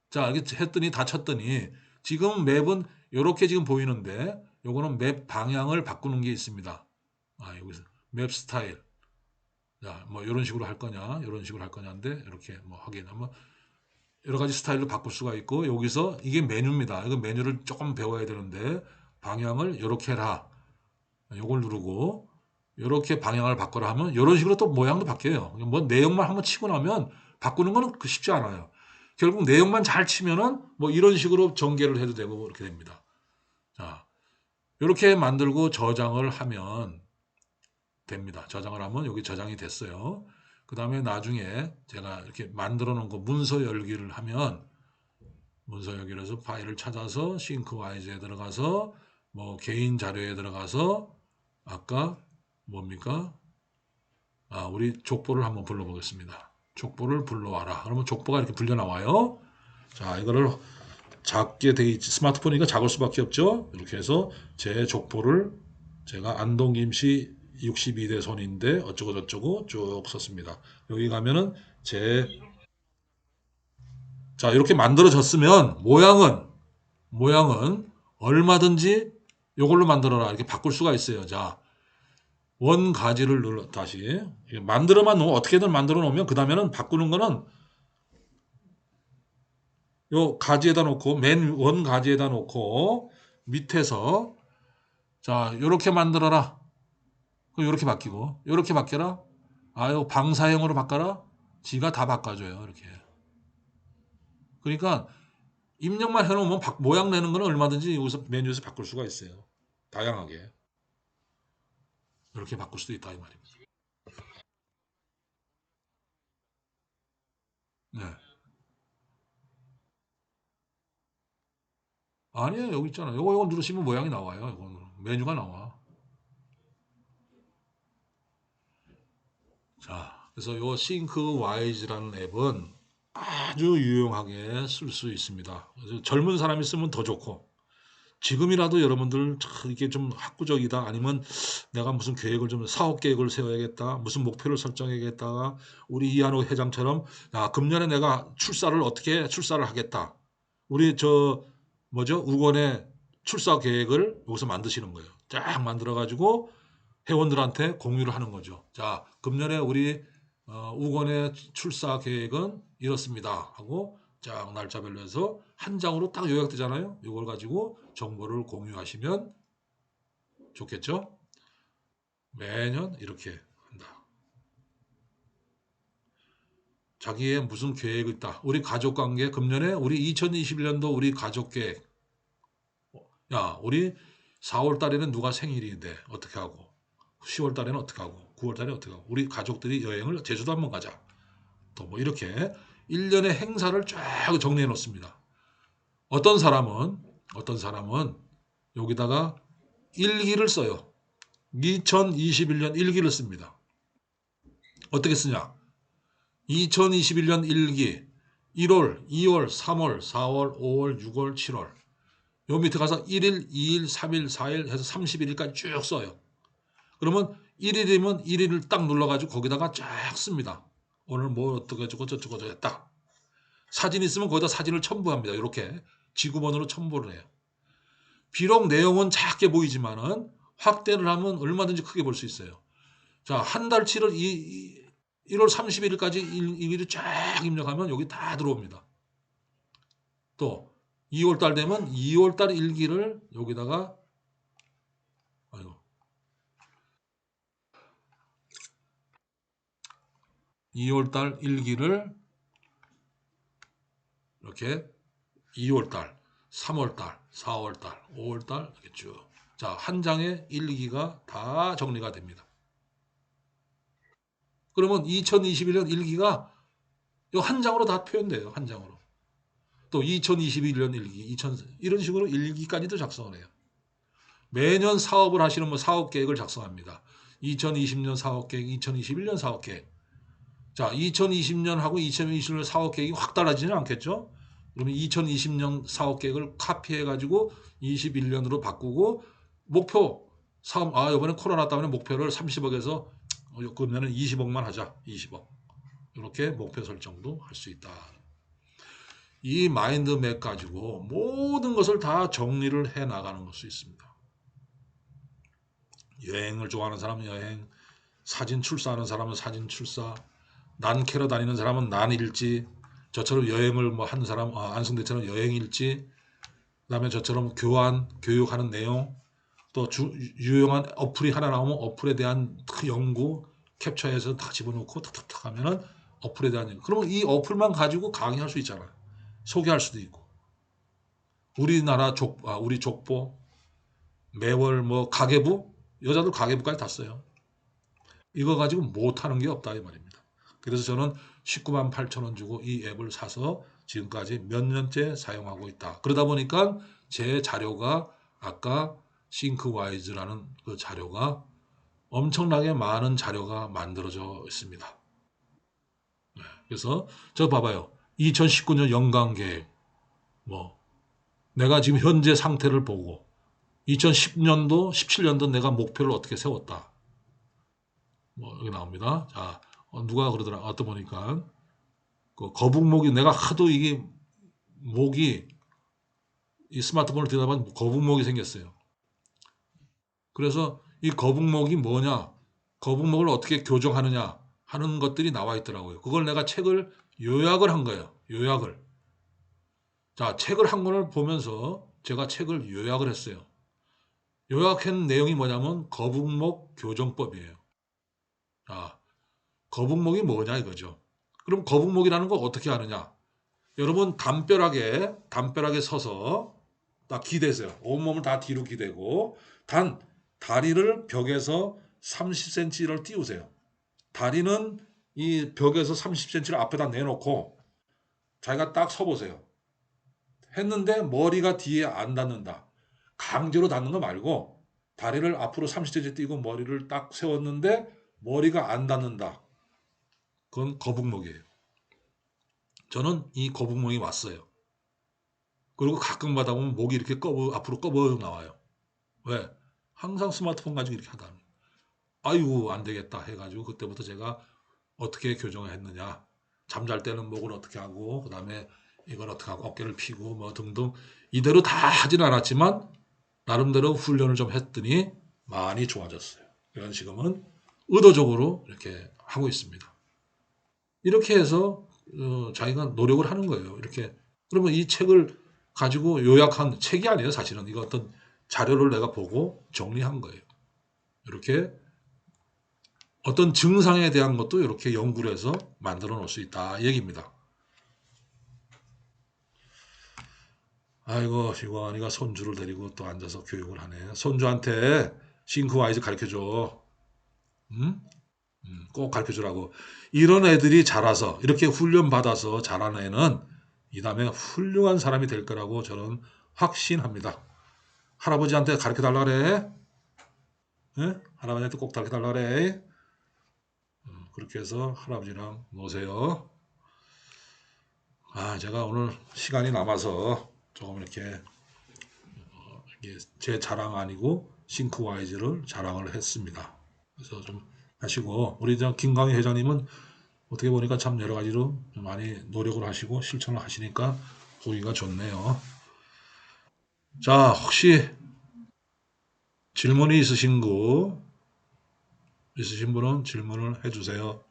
자, 이렇게 했더니 다 쳤더니 지금 맵은 이렇게 지금 보이는데 요거는 맵 방향을 바꾸는 게 있습니다. 여기서 맵 스타일. 자, 뭐 이런 식으로 할 거냐, 이런 식으로 할 거냐인데 이렇게 뭐 하긴 하면 여러 가지 스타일로 바꿀 수가 있고 여기서 이게 메뉴입니다. 이거 메뉴를 조금 배워야 되는데 방향을 이렇게 해라. 요걸 누르고 이렇게 방향을 바꿔라 하면 이런 식으로 또 모양도 바뀌어요. 뭐 내용만 한번 치고 나면 바꾸는 거는 쉽지 않아요. 결국 내용만 잘 치면은 뭐 이런 식으로 전개를 해도 되고 이렇게 됩니다. 자, 이렇게 만들고 저장을 하면 됩니다. 저장을 하면 여기 저장이 됐어요. 그 다음에 나중에 제가 이렇게 만들어 놓은 거 문서 열기를 하면 문서 열기를 해서 파일을 찾아서 싱크와이즈에 들어가서 뭐 개인 자료에 들어가서 아까 뭡니까? 우리 족보를 한번 불러보겠습니다. 족보를 불러와라. 그러면 족보가 이렇게 불려 나와요. 자, 이거를 작게 돼 있지. 스마트폰이니까 작을 수밖에 없죠. 이렇게 해서 제 족보를 제가 안동김씨 62대 손인데 어쩌고 저쩌고 쭉 썼습니다. 여기 가면은 자, 이렇게 만들어졌으면 모양은 얼마든지 이걸로 만들어라 이렇게 바꿀 수가 있어요. 자, 원가지를 눌러 다시 만들어만 놓으면 어떻게든 만들어 놓으면 그 다음에는 바꾸는 거는 요 가지에다 놓고 맨 원가지에다 놓고 밑에서 자 요렇게 만들어라. 요렇게 바뀌고 요렇게 바뀌어라. 아유 방사형으로 바꿔라. 지가 다 바꿔줘요. 이렇게. 그러니까 입력만 해놓으면 모양 내는 거는 얼마든지 여기서 메뉴에서 바꿀 수가 있어요. 다양하게. 이렇게 바꿀 수도 있다 이 말입니다. 네. 아니에요. 여기 있잖아요. 요거 누르시면 모양이 나와요. 이거 메뉴가 나와. 자, 그래서 요 싱크와이즈라는 앱은 아주 유용하게 쓸 수 있습니다. 그래서 젊은 사람이 쓰면 더 좋고 지금이라도 여러분들 이게 좀 학구적이다 아니면 내가 무슨 계획을 좀 사업 계획을 세워야겠다 무슨 목표를 설정해야겠다 우리 이한호 회장처럼 야 금년에 내가 출사를 하겠다 우리 저 뭐죠 우건의 출사 계획을 여기서 만드시는 거예요. 쫙 만들어 가지고 회원들한테 공유를 하는 거죠. 자 금년에 우리 우건의 출사 계획은 이렇습니다 하고 쫙 날짜별로 해서 한 장으로 딱 요약되잖아요. 이걸 가지고 정보를 공유하시면 좋겠죠. 매년 이렇게 한다. 자기의 무슨 계획이 있다. 우리 가족관계 금년에 우리 2021년도 우리 가족계획. 야 우리 4월 달에는 누가 생일인데 어떻게 하고 10월 달에는 어떻게 하고 9월 달에 어떻게 하고 우리 가족들이 여행을 제주도 한번 가자. 또 뭐 이렇게 1년의 행사를 쫙 정리해 놓습니다. 어떤 사람은 여기다가 일기를 써요. 2021년 일기를 씁니다. 어떻게 쓰냐? 2021년 일기 1월, 2월, 3월, 4월, 5월, 6월, 7월 요 밑에 가서 1일, 2일, 3일, 4일 해서 31일까지 쭉 써요. 그러면 1일이면 1일을 딱 눌러가지고 거기다가 쫙 씁니다. 오늘 뭐 어떻게 저쩌고 했다. 사진 있으면 거기다 사진을 첨부합니다. 이렇게 지구본으로 첨부를 해요. 비록 내용은 작게 보이지만은 확대를 하면 얼마든지 크게 볼 수 있어요. 자, 한 달치를 1월 31일까지 일기를 쫙 입력하면 여기 다 들어옵니다. 또 2월 달 되면 2월 달 일기를 여기다가 아이고 2월 달 일기를 이렇게 2월 달, 3월 달, 4월 달, 5월 달 이렇게 쭉. 자, 한 장의 일기가 다 정리가 됩니다. 그러면 2021년 일기가 이 한 장으로 다 표현돼요. 한 장으로. 또 2021년 일기, 이런 식으로 일기까지도 작성을 해요. 매년 사업을 하시는 분 사업 계획을 작성합니다. 2020년 사업 계획, 2021년 사업 계획. 자, 2020년하고 2021년 사업 계획이 확 달라지지는 않겠죠? 그러면 2020년 사업 계획을 카피해 가지고 21년으로 바꾸고 목표 사업 이번에 코로나 때문에 목표를 30억에서 그러면은 20억만 하자. 20억. 이렇게 목표 설정도 할 수 있다. 이 마인드맵 가지고 모든 것을 다 정리를 해 나가는 걸 수 있습니다. 여행을 좋아하는 사람은 여행, 사진 출사하는 사람은 사진 출사, 난 캐러 다니는 사람은 난 일지, 저처럼 여행을 뭐 하는 사람, 안승대처럼 여행 일지, 그다음에 저처럼 교육하는 내용, 또 유용한 어플이 하나 나오면 어플에 대한 그 연구 캡처해서 다 집어넣고 탁탁탁 하면은 어플에 대한 연구. 그러면 이 어플만 가지고 강의할 수 있잖아요. 소개할 수도 있고. 우리 족보, 매월 뭐 가계부, 여자들 가계부까지 다 써요. 이거 가지고 못하는 게 없다 이 말입니다. 그래서 저는 19만 8천 원 주고 이 앱을 사서 지금까지 몇 년째 사용하고 있다. 그러다 보니까 제 자료가 아까 싱크와이즈라는 그 자료가 엄청나게 많은 자료가 만들어져 있습니다. 그래서 저 봐봐요. 2019년 연간 계획, 뭐 내가 지금 현재 상태를 보고 2010년도, 17년도 내가 목표를 어떻게 세웠다. 뭐 여기 나옵니다. 자, 누가 그러더라. 어떤 보니까 그 거북목이 내가 하도 이게 목이 이 스마트폰을 들여다 보면 거북목이 생겼어요. 그래서 이 거북목이 뭐냐, 거북목을 어떻게 교정하느냐 하는 것들이 나와 있더라고요. 그걸 내가 책을 요약을 한 거예요. 요약을. 자, 책을 한 권을 보면서 제가 책을 요약을 했어요. 요약한 내용이 뭐냐면 거북목 교정법이에요. 자, 거북목이 뭐냐 이거죠. 그럼 거북목이라는 거 어떻게 하느냐? 여러분 담벼락에 서서 딱 기대세요. 온몸을 다 뒤로 기대고 단 다리를 벽에서 30cm를 띄우세요. 다리는 이 벽에서 30cm를 앞에다 내놓고 자기가 딱 서보세요. 했는데 머리가 뒤에 안 닿는다. 강제로 닿는 거 말고 다리를 앞으로 30cm 띄고 머리를 딱 세웠는데 머리가 안 닿는다. 그건 거북목이에요. 저는 이 거북목이 왔어요. 그리고 가끔마다 보면 목이 이렇게 앞으로 꺼버 나와요. 왜? 항상 스마트폰 가지고 이렇게 하다. 아이고 안 되겠다 해가지고 그때부터 제가 어떻게 교정을 했느냐. 잠잘 때는 목을 어떻게 하고 그다음에 이걸 어떻게 하고 어깨를 펴고 뭐 등등 이대로 다 하진 않았지만 나름대로 훈련을 좀 했더니 많이 좋아졌어요. 그래서 지금은 의도적으로 이렇게 하고 있습니다. 이렇게 해서 자기가 노력을 하는 거예요. 이렇게 그러면 이 책을 가지고 요약한 책이 아니에요. 사실은 이거 어떤 자료를 내가 보고 정리한 거예요. 이렇게 어떤 증상에 대한 것도 이렇게 연구를 해서 만들어 놓을 수 있다 이 얘기입니다. 아이고 시원이가 손주를 데리고 또 앉아서 교육을 하네. 손주한테 싱크와이즈 가르쳐줘. 응? 꼭 가르쳐주라고. 이런 애들이 자라서 이렇게 훈련받아서 자란 애는 이 다음에 훌륭한 사람이 될 거라고 저는 확신합니다. 할아버지한테 가르쳐달라 그래. 예? 할아버지한테 꼭 가르쳐달라 그래. 그렇게 해서 할아버지랑 노세요. 제가 오늘 시간이 남아서 조금 이렇게 제 자랑 아니고 싱크와이즈를 자랑을 했습니다. 그래서 좀 하시고 우리 김광희 회장님은 어떻게 보니까 참 여러 가지로 많이 노력을 하시고 실천을 하시니까 보기가 좋네요. 자, 혹시 질문이 있으신 분은 질문을 해주세요.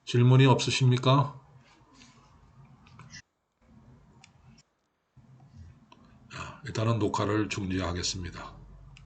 질문이 없으십니까? 일단은 녹화를 중지하겠습니다.